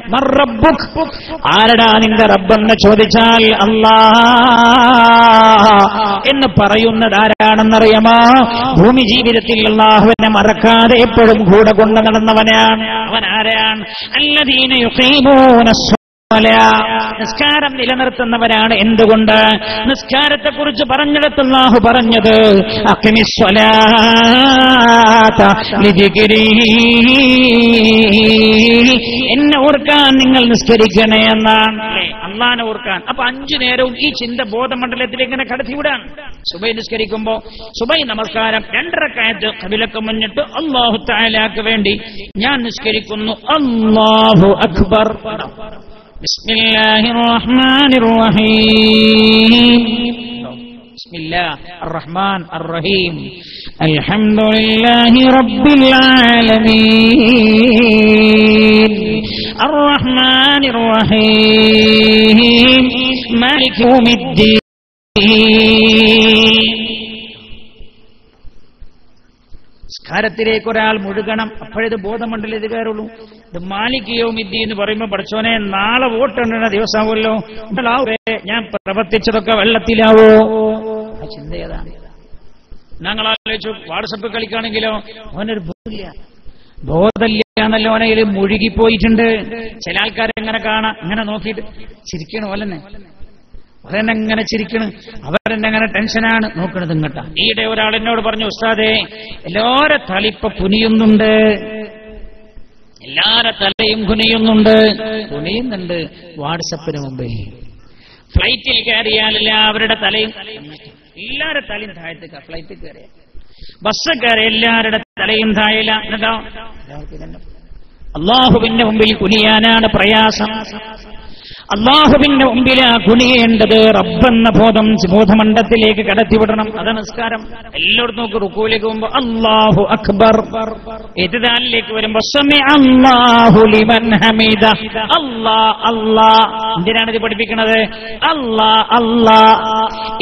ആരടാ നിന്റെ റബ്ബെന്ന് ചോദിച്ചാൽ അല്ലാ എന്ന് പറയുന്നത് ആരാണെന്നറിയാമോ? ഭൂമി ജീവിതത്തിൽ അല്ലാഹുവിനെ മറക്കാതെ എപ്പോഴും കൂടെ കൊണ്ടു നടന്നവനാണ്. അവൻ ആരാണ്? അല്ലദീന യുഖീമൂന നിസ്കാരം നിലനിർത്തുന്നവരാണ്. എന്തുകൊണ്ട്? നിസ്കാരത്തെ കുറിച്ച് പറഞ്ഞിടത്ത് അല്ലാഹു പറഞ്ഞത് എന്നെ ഓർക്കാൻ നിങ്ങൾ നിസ്കരിക്കണേ എന്നാണ്. അള്ളാനെ ഓർക്കാൻ. അപ്പൊ 5 നേരവും ഈ ചിന്ത ബോധമണ്ഡലത്തിലേക്ക് ഇങ്ങനെ കടത്തിവിടാൻ. സുബൈ നിസ്കരിക്കുമ്പോ സുബൈ നമസ്കാരം 2 റക്അത്ത് ഖിബലക്ക് മുന്നിട്ട് അല്ലാഹു തആലക്ക് വേണ്ടി ഞാൻ നിസ്കരിക്കുന്നു. അല്ലാഹു അക്ബർ. ബിസ്മില്ലാഹിർ റഹ്മാനിർ റഹീം. ബിസ്മില്ലാഹിർ റഹ്മാനിർ റഹീം. അൽഹംദുലില്ലാഹി റബ്ബിൽ ആലമീൻ അർറഹ്മാനിർ റഹീം മാലികി യൗമിദ്ദീൻ. സ്കാരത്തിലേക്ക് ഒരാൾ മുഴുകണം, അപ്പോഴത് ബോധമണ്ഡലത്തിൽ കയറുള്ളൂ. ഇത് മാലിക് യൗമിദ്ദീൻ എന്ന് പറയുമ്പോൾ പഠിച്ചോനെ നാളെ വോട്ടെണ്ണുന്ന ദിവസമാവുമല്ലോ, ഞാൻ പ്രവർത്തിച്ചതൊക്കെ വെള്ളത്തിലാവോ? ആ ചിന്ത ഏതാണ്? ഞങ്ങൾ ആലോചിച്ചു. വാട്സപ്പ് കളിക്കാണെങ്കിലോ അവനൊരു ബോധമില്ല എന്നല്ലോ, അവനയിൽ മുഴുകിപ്പോയിട്ടുണ്ട്. ചില ആൾക്കാരെ എങ്ങനെ കാണാം, ഇങ്ങനെ നോക്കിയിട്ട് ചിരിക്കണ പോലെന്നെ. അവരെന്നെങ്ങനെ ചിരിക്കണം, അവരെന്നെങ്ങനെ ടെൻഷനാണ് നോക്കണത് ഇങ്ങോട്ടാ. ഈയിടെ ഒരാൾ എന്നോട് പറഞ്ഞു, ഉസ്താദേ എല്ലാരെ തലിപ്പ പുനിയുന്നുണ്ട്, എല്ലാരെ തലയും കുനിയുന്നുണ്ട് വാട്സപ്പിന് മുമ്പേ. ഫ്ലൈറ്റിൽ കയറിയാൽ എല്ലാവരുടെ തലയും താഴത്തേക്ക്, ഫ്ലൈറ്റിൽ കയറിയ ബസ് കയറി എല്ലാവരുടെ തലയും താഴെയില്ല. എന്നിട്ടോ അള്ളാഹുവിന്റെ മുമ്പിൽ കുനിയാനാണ് പ്രയാസം. അള്ളാഹുവിന്റെ മുമ്പിലാ കുനിയേണ്ടത്. റബ്ബെന്ന ബോധമണ്ഡലത്തിലേക്ക് കടത്തിവിടണം. അതാണ് നിസ്കാരം. എല്ലായിടത്തും നോക്ക്, റുക്കൂലേക്ക് പോകുമ്പോ അല്ലാഹു അക്ബർ, ഇത്ദാലിലേക്ക് വരുമ്പോ സമി അല്ലാഹു ലിമൻ ഹമീദ, അല്ലാ അല്ലാ. എന്തിനാണ് ഇത് പഠിപ്പിക്കുന്നത്? അല്ലാ അല്ലാ.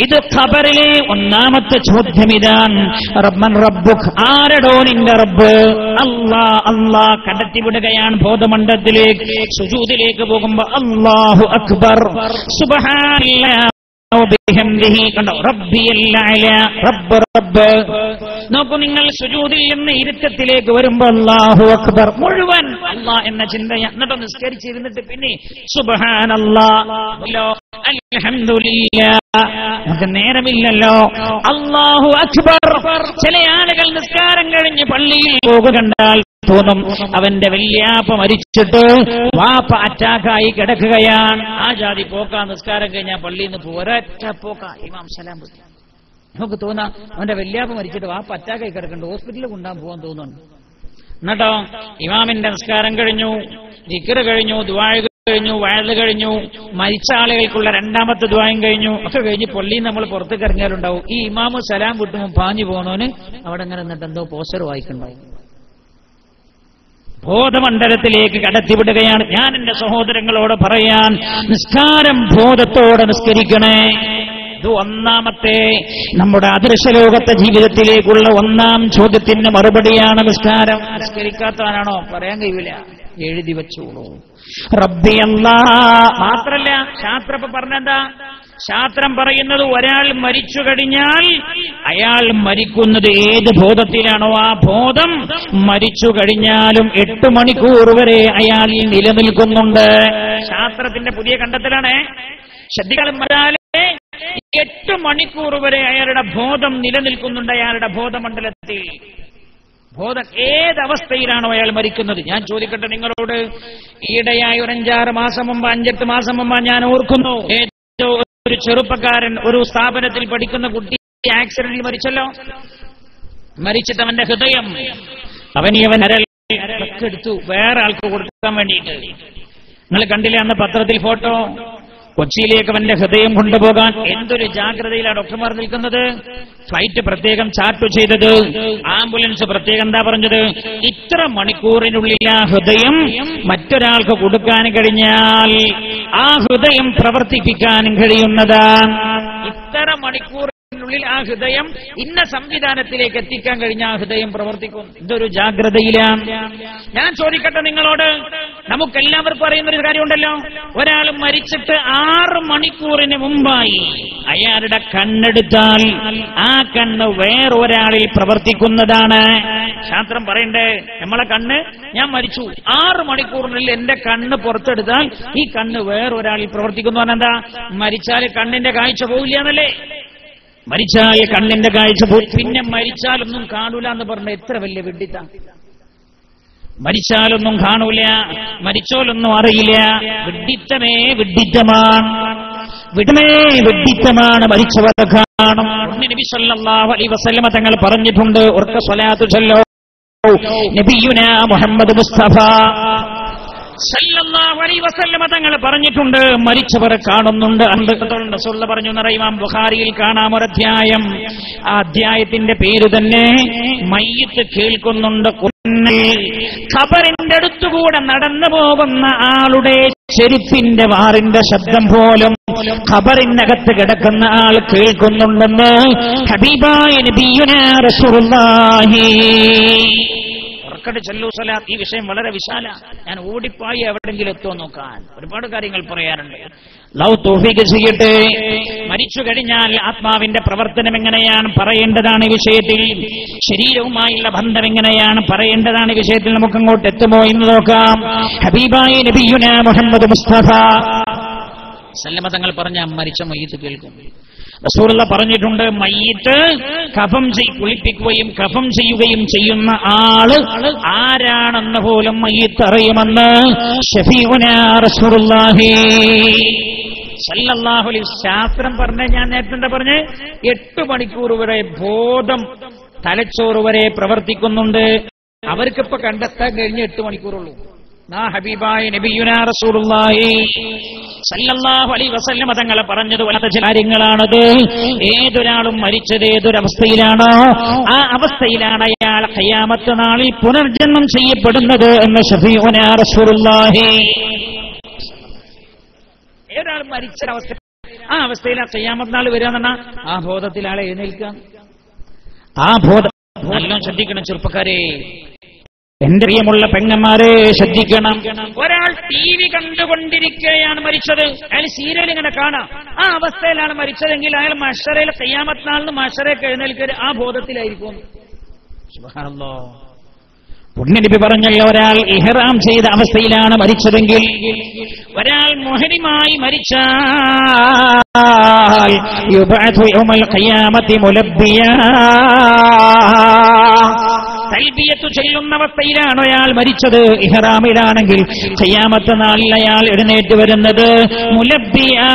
ഇത് ഖബറിലെ ഒന്നാമത്തെ ചോദ്യം ഇതാണ്. റബ്ബൻ റബ്ബുക്, ആരടോ നിന്റെ റബ്ബ്? അല്ലാ അല്ലാ. കടത്തിവിടുകയാണ് ബോധമണ്ഡലത്തിലേക്ക്. സുജൂദിലേക്ക് പോകുമ്പോ അല്ലാഹു അക്ബർ, സുബ്ഹാനല്ലാഹ് വബിഹംദിഹി. കണ്ടോ, റബ്ബിയൽ അഅല, റബ്ബ് റബ്ബ്. നോക്കൂ, നിങ്ങൾ സുജൂദിൽ നിന്ന് ഇരുത്തത്തിലേക്ക് വരുമ്പോൾ അല്ലാഹു അക്ബർ മുഴുവൻ അല്ലാഹ് എന്ന ചിന്തയാണ്. എന്നിട്ട് നിസ്കരിച്ചിരുന്നിട്ട് പിന്നെ സുബ്ഹാനല്ലാഹ്, അൽഹംദുലില്ലാഹ്. നമുക്ക് നേരമില്ലല്ലോ. അല്ലാഹു അക്ബർ. ചില ആളുകൾ നിസ്കാരം കഴിഞ്ഞ് പള്ളിയിൽ പോകുകണ്ടാൽ തോന്നും അവന്റെ വല്യാപ്പ മരിച്ചിട്ട് വാപ്പ അറ്റാക്കായി കിടക്കുകയാണ്. ആ ജാതി പോക്കാ. നിസ്കാരം കഴിഞ്ഞാൽ പള്ളിയിൽ നിന്ന് പോരൊറ്റ പോക്കാ. ഇമാം സലാം വിട്ടു. നമുക്ക് തോന്നാം അവന്റെ വല്യാപ്പ മരിച്ചിട്ട് വാപ്പ അറ്റാക്കായി കിടക്കുന്നുണ്ട്, ഹോസ്പിറ്റലിൽ കൊണ്ടുപോകാൻ പോകാൻ തോന്നുന്നുണ്ട്. എന്നിട്ടോ ഇമാമിന്റെ നിസ്കാരം കഴിഞ്ഞു, ദിക്ർ കഴിഞ്ഞു, ദുആ കഴിഞ്ഞു, വഅദ് കഴിഞ്ഞു, മരിച്ച ആളുകൾക്കുള്ള രണ്ടാമത്തെ ദുആയും കഴിഞ്ഞു. ഒക്കെ കഴിഞ്ഞ് പള്ളിയിൽ നമ്മൾ പുറത്തേക്ക് ഇറങ്ങിയാലുണ്ടാവും ഈ ഇമാമു സലാം വിട്ടുമ്പോൾ പാഞ്ഞു പോകുന്നവന് അവിടെ അങ്ങനെ എന്നിട്ട് എന്തോ പോസ്റ്റർ വായിക്കുന്നുണ്ടാവും. ബോധമണ്ഡലത്തിലേക്ക് കടത്തിവിടുകയാണ്. ഞാൻ എന്റെ സഹോദരങ്ങളോട് പറയാൻ, നിസ്കാരം ബോധത്തോടെ നിസ്കരിക്കണേ. ഇത് ഒന്നാമത്തെ നമ്മുടെ അദൃശ്യലോകത്തെ ജീവിതത്തിലേക്കുള്ള ഒന്നാം ചോദ്യത്തിന് മറുപടിയാണ് നിസ്കാരം. നിസ്കരിക്കാത്തവനാണോ? പറയാൻ കഴിയില്ല, എഴുതി വെച്ചോളൂ. റബ്ബി അല്ലാഹ്. മാത്രല്ല ശാസ്ത്രം പറഞ്ഞെന്താ? ശാസ്ത്രം പറയുന്നത് ഒരാൾ മരിച്ചു കഴിഞ്ഞാൽ അയാൾ മരിക്കുന്നത് ഏത് ബോധത്തിലാണോ ആ ബോധം മരിച്ചു കഴിഞ്ഞാലും 8 മണിക്കൂർ വരെ അയാളിൽ നിലനിൽക്കുന്നുണ്ട്. ശാസ്ത്രത്തിന്റെ പുതിയ കണ്ടെത്തലാണ്. ശ്രദ്ധിക്കണം, 8 മണിക്കൂർ വരെ അയാളുടെ ബോധം നിലനിൽക്കുന്നുണ്ട്. അയാളുടെ ബോധമണ്ഡലത്തിൽ ബോധം ഏതവസ്ഥയിലാണോ അയാൾ മരിക്കുന്നത്. ഞാൻ ചോദിക്കട്ടെ നിങ്ങളോട്, ഈയിടെയായി ഒരു 5-6 മാസം മുമ്പ്, 5-8 മാസം മുമ്പ് ഞാൻ ഓർക്കുന്നു, ഒരു ചെറുപ്പക്കാരൻ ഒരു സ്ഥാപനത്തിൽ പഠിക്കുന്ന കുട്ടി ആക്സിഡന്റിൽ മരിച്ചല്ലോ. മരിച്ചിട്ട് അവന്റെ ഹൃദയം അവൻ എടുത്തു വേറെ ആൾക്ക് കൊടുക്കാൻ വേണ്ടിയിട്ട്. നിങ്ങൾ കണ്ടില്ലേ അന്ന് പത്രത്തിൽ ഫോട്ടോ? കൊച്ചിയിലേക്ക് അവന്റെ ഹൃദയം കൊണ്ടുപോകാൻ എന്തൊരു ജാഗ്രതയിലാണ് ഡോക്ടർമാർ നിൽക്കുന്നത്. ഫ്ലൈറ്റ് പ്രത്യേകം ചാർട്ട് ചെയ്തത്, ആംബുലൻസ് പ്രത്യേകം എന്താ പറഞ്ഞത്, ഇത്ര മണിക്കൂറിനുള്ളിൽ ആ ഹൃദയം മറ്റൊരാൾക്ക് കൊടുക്കാൻ കഴിഞ്ഞാൽ ആ ഹൃദയം പ്രവർത്തിപ്പിക്കാനും കഴിയുന്നതാണ്. ഇത്ര മണിക്കൂറിനുള്ളിൽ ആ ഹൃദയം ഇന്ന സംവിധാനത്തിലേക്ക് എത്തിക്കാൻ കഴിഞ്ഞ ആ ഹൃദയം പ്രവർത്തിക്കും. ഇതൊരു ജാഗ്രതയിലാണ്. ഞാൻ ചോദിക്കട്ടെ നിങ്ങളോട്, നമുക്കെല്ലാവർക്കും അറിയുന്നൊരു കാര്യമുണ്ടല്ലോ, ഒരാൾ മരിച്ചിട്ട് 6 മണിക്കൂറിന് മുമ്പായി അയാളുടെ കണ്ണെടുത്താൽ ആ കണ്ണ് വേറൊരാളിൽ പ്രവർത്തിക്കുന്നതാണ്. ശാസ്ത്രം പറയണ്ടേ, നമ്മളെ കണ്ണ്, ഞാൻ മരിച്ചു 6 മണിക്കൂറിനുള്ളിൽ എന്റെ കണ്ണ് പുറത്തെടുത്താൽ ഈ കണ്ണ് വേറൊരാളിൽ പ്രവർത്തിക്കുന്നു. എന്താ? മരിച്ചാൽ കണ്ണിന്റെ കാഴ്ച പോവില്ല എന്നല്ലേ? മരിച്ചാൽ കണ്ണിന്റെ കാഴ്ച പോയി, പിന്നെ മരിച്ചാലൊന്നും കാണൂല എന്ന് പറഞ്ഞ എത്ര വലിയ വിഡ്ഢിത്ത. മരിച്ചാലൊന്നും കാണൂല, മരിച്ചോലൊന്നും അറിയില്ല. വിഡ്ഢിത്തമേ വിഡ്ഢിത്തമാണ്, വിഡ്ഢിത്തമാണ്. മരിച്ചവർ കാണും. നബി സല്ലല്ലാഹു അലൈഹി വസല്ലമ തങ്ങൾ പറഞ്ഞിട്ടുണ്ട്, ഉറക്ക സ്വലാത്തു ചൊല്ലോ. നബിയുനാ മുഹമ്മദ് മുസ്തഫ സല്ലല്ലാഹു അലൈഹി വസല്ലമ തങ്ങൾ പറഞ്ഞിട്ടുണ്ട്, മരിച്ചവർ കാണുന്നുണ്ട്. റസൂൽ പറഞ്ഞു ഇമാം ബുഖാരിയിൽ കാണാം ഒരധ്യായം. ആ അധ്യായത്തിന്റെ പേര് തന്നെ മയ്യിത്ത് കേൾക്കുന്നുണ്ട്. ഖബറിന്റെ അടുത്തുകൂടെ നടന്നു പോകുന്ന ആളുടെ ചെരുപ്പിന്റെ വാറിന്റെ ശബ്ദം പോലും ഖബറിനകത്ത് കിടക്കുന്ന ആൾ കേൾക്കുന്നുണ്ടെന്ന് ഹബീബായ നബിയുനാ റസൂലുള്ളാഹി. ചൊല്ലു സലാത്ത്. ഈ വിഷയം വളരെ വിശാല. ഞാൻ ഓടിപ്പായി എവിടെങ്കിലും എത്തുമോ നോക്കാൻ ഒരുപാട് കാര്യങ്ങൾ പറയാറുണ്ട്. അല്ലാഹു തൗഫീഖ് ചെയ്യട്ടെ. മരിച്ചു കഴിഞ്ഞാൽ ആത്മാവിന്റെ പ്രവർത്തനം എങ്ങനെയാണ് പറയേണ്ടതാണ് ഈ വിഷയത്തിൽ. ശരീരവുമായുള്ള ബന്ധം എങ്ങനെയാണ് പറയേണ്ടതാണ് ഈ വിഷയത്തിൽ. നമുക്ക് അങ്ങോട്ട് എത്തുമോ എന്ന് നോക്കാം. ഹബീബായ നബിയുനാ മുഹമ്മദ് മുസ്തഫ വസല്ലം തങ്ങൾ പറഞ്ഞ മരിച്ച മയ്യിത്ത് കേൾക്കും. റസൂലുള്ളാഹി പറഞ്ഞിട്ടുണ്ട്, മയ്യിത്ത് കഫം കുളിപ്പിക്കുകയും കഫം ചെയ്യുകയും ചെയ്യുന്ന ആള് ആരാണെന്ന് പോലും മയ്യിത്ത് അറിയുമെന്ന് ശഫീഉനാ റസൂലുള്ളാഹി സല്ലല്ലാഹു അലൈഹി വസല്ലം. ശാസ്ത്രം പറഞ്ഞ ഞാൻ നേരത്തെ പറഞ്ഞ് 8 മണിക്കൂർ വരെ ബോധം തലച്ചോറ് വരെ പ്രവർത്തിക്കുന്നുണ്ട്. അവർക്കിപ്പോ കണ്ടെത്താൻ കഴിഞ്ഞ 8 മണിക്കൂറുള്ളൂ. ഹബീബായ നബിയുനാ റസൂലുള്ളാഹി സല്ലല്ലാഹു അലൈഹി വസല്ലം തങ്ങൾ പറഞ്ഞത് വല്ലാത്ത കാര്യങ്ങളാണത്. ഏതൊരാളും മരിച്ചത് ഏതൊരവസ്ഥയിലാണോ ആ അവസ്ഥയിലാണ് അയാൾ ഖിയാമത്ത് നാളിൽ പുനർജന്മം ചെയ്യപ്പെടുന്നത് എന്ന് ശഫീഉനാ റസൂലുള്ളാഹി. ഏതൊരാളും മരിച്ച അവസ്ഥ ആ അവസ്ഥയിലാണ് ഖിയാമത്ത് നാൾ വരിക എന്ന് പറഞ്ഞാൽ ആ ബോധത്തിൽ ആളെ എഴുന്നേൽക്കാം. ആ ബോധം നല്ലോണം ശ്രദ്ധിക്കണം ചെറുപ്പക്കാരെ, എന്റെ പ്രിയമുള്ള പെങ്ങന്മാരെ ശ്രദ്ധിക്കണം. ഒരാൾ TV കണ്ടുകൊണ്ടിരിക്കുകയാണ് മരിച്ചത്, അയാൾ സീരിയൽ ഇങ്ങനെ കാണാം, ആ അവസ്ഥയിലാണ് മരിച്ചതെങ്കിൽ അയാൾ മഹ്ശറയിൽ ഖിയാമത്ത് നാളിന് മഹ്ശറയിൽ എഴുന്നേൽക്കുക ആ ബോധത്തിലായിരിക്കും. സുബ്ഹാനല്ലാഹ്. പുണ്യനബി പറഞ്ഞല്ലോ, ഒരാൾ ഇഹ്റാം ചെയ്ത അവസ്ഥയിലാണ് മരിച്ചതെങ്കിൽ, ഒരാൾ മുഹരിമായി മരിച്ചാൽ യുബഅഥു യൗമൽ ഖിയാമത്തി മുലബ്ബിയാ, തൽബിയത്ത് ചൊല്ലുന്ന അവസ്ഥയിലാണ് അയാൾ മരിച്ചത്. ഇഹ്റാമിലാണെങ്കിൽ ഖിയാമത്ത് നാളിൽ അയാൾ എഴുന്നേറ്റ് വരുന്നത് മുലബ്ബിയാ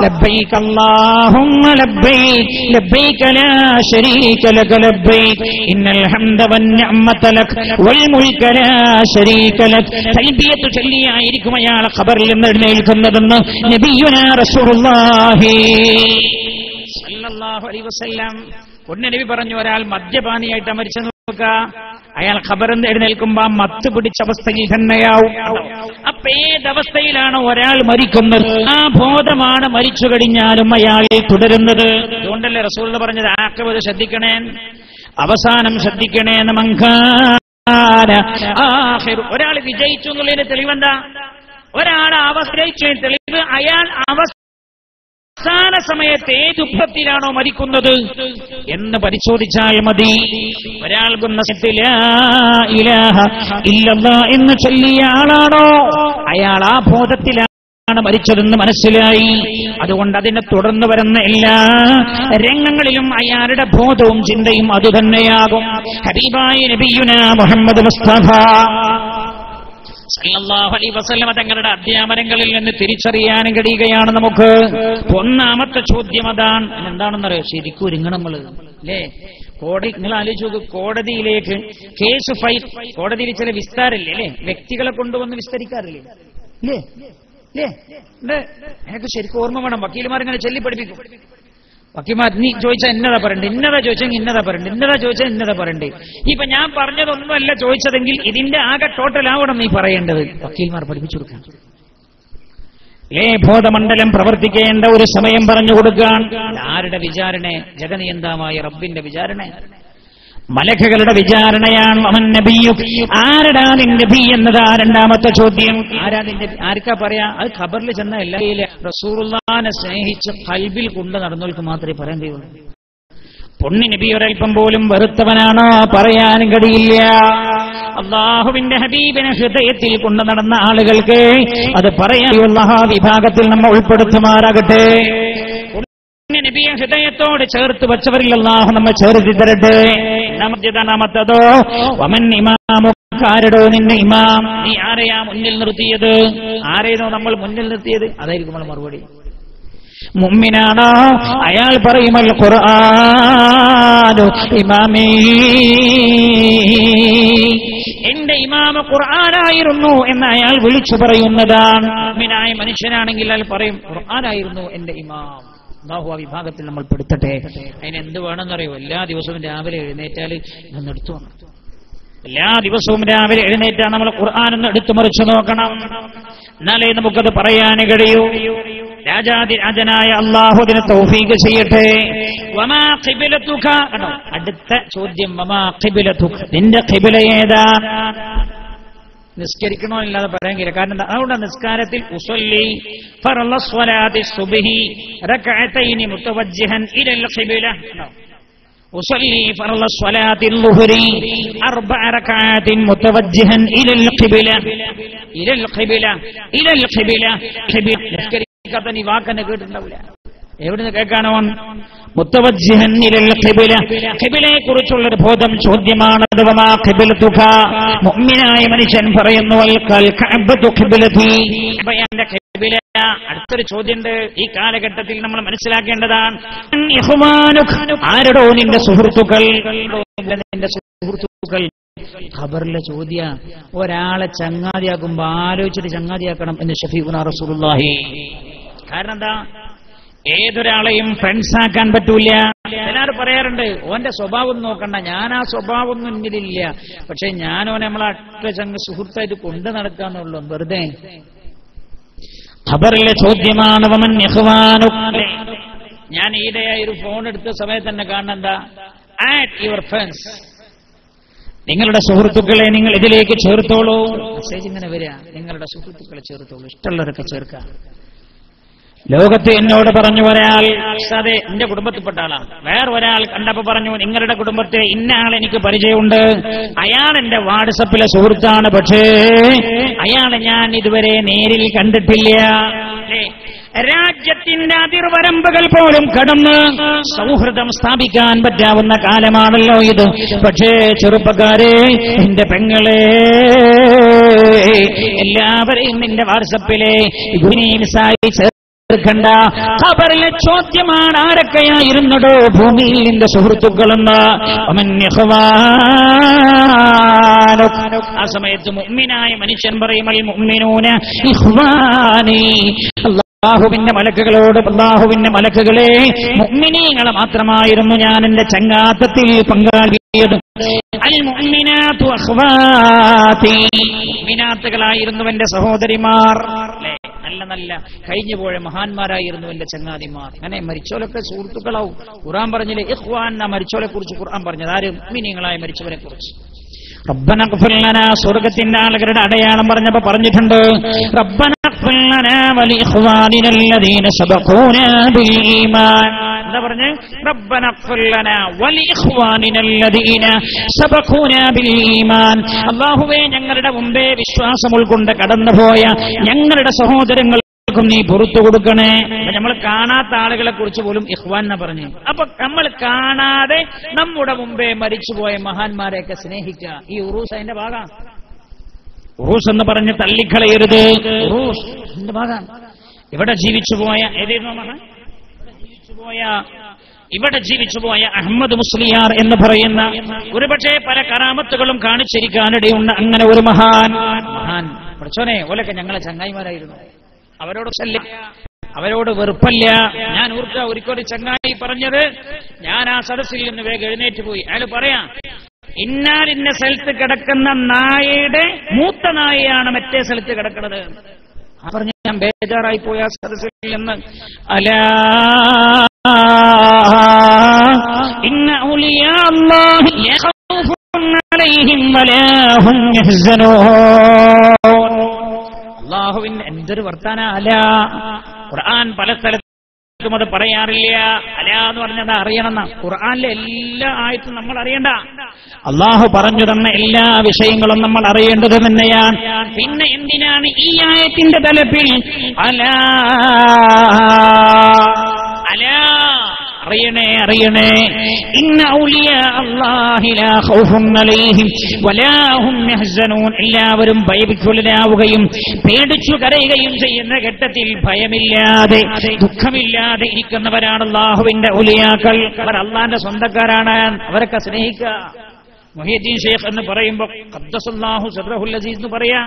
ലബ്ബൈക അല്ലാഹുമ്മ ലബ്ബൈക ലബ്ബൈക ലാ ശരീക ലക ലബ്ബൈക ഇന്നൽ ഹംദ വൻ നിഅമത ലക വൽ മുൽക ലാ ശരീക ലക. തൽബിയത്ത് ചൊല്ലിയായിരിക്കും അയാൾ ഖബറിൽ നിന്ന് എഴുന്നേൽക്കുന്നതെന്ന് നബിയുനാ റസൂലുള്ളാഹി സല്ലല്ലാഹു അലൈഹി വസല്ലം. നബി പറഞ്ഞു, ഒരാൾ മദ്യപാനിയായിട്ട് മരിച്ചു നോക്കുക, അയാൾ ഖബറിൽ നിന്ന് എഴുന്നേൽക്കുമ്പോ മത്ത് പിടിച്ച അവസ്ഥയിൽ തന്നെയാവും. അപ്പൊ ഏതവസ്ഥയിലാണ് ഒരാൾ മരിക്കുന്നത് ആ ബോധമാണ് മരിച്ചു കഴിഞ്ഞാലും അയാൾ തുടരുന്നത്. അതുകൊണ്ടല്ലേ റസൂൽ പറഞ്ഞത് ആഖിബത്ത് ശ്രദ്ധിക്കണേ, അവസാനം ശ്രദ്ധിക്കണേ. ഒരാൾ വിജയിച്ചു എന്നുള്ളതിന്റെ തെളിവെന്താ? ഒരാൾ അവസ്ഥയിച്ചതിന് തെളിവ് അയാൾ അവസാന സമയത്ത് ഏത് ദുഃഖത്തിലാണോ മരിക്കുന്നത് എന്ന് പരിശോധിച്ചാൽ മതി. ഒരാൾക്കുന്ന ലാ ഇലാഹ ഇല്ലല്ലാഹ് എന്ന് ചൊല്ലിയ ആളാണോ അയാൾ ആ ബോധത്തിലാണ് മരിച്ചതെന്ന് മനസ്സിലായി. അതുകൊണ്ട് അതിനെ തുടർന്ന് വരുന്ന എല്ലാ രംഗങ്ങളിലും അയാളുടെ ബോധവും ചിന്തയും അതുതന്നെയാകും. ഹബീബായ നബിയുനാ മുഹമ്മദ് മുസ്തഫ സല്ലല്ലാഹു അലൈഹി വസല്ലം തങ്ങളുടെ അധ്യാപനങ്ങളിൽ നിന്ന് തിരിച്ചറിയാൻ കഴിയുകയാണ് നമുക്ക്. ഒന്നാമത്തെ ചോദ്യം അതാണ്. എന്താണെന്നറിയോ? ശരിക്കും ഒരുങ്ങണം നമ്മള് അല്ലേ? നിങ്ങൾ ആലോചിച്ച് നോക്ക്, കോടതിയിലേക്ക് കേസ് ഫയൽ, കോടതിയിൽ ചില വിസ്താരല്ലേ അല്ലേ, വ്യക്തികളെ കൊണ്ടുവന്ന് വിസ്തരിക്കാറില്ലേ അല്ലേ അല്ലേ? എനിക്ക് ശരിക്കും ഓർമ്മ വേണം. വക്കീൽമാരിങ്ങനെ ചൊല്ലി പഠിപ്പിക്കും. വക്കീൽമാർ നീ ചോദിച്ചാൽ ഇന്നതാ പറയണ്ടേ, ഇന്നതാ ചോദിച്ചെങ്കിൽ ഇന്നതാ പറയണ്ടേ, ഇന്നതാ ചോദിച്ചാൽ ഇന്നതാ പറയണ്ടേ. ഇപ്പൊ ഞാൻ പറഞ്ഞതൊന്നുമല്ല ചോദിച്ചതെങ്കിൽ ഇതിന്റെ ആകെ ടോട്ടൽ ആവണം നീ പറയേണ്ടത്. വക്കീൽമാർ പഠിപ്പിച്ചു കൊടുക്കാൻ ബോധമണ്ഡലം പ്രവർത്തിക്കേണ്ട ഒരു സമയം പറഞ്ഞു കൊടുക്കാൻ. ആരുടെ വിചാരണ? ജഗനിയന്താവായ റബ്ബിന്റെ വിചാരണ, മലക്കുകളുടെ വിചാരണയാണ്. അമൻ നബിയു, ആരടാ നിന്റെ നബി എന്നതാ രണ്ടാമത്തെ ചോദ്യം. ആരാ നിന്റെ? ആർക്കാ പറയാ? അത് ഖബറിൽ ചെന്ന എല്ലാ റസൂലുള്ളാഹിനെ സ്നേഹിച്ച് ഖൽബിൽ കൊണ്ട് നടന്നവർക്ക് മാത്രമേ പറയാൻ കഴിയുള്ളൂ. പൊണ്ണി നബി ഒരൽപ്പം പോലും വെറുത്തവനാണോ? പറയാനും കഴിയില്ല. അല്ലാഹുവിന്റെ ഹബീബിനെ ഹൃദയത്തിൽ കൊണ്ടു നടന്ന ആളുകൾക്ക് അത് പറയാനുള്ള വിഭാഗത്തിൽ നമ്മൾ ഉൾപ്പെടുത്തുമാറാകട്ടെ. നബിയെ ഹൃദയത്തോട് ചേർത്ത് വെച്ചവരിൽ അല്ലാഹു നമ്മെ ചേർത്തി തരട്ടെ. നാമത്തതോ വമൻ ഇമാമുക്കാരടോ നിന്റെ ഇമാം, നീ ആരെയാ മുന്നിൽ നിർത്തിയത്? ആരെയാണോ നമ്മൾ മുന്നിൽ നിർത്തിയത്? അതായിരിക്കും നമ്മൾ മറുപടി. മുഅ്മിനാണോ? അയാൾ പറയുമൽ ഖുർആനു ഇമാമീ, എന്റെ ഇമാമ ഖുർആനായിരുന്നു എന്ന് അയാൾ വിളിച്ചു പറയുന്നതാണ്. മുഅ്മിനായ മനുഷ്യനാണെങ്കിൽ അയാൾ പറയും ഖുർആനായിരുന്നു എന്റെ ഇമാം. അല്ലാഹു ആ വിഭാഗത്തിൽ നമ്മൾ പെടുത്തട്ടെ. അതിനെന്ത് വേണമെന്നറിയോ? എല്ലാ ദിവസവും രാവിലെ എഴുന്നേറ്റാൽ ഇതൊന്ന് എടുത്തു നോക്കണം. എല്ലാ ദിവസവും രാവിലെ എഴുന്നേറ്റാൽ നമ്മൾ ഖുർആൻ ഒന്ന് എടുത്തു മറിച്ചു നോക്കണം. എന്നാലേ നമുക്കത് പറയാൻ കഴിയൂ. രാജാതിരാജനായ അല്ലാഹു അതിനെ തൗഫീഖ് ചെയ്യട്ടെ. വമാ ഖിബ്ലതുക, അടുത്ത ചോദ്യം, വമാ ഖിബ്ലതുക, നിന്റെ ഖിബ്ല ഏതാ? നിസ്കരിക്കണോ ഇല്ലാതെ പറയാൻ കഴിയില്ല. കാരണം അതുകൊണ്ട് നിസ്കാരത്തിൽ ഉസല്ലി ഫർള സ്വലാത്തി സുബ്ഹി റക്അതൈനി മുതവജ്ജിഹൻ ഇലൽ ഖിബ്ല, ഉസല്ലി ഫർള സ്വലാത്തിൽ ളുഹ്രി 4 റകഅത്തിൻ മുതവജ്ജിഹൻ ഇലൽ ഖിബ്ല നിസ്കരിക്കാത്ത നീ വാക്കന്നെ കേട്ടിട്ടുണ്ടാവില്ല. എവിടുന്ന് കേൾക്കാനോ? മുത്തവജ്ജിഹൻ ഇലൽ ഖിബ്ല, ഖിബ്ലയെ കുറിച്ചുള്ളൊരു ബോധം ചോദ്യമാണ്. വമാ ഖിബ്ലതുക, മുഅ്മിനായ മനുഷ്യൻ പറയുന്നു അൽ കഅബതു ഖിബ്ലതി, എന്റെ ഖിബ്ല. അടുത്തൊരു ചോദ്യമുണ്ട്, ഈ കാലഘട്ടത്തിൽ നമ്മൾ മനസ്സിലാക്കേണ്ടതാണ്. ആരടോ നിന്റെ സുഹൃത്തുക്കൾ? നിന്റെ സുഹൃത്തുക്കൾ ഖബറിലെ ചോദ്യ. ഒരാളെ ചങ്ങാതിയാക്കുമ്പോ ആലോചിച്ചിട്ട് ചങ്ങാതിയാക്കണം എന്ന് ശഫീഉനാ റസൂലുള്ളാഹി. കാരണം എന്താ? ഏതൊരാളെയും ഫ്രണ്ട്സാക്കാൻ പറ്റൂല. എല്ലാവരും പറയാറുണ്ട് ഓന്റെ സ്വഭാവം നോക്കണ്ട, ഞാൻ ആ സ്വഭാവമൊന്നും എന്നിലില്ല, പക്ഷെ ഞാനോനെ നമ്മളെ അറ്റ സുഹൃത്തായിട്ട് കൊണ്ടു നടക്കാന്നുള്ളൂ. വെറുതെ ഖബറിലെ ചോദ്യമാണ്. വമൻ ഇഖ്വാനുക, ഞാൻ ഈയിടെയായി ഒരു ഫോൺ എടുത്ത സമയത്ത് തന്നെ കാണുന്നെന്താ, ആഡ് യുവർ ഫ്രണ്ട്സ്, നിങ്ങളുടെ സുഹൃത്തുക്കളെ നിങ്ങൾ ഇതിലേക്ക് ചേർത്തോളൂ. മെസ്സേജ് ഇങ്ങനെ വരിക, നിങ്ങളുടെ സുഹൃത്തുക്കളെ ചേർത്തോളൂ, ഇഷ്ടമുള്ളവരൊക്കെ ചേർക്കാം. ലോകത്ത് എന്നോട് പറഞ്ഞു ഒരാൾ, അതെ എന്റെ കുടുംബത്തിൽപ്പെട്ട ആളാണ്, വേറെ ഒരാൾ കണ്ടപ്പോ പറഞ്ഞു നിങ്ങളുടെ കുടുംബത്തെ ഇന്ന ആൾ എനിക്ക് പരിചയമുണ്ട്, അയാൾ എന്റെ വാട്സപ്പിലെ സുഹൃത്താണ്, പക്ഷേ അയാളെ ഞാൻ ഇതുവരെ നേരിൽ കണ്ടിട്ടില്ല. രാജ്യത്തിന്റെ അതിർവരമ്പുകൾ പോലും കടന്ന് സൗഹൃദം സ്ഥാപിക്കാൻ പറ്റാവുന്ന കാലമാണല്ലോ ഇത്. പക്ഷേ ചെറുപ്പക്കാരെ, എന്റെ പെങ്ങളെ, എല്ലാവരെയും നിന്റെ വാട്സപ്പിലെ ഖണ്ഡ ഖബറിലെ ചോദ്യമാണ്, ആരൊക്കെയായിരുന്നടോ ഭൂമിയിൽ നിന്റെ സുഹൃത്തുക്കളെന്ന്. ആ സമയത്ത് മുഅ്മിനായ മനുഷ്യൻ പറയും അൽ മുഅ്മിനൂന ഇഖ്വാനി, അല്ലാഹുവിന്റെ മലക്കുകളോട്, അല്ലാഹുവിന്റെ മലക്കുകളെ, മുഅ്മിനീങ്ങളെ മാത്രമായിരുന്നു ഞാൻ എന്റെ ചങ്ങാത്തത്തിൽ പങ്കാളിയത്. അൽ മുഅ്മിനാതു അഖ്വാതി, മുഅ്മിനാത്തുകളായിരുന്നു എന്റെ സഹോദരിമാർ. നല്ല നല്ല കഴിഞ്ഞുപോയ മഹാന്മാരായിരുന്നു എന്റെ ചങ്ങാതിമാർ. അങ്ങനെ മരിച്ചോലൊക്കെ സുഹൃത്തുക്കളാവും. ഖുർആൻ പറഞ്ഞില്ലേ ഇഖ്വാൻ, മരിച്ചോലെ കുറിച്ച് ഖുർആൻ പറഞ്ഞത് ആര്? മുഅ്മിനീങ്ങളായ മരിച്ചവരെ കുറിച്ച്. റബ്ബന ഗ്ഫിർ ലനാ, സ്വർഗ്ഗത്തിന്റെ ആളുകളുടെ അടയാളം പറഞ്ഞപ്പോ പറഞ്ഞിട്ടുണ്ട് റബ്ബന ഗ്ഫിർ ലനാ വലി ഇഖ്വാനിനൽ ലദീന സബഖൂനാ ബിൽ ഈമാൻ. എന്താ പറഞ്ഞേ? റബ്ബന ഗ്ഫിർ ലനാ വലി ഇഖ്വാനിനൽ ലദീന സബഖൂനാ ബിൽ ഈമാൻ. അല്ലാഹുവേ, ഞങ്ങളുടെ മുമ്പേ വിശ്വാസം ഉൾക്കൊണ്ട് കടന്നുപോയ ഞങ്ങളുടെ സഹോദരങ്ങൾ നീ പുറത്തു കൊടുക്കണേ. നമ്മൾ കാണാത്ത ആളുകളെ കുറിച്ച് പോലും ഇഖ്വാൻ എന്ന് പറഞ്ഞു. അപ്പൊ നമ്മൾ കാണാതെ നമ്മുടെ മുമ്പേ മരിച്ചുപോയ മഹാന്മാരെയൊക്കെ സ്നേഹിക്കുക. ഈ ഉറൂസ് അതിന്റെ ഭാഗം. ഉറൂസ് എന്ന് പറഞ്ഞ് തള്ളിക്കളയരുത്. ഉറൂസ് അതിന്റെ ഭാഗം. ഇവിടെ ജീവിച്ചുപോയ ഏതായിരുന്നു മഹാൻ? ഇവിടെ ജീവിച്ചുപോയ അഹമ്മദ് മുസ്ലിയാർ എന്ന് പറയുന്ന, ഒരുപക്ഷെ പല കറാമത്തുകളും കാണിച്ചിരിക്കാനിടയുണ്ട് അങ്ങനെ ഒരു മഹാൻ. പഠിച്ചോനെ, ഓലൊക്കെ ഞങ്ങളെ ചങ്ങായിമാരായിരുന്നു. അവരോട് അവരോട് വെറുപ്പല്ല. ഞാൻ ഒരിക്കൽ ചങ്ങായി പറഞ്ഞത്, ഞാൻ ആ സദസ്സിൽ നിന്ന് വേഗം എഴുന്നേറ്റ് പോയി. അയാൾ പറയാ, ഇന്ന സ്ഥലത്ത് കിടക്കുന്ന നായയുടെ മൂത്ത നായയാണ് മറ്റേ സ്ഥലത്ത് കിടക്കുന്നത്. പറഞ്ഞ ഞാൻ ബേജാറായി പോയ ആ സദസ്സിൽ നിന്ന്. അലാ ഇന്ന ഔലിയാ അല്ലാഹി യഖൂഫുൻ അലൈഹിം വലാ ഹും യഹ്സനൂൻ. അല്ലാഹുവിന്റെ എന്തൊരു വർത്താന. അല, ഖുർആൻ പല സ്ഥലത്തും അത് പറയാറില്ല. അല എന്ന് പറഞ്ഞത് അറിയണം. ഖുർആനിലെ എല്ലാ ആയത്തും നമ്മൾ അറിയണ്ട. അള്ളാഹു പറഞ്ഞു തന്ന എല്ലാ വിഷയങ്ങളും നമ്മൾ അറിയേണ്ടത് തന്നെയാണ്. പിന്നെ എന്തിനാണ് ഈ ആയത്തിന്റെ തലപ്പിൽ അല അല അറിയണേ. ഇന്ന ഔലിയാ അല്ലാഹി ലാ ഖൗഫുൻ അലൈഹിം വലാ ഹും യഹ്സനൂൻ. എല്ലാവരും ഭയവിഹ്വലരാവുകയും പേടിച്ചു കരയുകയും ചെയ്യുന്ന ഘട്ടത്തിൽ ഭയമില്ലാതെ ദുഃഖമില്ലാതെ ഇരിക്കുന്നവരാണ് അല്ലാഹുവിന്റെ ഔലിയാക്കൾ. അവർ അല്ലാഹുവിന്റെ സ്വന്തക്കാരാണ്. അവരൊക്കെ സ്നേഹിക്കുക. മുഹീദ്ദീൻ ഷെയ്ഖ് എന്ന് പറയുമ്പോൾ ഖദ്ദസല്ലാഹു സിർറഹുൽ അസീസ് എന്ന് പറയാ,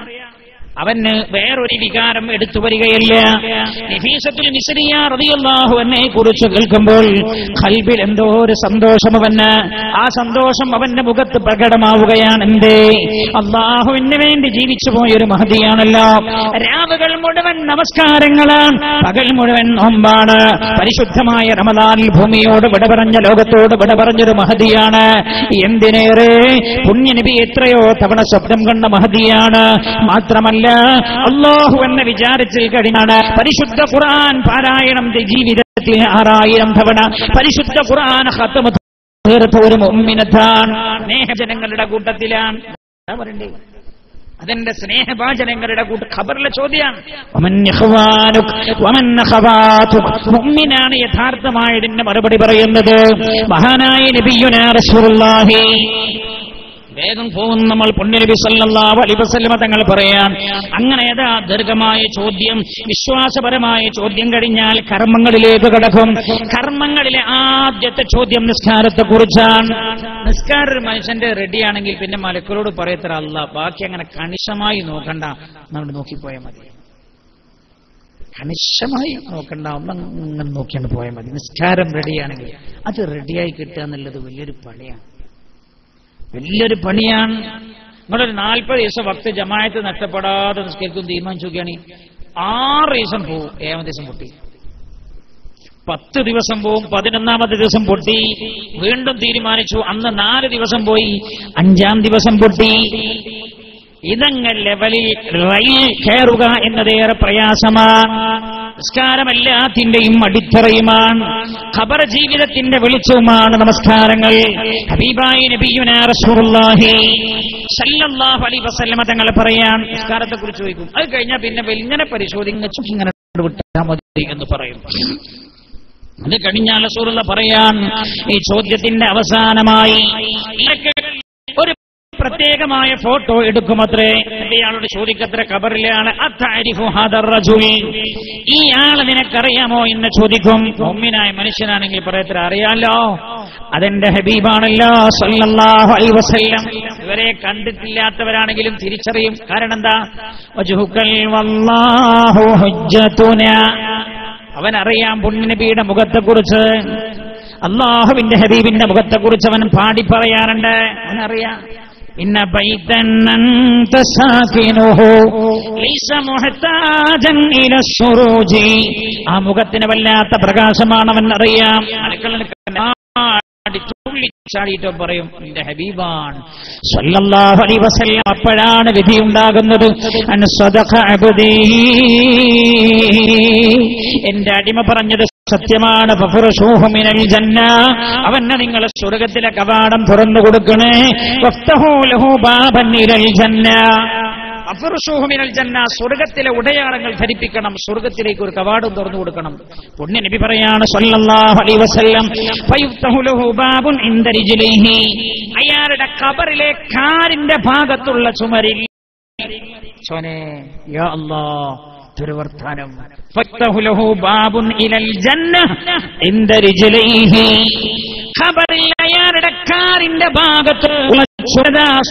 അവന് വേറൊരു വികാരം എടുത്തു വരികയില്ല. നഫീസത്തുൽ മിസ്രിയ റളിയല്ലാഹു അൻഹയെ കുറിച്ച് കേൾക്കുമ്പോൾ ഖൽബിൽ എന്തോ ഒരു സന്തോഷം അവന്, ആ സന്തോഷം അവന്റെ മുഖത്ത് പ്രകടമാവുകയാണ്. എന്തേ? അല്ലാഹുവിന് വേണ്ടി ജീവിച്ചു പോയൊരു മഹദിയാണല്ലോ. രാവുകൾ മുഴുവൻ നമസ്കാരങ്ങളാണ്, പകൽ മുഴുവൻ നോമ്പാണ്. പരിശുദ്ധമായ റമദാനിൽ ഭൂമിയോട് വിട പറഞ്ഞ, ലോകത്തോട് വിട പറഞ്ഞൊരു മഹദിയാണ്. എന്തിനേറെ, പുണ്യനബി എത്രയോ തവണ സ്വപ്നം കണ്ട മഹദിയാണ്. മാത്രമല്ല അല്ലാഹു എന്ന വിചാരത്തിൽ കഴിഞ്ഞാണ് പരിശുദ്ധ ഖുർആൻ പാരായണം ജീവിതത്തിൽ 6000 തവണ പരിശുദ്ധ ഖുർആൻ ഖത്മ തീർത്ത ഒരു മുഅ്മിനത്താണ്, സ്നേഹജനങ്ങളുടെ കൂട്ടത്തിലാണ്. അതെന്റെ സ്നേഹഭാജനങ്ങളുടെ ഖബറിലെ ചോദ്യമാണ്. മുഅ്മിനാണ് യഥാർത്ഥമായതിന്റെ മറുപടി പറയുന്നത്. മഹാനായ നബിയുനാ റസൂലുള്ളാഹി വേഗം പോകും നമ്മൾ പുണ്യനബി സല്ലല്ലാഹു അലൈഹി വസല്ലമ തങ്ങൾ പറയാൻ. അങ്ങനെ ഏതാ ദീർഘമായ ചോദ്യം, വിശ്വാസപരമായ ചോദ്യം കഴിഞ്ഞാൽ കർമ്മങ്ങളിലേക്ക് കടക്കും. കർമ്മങ്ങളിലെ ആദ്യത്തെ ചോദ്യം നിസ്കാരത്തെ കുറിച്ചാണ്. നിസ്കാരം ഒരു മനുഷ്യന്റെ റെഡിയാണെങ്കിൽ പിന്നെ മലക്കളോട് പറയത്ര അല്ലാഹ് ബാക്കി അങ്ങനെ കണിശമായി നോക്കണ്ട, നമ്മൾ നോക്കിപ്പോയാൽ മതി. കണിശമായി നോക്കണ്ട, ഒന്നങ്ങനെ നോക്കിയാണ് പോയാൽ മതി. നിസ്കാരം റെഡിയാണെങ്കിൽ അത് റെഡിയായി കിട്ടുക എന്നുള്ളത് വലിയൊരു പണിയാണ്, വലിയൊരു പണിയാണ്. നിങ്ങളൊരു 40 ദിവസം വക്ത് ജമാഅത്ത് നഷ്ടപ്പെടാതെ നിസ്കരിക്കും തീരുമാനിച്ചു നോക്കുകയാണെങ്കിൽ 6 ദിവസം പോവും, 7 ദിവസം പൊട്ടി. 10 ദിവസം പോവും, 11ാമത്തെ ദിവസം പൊട്ടി. വീണ്ടും തീരുമാനിച്ചു, അന്ന് 4 ദിവസം പോയി, 5ാം ദിവസം പൊട്ടി. ഇതങ്ങ് ലെവലിൽ റെയിൽ കയറുക എന്നതേറെ പ്രയാസമാണ്. നമസ്കാരമെല്ലാത്തിന്റെയും അടിത്തറയുമാണ്. ഖബർ ജീവിതത്തിന്റെ വെളിച്ചവുമാണ് നമസ്കാരങ്ങൾ. ഹബീബായ നബിയുനാ റസൂലുള്ളാഹി സല്ലല്ലാഹു അലൈഹി വസല്ലമ തങ്ങൾ പറയാൻ, നിസ്കാരത്തെ കുറിച്ച് ചോദിക്കും. അത് കഴിഞ്ഞാൽ പിന്നെ ഇങ്ങനെ പരിശോധിച്ചു ഇങ്ങനെ വിട്ടാൽ മതി എന്ന് പറയും. അത് കഴിഞ്ഞാൽ റസൂലുള്ളാഹി പറയാൻ, ഈ ചോദ്യത്തിന്റെ അവസാനമായി ഒരു പ്രത്യേകമായ ഫോട്ടോ എടുക്കുമത്രേ. ഇയാളോട് ചോദിക്കത്ര ഖബറിലെ ആള്, അത്തഅരിഫു ഹാദർ റജുൽ, ഈ ആളെ നിനക്കറിയാമോ എന്ന് ചോദിക്കും. മുഅ്മിനായ മനുഷ്യനാണെങ്കിൽ പറയത്ര അറിയാലോ, അതെന്റെ ഹബീബാണല്ലോ സല്ലല്ലാഹു അലൈഹി വസല്ലം. ഇവരെ കണ്ടിട്ടില്ലാത്തവരാണെങ്കിലും തിരിച്ചറിയും. കാരണം എന്താ? വജ്ഹുകൽ വല്ലാഹു ഹുജ്ജതുനാ, അവനറിയാം പുണ്യനബിയുടെ മുഖത്തെക്കുറിച്ച്, അല്ലാഹുവിന്റെ ഹബീബിന്റെ മുഖത്തെക്കുറിച്ച് അവൻ പാടി പറയാറുണ്ട്. അവനറിയാം. ഇന്ന ബൈതൻ അൻത സാകിനുഹു ലൈസ മുഹ്താജൻ ഇല സുറൂജി, ആ മുഖത്തിന് വല്ലാത്ത പ്രകാശമാണ് അവൻ അറിയാം. തുള്ളിച്ചാടിയിട്ട് പറയും എന്റെ ഹബീബാണ് സല്ലല്ലാഹു അലൈഹി വസല്ലം. അപ്പോഴാണ് വിധിയുണ്ടാകുന്നത്. അൻ സദഖ അബ്ദീ, എന്റെ അടിമ പറഞ്ഞത് സത്യമാണ്. ഫഫറുശൂഹു മിനൽ ജന്ന, അവന് നിങ്ങൾ സ്വർഗ്ഗത്തിലെ കവാടം തുറന്നു കൊടുക്കണേ. വഫ്തഹൂ ലഹു ബാബൻ ഇലൽ ജന്ന, ഫഫറുശൂഹു മിനൽ ജന്ന, സ്വർഗ്ഗത്തിലെ ഉടയാളങ്ങൾ ധരിപ്പിക്കണം, സ്വർഗ്ഗത്തിലേക്ക് ഒരു കവാടം തുറന്നു കൊടുക്കണം. പുണ്യ നബി പറയാണ് സല്ലല്ലാഹു അലൈഹി വസല്ലം, ഫയുഫ്തഹു ലഹു ബാബുൻ ഇൻദ റിജ്ലിഹി, അയാളുടെ ഖബറിലെ കാലിന്റെ ഭാഗത്തുള്ള ചുമരിൽ സോനെ യാ അല്ലാഹ് തിരുവർത്താനം, ഫഫ്തഹു ലഹു ബാബുൻ ഇലൽ ജന്ന ഇൻദ റിജ്ലിഹി, ഖബറിൽ അയാളുടെ കാലിന്റെ ഭാഗത്ത്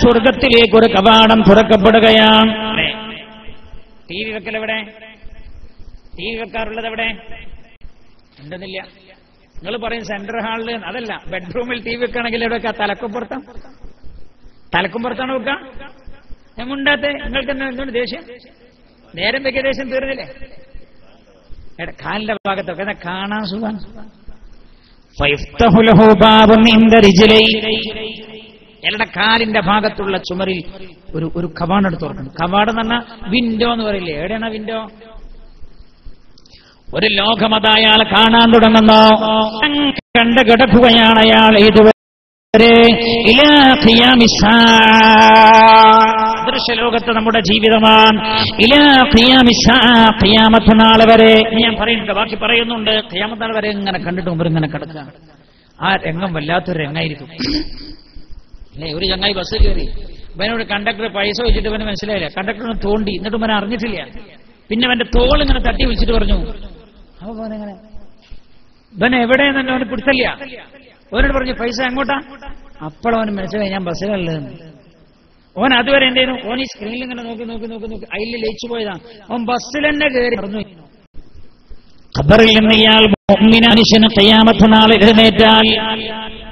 സ്വർഗത്തിലേക്ക് ഒരു കവാടം തുറക്കപ്പെടുകയാണ്. ടി വി വെക്കലെവിടെ? ടി വി വെക്കാറുള്ളത് എവിടെ? എന്തെന്നില്ല. നിങ്ങൾ പറയും സെൻട്രൽ ഹാളിൽ, അതല്ല, ബെഡ്റൂമിൽ ടി വി വെക്കുകയാണെങ്കിൽ എവിടെ വെക്കാം? തലക്കുമ്പുറത്താണ്. തലക്കുമ്പുറത്താണ് വെക്കാം. എങ്ങുണ്ടാത്തെ? നിങ്ങൾക്ക് എന്താണ് ദേഷ്യം? നേരം വെക്കിയ ദേഷ്യം തീർന്നില്ലേ? കാലിന്റെ ഭാഗത്തൊക്കെ കാണാൻ സുഖം. എല്ലാം കാലിന്റെ ഭാഗത്തുള്ള ചുമരിൽ ഒരു കവാടം തുറക്കണം. കവാടം എന്ന് പറഞ്ഞാൽ വിൻഡോ എന്ന് പറയില്ലേ? എവിടെയാണ് വിൻഡോ? ഒരു ലോകം അതായാൾ കാണാൻ തുടങ്ങുന്നു. കണ്ട് കിടക്കുകയാണ് അയാൾ ഇതുവരെ ദൃശ്യലോകത്ത് നമ്മുടെ ജീവിതമാണ്. ഖിയാമത്ത് നാൾ വരെ ഞാൻ പറയുന്നുണ്ട്, ബാക്കി പറയുന്നുണ്ട്. ഖിയാമത്ത് നാൾ വരെ ഇങ്ങനെ കണ്ടിട്ട് മുമ്പ് ഇങ്ങനെ കിടക്കുക. ആ രംഗം വല്ലാത്തൊരു രംഗമായിരിക്കും അല്ലേ? ഒരു ചങ്ങായി ബസ് കയറി, ഇവനോട് കണ്ടക്ടർ പൈസ വെച്ചിട്ട് ഇവന് മനസ്സിലായില്ല. കണ്ടക്ടറിന് തോണ്ടി, എന്നിട്ട് ഇവനെ അറിഞ്ഞിട്ടില്ല. പിന്നെ അവന്റെ തോൾ ഇങ്ങനെ തട്ടി വിളിച്ചിട്ട് പറഞ്ഞു, അപ്പൊ ഇവനെങ്ങനെ ഇവനെ എവിടെയെന്ന് അവന് പിടിച്ചില്ല. ഓനോട് പറഞ്ഞു പൈസ എങ്ങോട്ടാ? അപ്പോഴവന് മനസ്സിലായി ഞാൻ ബസ്സിലല്ലെന്ന്. ഓൻ അതുവരെ എന്ത് ചെയ്യുന്നു? ഓൻ ഈ സ്ക്രീനിൽ ഇങ്ങനെ നോക്കി നോക്കി നോക്കി നോക്കി അതിൽ ലയിച്ചു പോയതാ. ഓൻ ബസ്സിൽ തന്നെ കയറി പറഞ്ഞു. ഖബറിൽ നിന്ന് ഇയാൾ മനുഷ്യന് ഖിയാമത്ത് നാൾ എഴുന്നേറ്റാൽ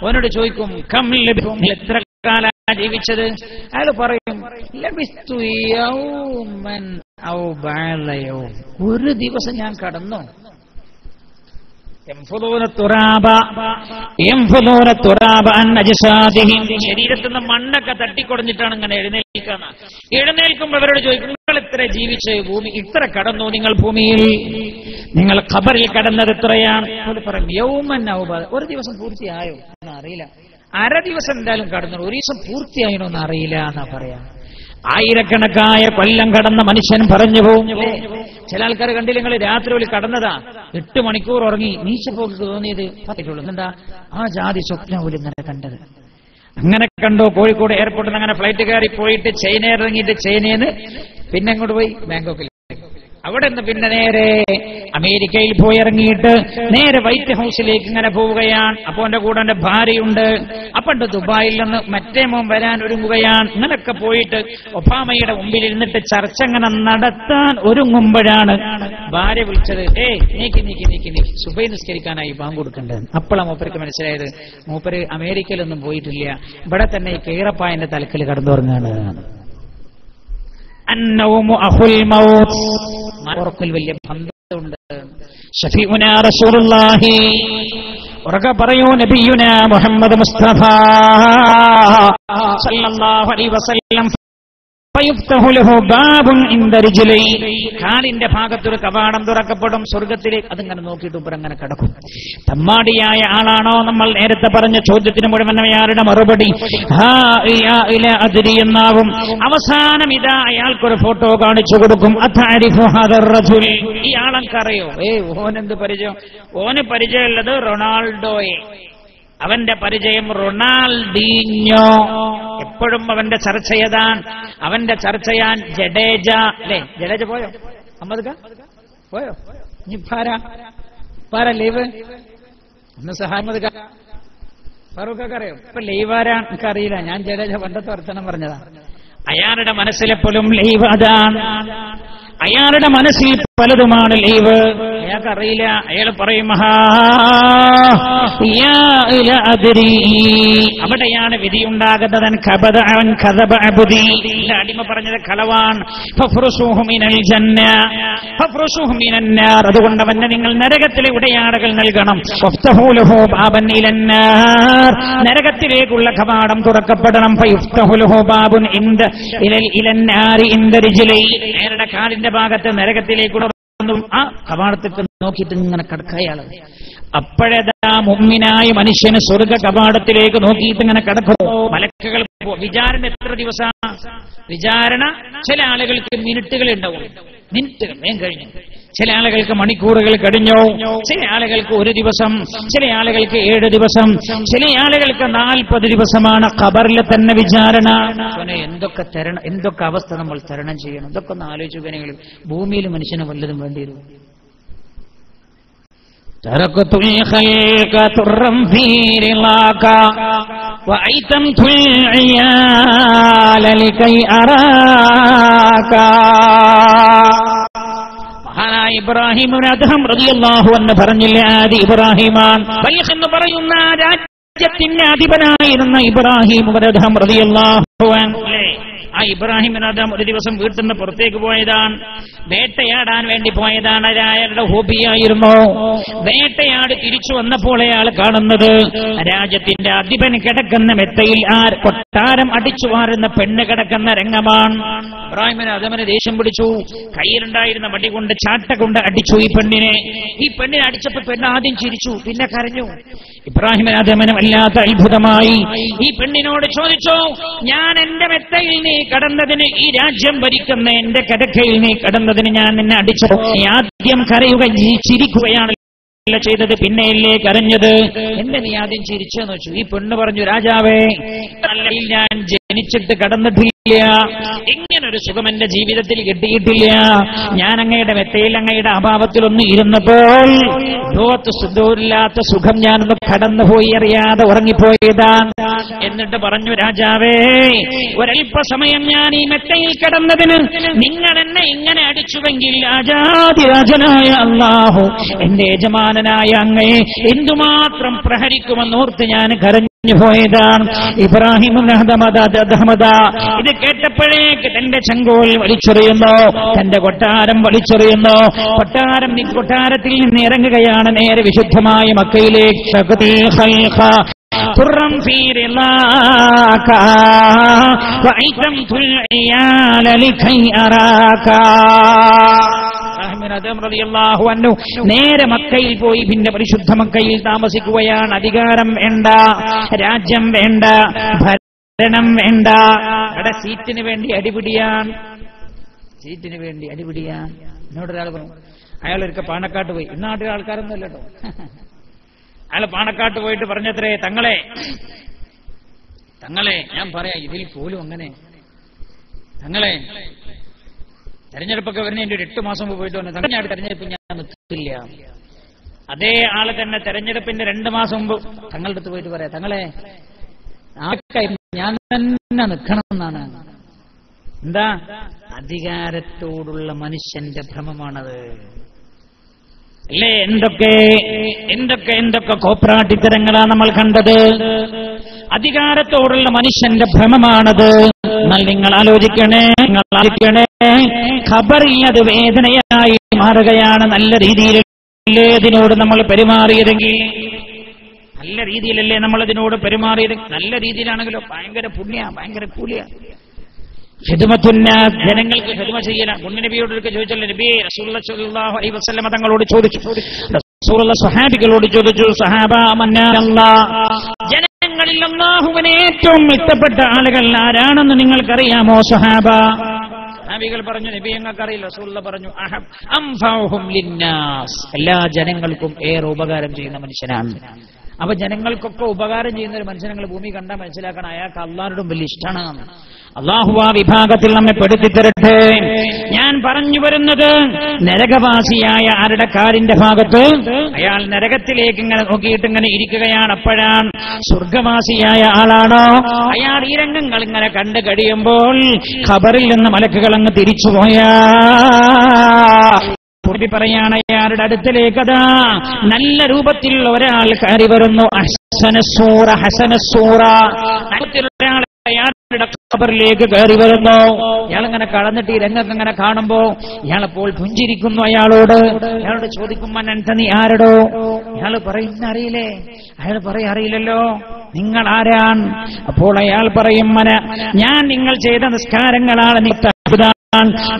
ഓനോട് ചോദിക്കും, എത്ര കാലം ജീവിച്ചത്? അയാൾ പറയും, ഒരു ദിവസം ഞാൻ കടന്നു. ശരീരത്തിൽ നിന്ന് മണ്ണൊക്കെ തട്ടിക്കൊടഞ്ഞിട്ടാണ് ഇങ്ങനെ എഴുന്നേൽക്കുന്ന. എഴുന്നേൽക്കുമ്പോൾ അവരോട് ചോദിക്കും, നിങ്ങൾ ഇത്ര ജീവിച്ച് ഭൂമി ഇത്ര കടന്നു, നിങ്ങൾ ഭൂമിയിൽ നിങ്ങൾ ഖബറിൽ കടന്നത് എത്രയാണ്? പറയും യൗമൻ ഔബ, ഒരു ദിവസം പൂർത്തിയായോ എന്ന് അറിയില്ല. അര ദിവസം എന്തായാലും കടന്നു, ഒരു ദിവസം പൂർത്തിയായിനോന്ന് അറിയില്ല എന്നാ പറയാ. ആയിരക്കണക്കായ കൊല്ലം കടന്ന മനുഷ്യൻ പറഞ്ഞു പോകും. ചില ആൾക്കാർ കണ്ടില്ല, നിങ്ങൾ രാത്രി ഒരു കടന്നതാ 8 മണിക്കൂർ ഉറങ്ങി, നീച്ചപ്പോക്ക് തോന്നിയത് 10 എന്താ ആ ജാതി സ്വപ്നം പോലും ഇങ്ങനെ കണ്ടത്. അങ്ങനെ കണ്ടോ? കോഴിക്കോട് എയർപോർട്ടിൽ നിന്ന് അങ്ങനെ ഫ്ലൈറ്റ് കയറി പോയിട്ട് ചൈന ഇറങ്ങിയിട്ട് ചൈനയിൽ പിന്നെ അങ്ങോട്ട് പോയി ബാങ്കോക്കിൽ, അവിടെ നിന്ന് പിന്നെ നേരെ അമേരിക്കയിൽ പോയി ഇറങ്ങിയിട്ട് നേരെ വൈറ്റ് ഹൗസിലേക്ക് ഇങ്ങനെ പോവുകയാണ്. അപ്പൊ എന്റെ കൂടെ എന്റെ ഭാര്യയുണ്ട്. അപ്പണ്ട് ദുബായിൽ നിന്ന് മറ്റേ മോൻ വരാൻ ഒരുങ്ങുകയാണ്. ഇങ്ങനൊക്കെ പോയിട്ട് ഒബാമയുടെ മുമ്പിൽ ഇരുന്നിട്ട് ചർച്ച ഇങ്ങനെ നടത്താൻ ഒരുങ്ങുമ്പോഴാണ് ഭാര്യ വിളിച്ചത്. നീക്കി സുബൈ നിസ്കരിക്കാനായി ബാങ്ക് കൊടുക്കേണ്ടത്. അപ്പോഴാണ് മൂപ്പർക്ക് മനസ്സിലായത് മൂപ്പര് അമേരിക്കയിലൊന്നും പോയിട്ടില്ല, ഇവിടെ തന്നെ ഈ കീറപ്പായന്റെ തലക്കിൽ കടന്നുറങ്ങാണ്. ഉറക്കിൽ വലിയ ബന്ധമുണ്ട്. ഷഫീഉനാ റസൂലുള്ളാഹി, ഉറക്കെ പറയൂ, നബിയുനാ മുഹമ്മദ് മുസ്തഫ സല്ലല്ലാഹു അലൈഹി വസല്ലം കാലിന്റെ ഭാഗത്തൊരു കവാടം തുറക്കപ്പെടും സ്വർഗത്തിലേക്ക്. അതിങ്ങനെ നോക്കിയിട്ട് ഇവരങ്ങനെ കിടക്കും. തമ്മാടിയായ ആളാണോ? നമ്മൾ നേരത്തെ പറഞ്ഞ ചോദ്യത്തിന് മുഴുവൻ അയാളുടെ മറുപടി അതിരി എന്നാവും. അവസാനം ഇതാ അയാൾക്കൊരു ഫോട്ടോ കാണിച്ചു കൊടുക്കും. ഈ ആളെനിക്കറിയോ? ഓനെന്ത് പരിചയം? ഓന് പരിചയമുള്ളത് റൊണാൾഡോയെ, അവന്റെ പരിചയം റൊണാൾഡീഞ്ഞോ. എപ്പോഴും അവന്റെ ചർച്ചയതാണ്, അവന്റെ ചർച്ചയാൻ ജഡേജ. അല്ലേ, ജഡേജ പോയോ? അഹമ്മദ് പോയോ? ഇനി പാര ലീവ് ഒന്ന് സഹാമത് ഫാറൂഖൊക്കെ അറിയോ? ഇപ്പൊ ലീവാരാ എനിക്കറിയില്ല, ഞാൻ ജഡേജ പണ്ടത്തെ വർത്തനം പറഞ്ഞതാ. അയാളുടെ മനസ്സിലെപ്പോഴും ലീവ് അതാണ്. അയാളുടെ മനസ്സിൽ പലതുമാണ് ലീവ്. അയാൾക്കറിയില്ല. അയാൾ പറയും അവിടെയാണ് വിധിയുണ്ടാകുന്നത്. അടിമ പറഞ്ഞത് കളവാണ്. അതുകൊണ്ട് അവന് നിങ്ങൾ നരകത്തിലെ ഉടയാടകൾ നൽകണം. നരകത്തിലേക്കുള്ള കവാടം തുറക്കപ്പെടണം. നേരുടെ കാലിന്റെ ഭാഗത്ത് നരകത്തിലേക്കുള്ള ആ കവാടത്തേക്ക് നോക്കിയിട്ട് ഇങ്ങനെ കടക്കയാള്. അപ്പോഴേതാ മുഅ്മിനായ മനുഷ്യന് സ്വർഗ കവാടത്തിലേക്ക് നോക്കിയിട്ട് ഇങ്ങനെ കിടക്കുന്നു. മലക്കുകൾ വിചാരണ എത്ര ദിവസം? വിചാരണ ചില ആളുകൾക്ക് മിനിറ്റുകൾ ഉണ്ടാവും, മിനിറ്റുകൾ വേഗം കഴിഞ്ഞു. ചില ആളുകൾക്ക് മണിക്കൂറുകൾ കഴിഞ്ഞു, ചില ആളുകൾക്ക് 1 ദിവസം, ചില ആളുകൾക്ക് 7 ദിവസം, ചില ആളുകൾക്ക് 40 ദിവസമാണ് ഖബറിൽ തന്നെ വിചാരണ. എന്തൊക്കെ തരണം, എന്തൊക്കെ അവസ്ഥ നമ്മൾ തരണം ചെയ്യണം, ഇതൊക്കെ ഒന്ന് ആലോചിക്കുകയാണെങ്കിൽ ഭൂമിയിൽ മനുഷ്യന് വല്ലതും വേണ്ടി വരും. തറക്കത്തുൽ ഖൽഖ തുറം ഫീ റിളാക വഅയ്തംതുൽ ഇയാല ലകൈ അറാക. മഹാനായ ഇബ്രാഹിം അദ്ഹം റളിയല്ലാഹു അൻഹു പറഞ്ഞില്ലേ, ആദി ഇബ്രാഹിമാൻ ബൽഖ് എന്ന് പറയുന്ന രാജ്യത്തിന്റെ അധിപനായിരുന്ന ഇബ്രാഹിം അദ്ഹം റളിയല്ലാഹു അൻഹു. ആ ഇബ്രാഹിം അദ്ഹം ഒരു ദിവസം വീട്ടിൽ നിന്ന് പുറത്തേക്ക് പോയതാണ്, വേട്ടയാടാൻ വേണ്ടി പോയതാണ്. അയാളുടെ ഹോബിയായിരുന്നു. വേട്ടയാടി തിരിച്ചു വന്നപ്പോൾ അയാൾ കാണുന്നത് രാജ്യത്തിന്റെ അധിപന് കിടക്കുന്ന മെത്തയിൽ കൊട്ടാരം അടിച്ചു വാരുന്ന പെണ്ണ് കിടക്കുന്ന രംഗമാണ്. ഇബ്രാഹിമിന് അദ്ഹമിന് ദേഷ്യം പിടിച്ചു. കയ്യിലുണ്ടായിരുന്ന വടി കൊണ്ട് ചാട്ട കൊണ്ട് അടിച്ചു ഈ പെണ്ണിനെ. ഈ പെണ്ണിനെ അടിച്ചപ്പോൾ പെണ്ണ് ആദ്യം ചിരിച്ചു, പിന്നെ കരഞ്ഞു. ഇബ്രാഹിമിന് അദ്ഹമിന് വല്ലാത്ത അത്ഭുതമായി. ഈ പെണ്ണിനോട് ചോദിച്ചു, ഞാൻ എന്റെ മെത്തയിൽ നീ കടന്നതിന്, ഈ രാജ്യം ഭരിക്കുന്ന എന്റെ കിടക്കയിൽ നീ കടന്നതിന് ഞാൻ നിന്നെ അടിച്ചു. നീ ആദ്യം കരയുകയും ചിരിക്കുകയാണ് ചെയ്തത്, പിന്നെയല്ലേ കരഞ്ഞത്? എന്റെ നീ ആദ്യം ചിരിച്ചെന്ന് വെച്ചു. ഈ പെണ്ണ് പറഞ്ഞു, രാജാവേ, ഞാൻ ജനിച്ചിട്ട് കടന്നിട്ടില്ല, ഇങ്ങനൊരു സുഖം എന്റെ ജീവിതത്തിൽ കിട്ടിയിട്ടില്ല. ഞാൻ അങ്ങയുടെ മെത്തയിൽ അങ്ങയുടെ അഭാവത്തിലൊന്ന് ഇരുന്നപ്പോൾ സുഖമില്ലാത്ത സുഖം ഞാനൊന്ന് കടന്നുപോയി, അറിയാതെ ഉറങ്ങിപ്പോയതാണ്. എന്നിട്ട് പറഞ്ഞു, രാജാവേ, ഒരൽപ്പസമയം ഞാൻ ഈ മെത്തയിൽ കടന്നതിന് നിങ്ങൾ എന്നെ ഇങ്ങനെ അടിച്ചുവെങ്കിൽ രാജാതിരാജനായ അല്ലാഹു എന്റെ യജമാനനായ അങ്ങയെ എന്തുമാത്രം പ്രഹരിക്കുമെന്നോർത്ത് ഞാൻ കരഞ്ഞു പോയതാണ്. ഇബ്രാഹിം അഹ്മദ ഇത് കേട്ടപ്പോഴേക്ക് തന്റെ ചെങ്കോൽ വലിച്ചെറിയുന്നു, തന്റെ കൊട്ടാരം വലിച്ചെറിയുന്നു. കൊട്ടാരത്തിൽ നിന്ന് ഇറങ്ങുകയാണ് നേരെ വിശുദ്ധമായ മക്കയിലേക്ക്. റളിയല്ലാഹു അൻഹു നേരെ മക്കയിൽ പോയി, പിന്നെ പരിശുദ്ധ മക്കയിൽ താമസിക്കുകയാണ്. അധികാരം വേണ്ട, രാജ്യം വേണ്ട, ഭരണം വേണ്ട, അവിടെ സീറ്റിന് വേണ്ടി അടിപിടിയാണ്. എന്നോടൊരാൾ പറഞ്ഞു, അയാളൊരിക്കൽ പാണക്കാട്ട് പോയി. ഇന്നാട്ടിലെ ആൾക്കാരൊന്നും അല്ലട്ടോ. അയാൾ പാണക്കാട്ട് പോയിട്ട് പറഞ്ഞത്രേ, തങ്ങളെ ഞാൻ പറയാം, ഇതിൽ പോലും അങ്ങനെ തങ്ങളെ തെരഞ്ഞെടുപ്പൊക്കെ വരുന്നതിന്റെ ഒരു 8 മാസം മുമ്പ് പോയിട്ട് വന്നു, തങ്ങളുടെ തെരഞ്ഞെടുപ്പ് ഞാൻ നിൽക്കില്ല. അതേ ആള് തന്നെ തെരഞ്ഞെടുപ്പിന്റെ 2 മാസം മുമ്പ് തങ്ങളുടെ അടുത്ത് പോയിട്ട് പറയാം, തങ്ങളെ ഞാൻ തന്നെ നിൽക്കണം എന്നാണ്. എന്താ? അധികാരത്തോടുള്ള മനുഷ്യന്റെ ഭ്രമമാണത്. അല്ലേ? എന്തൊക്കെ കോപ്രാട്ടിത്തരങ്ങളാ നമ്മൾ കണ്ടത്. അധികാരത്തോടുള്ള മനുഷ്യന്റെ ഭ്രമമാണത്. എന്നാൽ നിങ്ങൾ ആലോചിക്കണേ, ഖബറിൽ അത് വേദനയായി മാറുകയാണ്. നല്ല രീതിയിലല്ലേ അതിനോട് നമ്മൾ പെരുമാറിയതെങ്കിൽ, നല്ല രീതിയിലല്ലേ നമ്മൾ അതിനോട് പെരുമാറിയത്. നല്ല രീതിയിലാണെങ്കിലോ ഭയങ്കര പുണ്യ, ഭയങ്കര കൂലിയ. ഖിദ്മത്തുന്നാസ്, ജനങ്ങൾക്ക് ഖിദ്മ ചെയ്യലാണ്. മുന്നബിയോടൊക്കെ ചോദിച്ചല്ലോ, നബിയെ റസൂലുള്ളാഹി സ്വല്ലല്ലാഹു അലൈഹി വസല്ലം തങ്ങളോട് ചോദിച്ചു, റസൂലുള്ള സ്വഹാബികളോട് ചോദിച്ചു, സഹാബ ജനങ്ങളിൽ അല്ലാഹുവിനെ ഏറ്റവും ഇഷ്ടപ്പെട്ട ആളുകൾ ആരാണെന്ന് നിങ്ങൾക്കറിയാമോ സ്വഹാബ? സ്വഹാബികൾ പറഞ്ഞു, നബി ഞങ്ങൾക്കറിയില്ല. റസൂലുള്ള പറഞ്ഞു, അൻഫഉഹും ലിന്നാസ്, എല്ലാ ജനങ്ങൾക്കും ഏറെ ഉപകാരം ചെയ്യുന്ന മനുഷ്യനാണ്. അപ്പൊ ജനങ്ങൾക്കൊക്കെ ഉപകാരം ചെയ്യുന്ന ഒരു മനുഷ്യൻ നിങ്ങൾ ഭൂമി കണ്ടാൽ മനസ്സിലാക്കണം, അയാൾക്ക് അള്ളാഹുവിനോടും വലിയ ഇഷ്ടമാണ്. അള്ളാഹു ആ വിഭാഗത്തിൽ നമ്മെ പെടുത്തി തരട്ടെ. ഞാൻ പറഞ്ഞു വരുന്നത്, നരകവാസിയായ ആരുടെ കാലിന്റെ ഭാഗത്ത് അയാൾ നരകത്തിലേക്ക് ഇങ്ങനെ നോക്കിയിട്ട് ഇങ്ങനെ ഇരിക്കുകയാണ്. അപ്പോഴാണ് സ്വർഗവാസിയായ ആളാണോ അയാൾ ഈ രംഗങ്ങൾ ഇങ്ങനെ കണ്ടു കഴിയുമ്പോൾ ഖബറിൽ നിന്ന് മലക്കുകൾ അങ്ങ് തിരിച്ചുപോയാ പറയാണ്, അയാളുടെ അടുത്തിലേക്ക് അതാ നല്ല രൂപത്തിലുള്ള ഒരാൾ കയറി വരുന്നു. ഹസനസൂറ ഒരാൾ അയാളുടെ ഖബറിലേക്ക് കയറി വരുന്നു. ഇയാളിങ്ങനെ കടന്നിട്ട് ഈ രംഗത്ത് ഇങ്ങനെ കാണുമ്പോ ഇയാളപ്പോൾ പുഞ്ചിരിക്കുന്നു. അയാളോട് ചോദിക്കും, അനന്ത നീ ആരടോ? ഇയാൾ പറയുന്ന അറിയില്ലേ? അയാൾ പറയും, അറിയില്ലല്ലോ, നിങ്ങൾ ആരാൻ? അപ്പോൾ അയാൾ പറയും, ഞാൻ നിങ്ങൾ ചെയ്ത നിസ്കാരങ്ങളാണ്,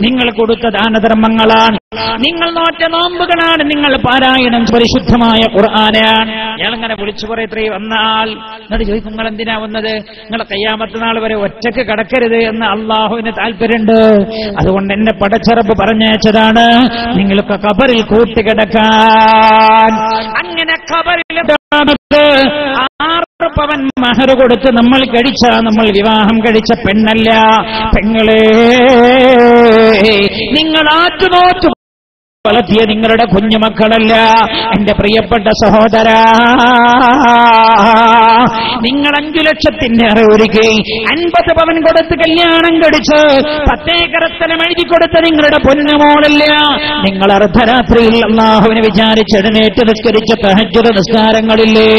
നിങ്ങൾ കൊടുത്ത ദാനധർമ്മങ്ങളാണ്, നിങ്ങൾ നോറ്റ നോമ്പുകളാണ്, നിങ്ങൾ പാരായണം പരിശുദ്ധമായ ഖുർആനാണ്. ഇയാളിങ്ങനെ വിളിച്ചു പറയത്രേ വന്നാൽ. എന്നിട്ട് ചോദിക്കും, നിങ്ങൾ എന്തിനാ വന്നത്? നിങ്ങളെ ഖിയാമത്ത് നാൾ വരെ ഒറ്റക്ക് കിടക്കരുത് എന്ന് അള്ളാഹുവിന് താല്പര്യമുണ്ട്. അതുകൊണ്ട് എന്നെ പടച്ചറപ്പ് പറഞ്ഞയച്ചതാണ്, നിങ്ങൾക്ക് ഖബറിൽ കൂട്ടുകിടക്കാൻ. അങ്ങനെ ഖബറിൽ 6 പവൻ മഹർ കൊടുത്ത് നമ്മൾ നമ്മൾ വിവാഹം കഴിച്ച പെണ്ണല്ല. പെങ്ങളെ, നിങ്ങൾ ആറ്റുനോറ്റു വളർത്തിയ നിങ്ങളുടെ കുഞ്ഞുമക്കളല്ല. എന്റെ പ്രിയപ്പെട്ട സഹോദര, നിങ്ങൾ 5 ലക്ഷത്തിന്റെ ഒരുക്കി 50 പവൻ കൊടുത്ത് കല്യാണം കഴിച്ച് 10 ഏക്കർ സ്ഥലം എഴുതി കൊടുത്ത നിങ്ങളുടെ പൊന്നുമോളല്ല. നിങ്ങൾ അർദ്ധരാത്രിയിൽ അല്ലാഹുവിനെ വിചാരിച്ച് എഴുന്നേറ്റ് നിസ്കരിച്ച തഹജ്ജുദ് നിസ്കാരങ്ങളില്ലേ?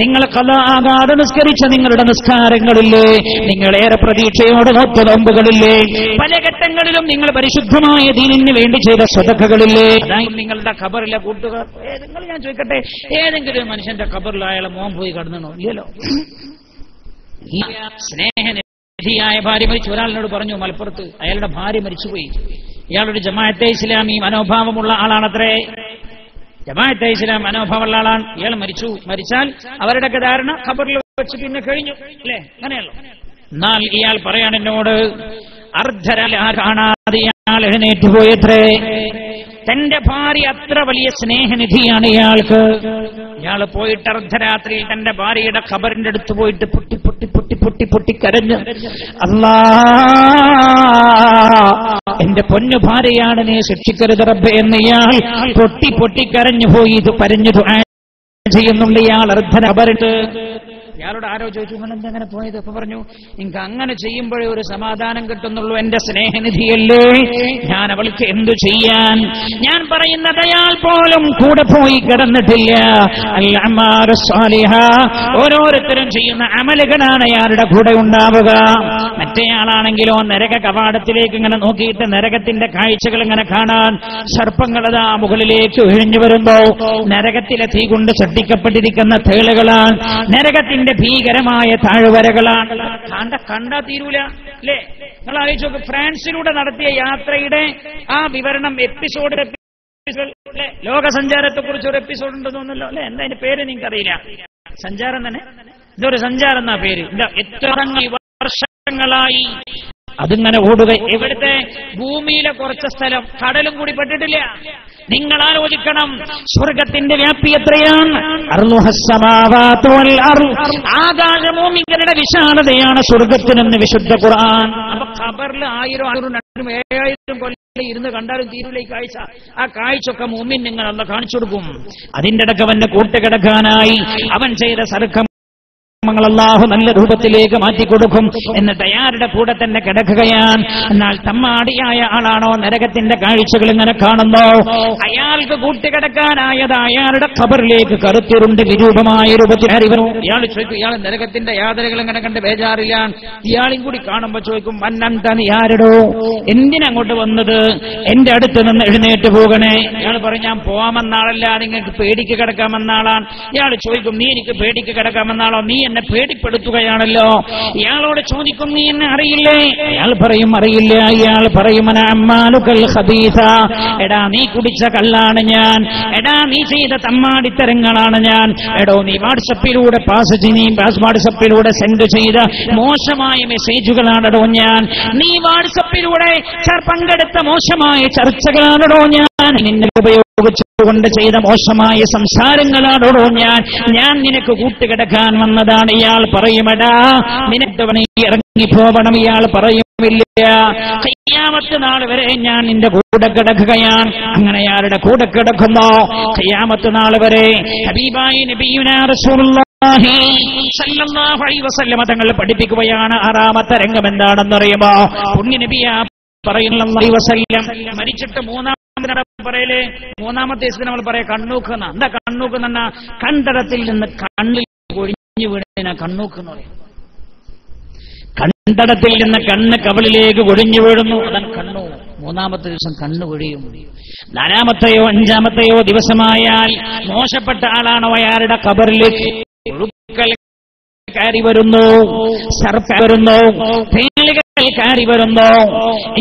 നിങ്ങൾ ഖളാഅാകാതെ നിസ്കരിച്ച നിങ്ങളുടെ നിസ്കാരങ്ങളില്ലേ? നിങ്ങളേറെ പ്രതീക്ഷയോടെ നോറ്റ നോമ്പുകളില്ലേ? പല ഘട്ടങ്ങളിലും നിങ്ങൾ പരിശുദ്ധമായ ദീനിന് വേണ്ടി ചെയ്ത സ്വതക്കകളില്ലേ? അതായത് നിങ്ങളുടെ ഖബറിലെ കൂട്ടുകാർ. നിങ്ങൾ, ഞാൻ ചോദിക്കട്ടെ, ഏതെങ്കിലും മനുഷ്യന്റെ ഖബറിൽ അയാളെ മോൻ പോയി കടന്നോ? ഇല്ലല്ലോ. സ്നേഹനിധിയായ ഭാര്യ മരിച്ചു. ഒരാളിനോട് പറഞ്ഞു മലപ്പുറത്ത്, അയാളുടെ ഭാര്യ മരിച്ചുപോയി. ഇയാളൊരു ജമാഅത്തെ ഇസ്ലാമി മനോഭാവമുള്ള ആളാണത്രേ. ജമാഅത്തെ ഇസ്ലാം മനോഭാവമുള്ള ആളാണ്. ഇയാൾ മരിച്ചാൽ അവരുടെയൊക്കെ ധാരണ ഖബറിൽ വെച്ച് പിന്നെ കഴിഞ്ഞു, അല്ലേ? അങ്ങനെയല്ലോ. എന്നാൽ ഇയാൾ പറയാണ് എന്നോട്, അർദ്ധരാത്രി കാണാതെ ഇയാൾ എഴുന്നേറ്റ് പോയത്രേ. തന്റെ ഭാര്യ അത്ര വലിയ സ്നേഹനിധിയാണ് ഇയാൾക്ക്. ഇയാൾ പോയിട്ട് അർദ്ധരാത്രിയിൽ തന്റെ ഭാര്യയുടെ ഖബറിന്റെ അടുത്ത് പോയിട്ട് പൊട്ടി പൊട്ടി പൊട്ടി പൊട്ടി പൊട്ടി കരഞ്ഞു, അല്ലാ, എന്റെ പൊന്നു ഭാര്യയാണ്, നീ ശിക്ഷിക്കരുത് റബ്ബേ എന്ന് ഇയാൾ പൊട്ടി പൊട്ടി കരഞ്ഞു പോയി. ഇത് പറഞ്ഞു ചെയ്യുന്നുണ്ട് ഇയാൾ അർദ്ധരാത്രി. ഇയാളോട് ആരോ ചോദിച്ചു, അങ്ങനെ പോയത്? അപ്പൊ പറഞ്ഞു, എനിക്ക് അങ്ങനെ ചെയ്യുമ്പോഴേ ഒരു സമാധാനം കിട്ടുന്നുള്ളൂ, എന്റെ സ്നേഹനിധിയല്ലേ, ഞാൻ അവൾക്ക് എന്തു ചെയ്യാൻ? ഞാൻ പറയുന്നത് അയാൾ പോലും കൂടെ പോയി കിടന്നിട്ടില്ല. അൽഅമാലു സ്വാലിഹ, ഓരോരുത്തരും ചെയ്യുന്ന അമലുകളാണ് അയാളുടെ കൂടെ ഉണ്ടാവുക. മറ്റേയാളാണെങ്കിലോ നരക കവാടത്തിലേക്ക് ഇങ്ങനെ നോക്കിയിട്ട് നരകത്തിന്റെ കാഴ്ചകൾ ഇങ്ങനെ കാണാൻ. സർപ്പങ്ങളതാ മുകളിലേക്ക് ഒഴിഞ്ഞു വരുമ്പോ നരകത്തിലെ തീ കൊണ്ട് ചട്ടിക്കപ്പെട്ടിരിക്കുന്ന തേളുകളാണ്, നരകത്തിന്റെ ഭീകരമായ താഴ്വരകളാണ്. കണ്ടാ തീരൂല, അല്ലേ? നിങ്ങൾ ആലോചിച്ച് നോക്ക്, ഫ്രാൻസിലൂടെ നടത്തിയ യാത്രയുടെ ആ വിവരണം എപ്പിസോഡ് ലോക സഞ്ചാരത്തെ കുറിച്ച് ഒരു എപ്പിസോഡ് ഉണ്ടെന്ന് തോന്നുന്നല്ലോ അല്ലെ? എന്താ അതിന്റെ പേര് നിങ്ങൾക്കറിയില്ല? സഞ്ചാരം തന്നെ, ഇതൊരു സഞ്ചാരം എന്നാ പേര്. എത്ര വർഷങ്ങളായി അതിങ്ങനെ ഓടുക. എവിടുത്തെ ഭൂമിയിലെ കുറച്ച് സ്ഥലം കടലും കൂടി പെട്ടിട്ടില്ല. നിങ്ങൾ ആലോചിക്കണം, സ്വർഗത്തിന്റെ വ്യാപ്തി എത്രയാണ്? ആകാശഭൂമികളുടെ വിശാലതയാണ് സ്വർഗത്തിനെന്ന് വിശുദ്ധ ഖുർആൻ. അപ്പൊ ഖബറിൽ 1000, 2000, 7000 കൊല്ലം ഇരുന്ന് കണ്ടാലും തീരുല ഈ കാഴ്ച. ആ കാഴ്ചയൊക്കെ മുഅ്മിൻ നിങ്ങൾ അല്ലാഹു കാണിച്ചു കൊടുക്കും. അതിന്റെ ഇടയ്ക്ക് അവന്റെ കൂട്ടുകിടക്കാനായി അവൻ ചെയ്ത സർക്കം അല്ലാഹു നല്ല രൂപത്തിലേക്ക് മാറ്റിക്കൊടുക്കും. എന്നിട്ട് അയാളുടെ കൂടെ തന്നെ കിടക്കുകയാണ്. എന്നാൽ തമ്മാടിയായ ആളാണോ നരകത്തിന്റെ കാഴ്ചകൾ ഇങ്ങനെ കാണുന്നോ? അയാൾക്ക് കൂട്ടുകിടക്കാനായത് അയാളുടെ ഖബറിലേക്ക് കറുത്തിരുണ്ട് വിരൂപമായ രൂപത്തിൽ വരും. ഇയാൾ ചോദിക്കും, ഇയാൾ നരകത്തിന്റെ യാതനകൾ ഇങ്ങനെ കണ്ട് ബേജാറില്ല. ഇയാളും കൂടി കാണുമ്പോ ചോദിക്കും, മന്നന്ത നീ ആരടോ, എന്തിനങ്ങോട്ട് വന്നത്? എന്റെ അടുത്ത് നിന്ന് എഴുന്നേറ്റ് പോകണേ. ഇയാൾ പറയും, ഞാൻ പോവാമെന്നാളല്ല, നിങ്ങൾക്ക് പേടിക്ക് കിടക്കാമെന്നാളാണ്. ഇയാൾ ചോദിക്കും, നീ എനിക്ക് പേടിക്ക് കിടക്കാമെന്നാളോ? നീ എന്നെ പേടിപ്പെടുത്തുകയാണല്ലോ. ഇയാളോട് ചോദിക്കും, നീ എന്നെ അറിയില്ലേ? അയാൾ പറയും, അറിയില്ല. ഇയാൾ പറയും, എടാ നീ കുടിച്ച കള്ളാണ് ഞാൻ, എടാ നീ ചെയ്ത തമ്മാടിത്തരങ്ങളാണ് ഞാൻ, എടോ നീ വാട്സപ്പിലൂടെ വാട്സപ്പിലൂടെ സെൻഡ് ചെയ്ത മോശമായ മെസ്സേജുകളാണടോ ഞാൻ, നീ വാട്സപ്പിലൂടെ പങ്കെടുത്ത മോശമായ ചർച്ചകളാണടോ ഞാൻ, നിന്നെ ഉപയോഗിച്ചുകൊണ്ട് ചെയ്ത മോശമായ സംസാരങ്ങളാണോ ഞാൻ നിനക്ക് കൂട്ടുകിടക്കാൻ വന്നതാണ്. ഇയാൾ പറയുമെടാ നിനക്ക് ഇറങ്ങിപ്പോവണം. ഇയാൾ പറയുമില്ല, ഖിയാമത്ത് നാൾ വരെ ഞാൻ നിന്റെ കൂടെ കിടക്കുകയാണ്. അങ്ങനെ അയാളുടെ കൂടെ കിടക്കുന്നോ? ഖിയാമത്ത് നാൾ വരെ ഹബീബായ നബിയുനാ റസൂലുള്ളാഹി സ്വല്ലല്ലാഹു അലൈഹി വസല്ലം തങ്ങൾ പഠിപ്പിക്കുകയാണ്. 6ാമത്തെ രംഗം എന്താണെന്നറിയുമോ? പുണ്യ നബിയാ പറയുന്ന വസല്ലം മരിച്ചിട്ട് പറയല് 3ാമത്തെ ദിവസത്തിന് നമ്മൾ പറയാം കണ്ണൂക്കുന്ന. എന്താ കണ്ണൂക്കുന്ന? കണ്ടടത്തിൽ നിന്ന് കണ്ണിൽ ഒഴിഞ്ഞു വീണ കണ്ണൂക്കുന്ന പറയും. കണ്ടടത്തിൽ നിന്ന് കണ്ണ് കവളിലേക്ക് ഒഴിഞ്ഞു വീഴുന്നു, അതാണ് കണ്ണു. 3ാമത്തെ ദിവസം കണ്ണ് ഒഴിയും. 4ാമത്തെയോ 5ാമത്തെയോ ദിവസമായാൽ മോശപ്പെട്ട ആളാണോ അയാളുടെ ഖബറിലേക്ക് ഒഴുക്കൽ കയറി വരുന്നു, സർപ്പ വരുന്നു, തേളുകൾ കയറി വരുന്നു.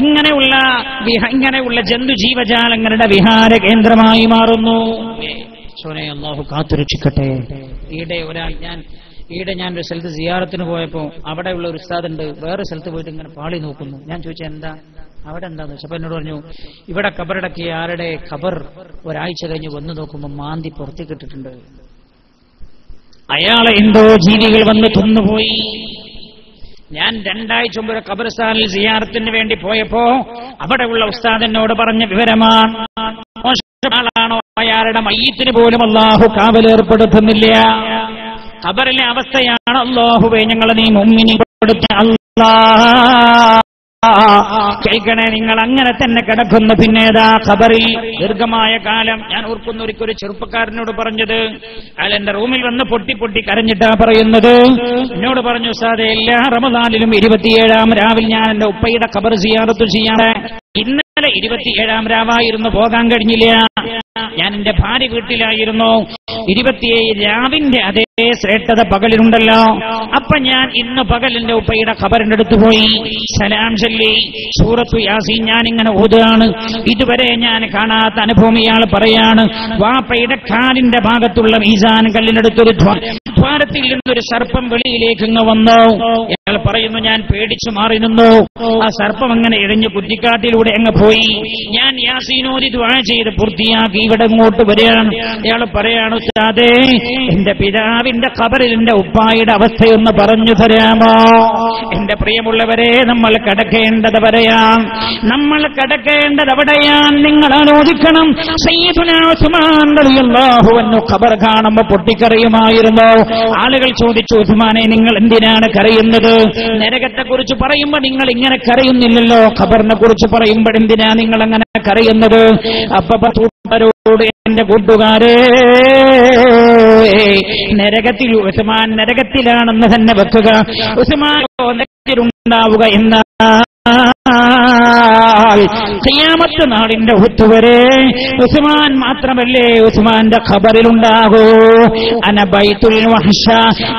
ഇങ്ങനെയുള്ള ജന്തു ജീവജാലങ്ങളുടെ വിഹാര കേന്ദ്രമായി മാറുന്നു. അല്ലാഹു കാത്തുരക്ഷിക്കട്ടെ. ഈടെ ഞാൻ ഒരു സ്ഥലത്ത് സിയാറത്തിന് പോയപ്പോ അവിടെയുള്ള ഒരു ഉസ്താദുണ്ട്, വേറെ സ്ഥലത്ത് പോയിട്ട് ഇങ്ങനെ പാളി നോക്കുന്നു. ഞാൻ ചോദിച്ചാൽ എന്താ അവിടെ എന്താന്ന് വെച്ചപ്പോ എന്നോട് പറഞ്ഞു, ഇവിടെ ഖബറടക്കിയ ആരുടെ ഖബർ ഒരാഴ്ച കഴിഞ്ഞ് വന്നു നോക്കുമ്പോൾ മാന്തി പുറത്തേക്ക് ഇട്ടിട്ടുണ്ട്. അയാളെ എന്തോ ജീവികൾ വന്ന് തിന്നുപോയി. ഞാൻ 2 ആഴ്ച മുമ്പ് ഖബർസ്ഥാനിൽ സിയാറത്തിന് വേണ്ടി പോയപ്പോ അവിടെയുള്ള ഉസ്താദിനോട് പറഞ്ഞ വിവരമാണ്. മോശമാളാണോ അയാളുടെ മയ്യിത്തിന് പോലും അല്ലാഹു കാവലേർപ്പെടുത്തുന്നില്ല. ഖബറിലെ അവസ്ഥയാണ് അല്ലാഹുവേ ഞങ്ങളെ നീ മുഅ്മിനീപ്പെടുത്ത അല്ലാഹ്. കേൾക്കണേ, നിങ്ങൾ അങ്ങനെ തന്നെ കിടക്കുന്നു. പിന്നേതാ ഖബറിൽ ദീർഘമായ കാലം. ഞാൻ ഓർക്കുന്ന ഒരിക്കലും ചെറുപ്പക്കാരനോട് പറഞ്ഞത്, അയാൾ എന്റെ റൂമിൽ വന്ന് പൊട്ടി പൊട്ടി കരഞ്ഞിട്ടാ പറയുന്നത്. എന്നോട് പറഞ്ഞു, ഉസ്താദേ എല്ലാ റമദാനിലും 27ാം രാവിൽ ഞാൻ എന്റെ ഉപ്പയുടെ ഖബർ സിയാറത്ത് ചെയ്യാറ്. ഇന്നലെ 27ാം രാവായിരുന്നു, പോകാൻ കഴിഞ്ഞില്ല. ഞാൻ എന്റെ ഭാര്യ വീട്ടിലായിരുന്നു. 27 രാവിന്റെ അതേ ശ്രേഷ്ഠത പകലിലുണ്ടല്ലോ. അപ്പൊ ഞാൻ ഇന്ന് പകലിന്റെ ഉപ്പയുടെ ഖബറിന്റെ അടുത്ത് പോയി സലാം ചൊല്ലി സൂറത്തു യാസീൻ ഞാൻ ഇങ്ങനെ ഓതുകയാണ്. ഇതുവരെ ഞാൻ കാണാത്ത അനുഭവം ഇയാൾ പറയാണ്. വാപ്പയുടെ കാലിന്റെ ഭാഗത്തുള്ള മീസാൻ കല്ലിനടുത്തൊരു ദ്വാരത്തിൽ നിന്നൊരു സർപ്പം വെളിയിലേക്ക് ഇങ്ങ് വന്നു. ഇയാൾ പറയുന്നു, ഞാൻ പേടിച്ചു മാറി നിന്നു. ആ സർപ്പം അങ്ങനെ ഇഴഞ്ഞു കുറ്റിക്കാട്ടിലൂടെ അങ്ങ് പോയി. ഞാൻ യാസീനോദി ദുആ ചെയ്ത് പൂർത്തിയാക്കി ഇവിടെ ഇങ്ങോട്ട് വരികയാണ്. ഇയാൾ പറയാണ്, ഉസ്താദേ എന്റെ പിതാവിന്റെ ഖബറിൽ എന്റെ ഉപ്പായുടെ അവസ്ഥയൊന്ന് പറഞ്ഞു തരാമോ? എന്റെ പ്രിയമുള്ളവരെ, നമ്മൾ കിടക്കേണ്ടത് വരെയാണ്. നമ്മൾ കിടക്കേണ്ടത് എവിടെയാണ്? നിങ്ങൾ ആലോചിക്കണം. സയ്യിദുനാ ഉസ്മാൻ റളിയല്ലാഹു അൻഹു ഖബർ കാണുമ്പോൾ പൊട്ടിക്കരയുമായിരുന്നു. ആളുകൾ ചോദിച്ചു, ഉസ്മാനെ നിങ്ങൾ എന്തിനാണ് കരയുന്നത്? നരകത്തെ കുറിച്ച് പറയുമ്പോൾ നിങ്ങൾ ഇങ്ങനെ കരയുന്നില്ലല്ലോ, ഖബറിനെ കുറിച്ച് പറയുമ്പോൾ എന്തിനാ നിങ്ങൾ അങ്ങനെ കരയുന്നത്? അപ്പൊ കൂട്ടുകാരോട്, എന്റെ കൂട്ടുകാരെ, നരകത്തിൽ ഉസ്മാൻ നരകത്തിലാണെന്ന് തന്നെ വെക്കുക. ഉസ്മാനോ നരകത്തിലുണ്ടാവുക എന്ന ഖിയാമത്ത് നാളിന്റെ ഹുത്തുവരെ ഉസ്മാൻ മാത്രമല്ലേ ഉസ്മാന്റെ ഖബറിലുണ്ടാകൂ. അന ബൈത്തുൽ വഹ്ശ,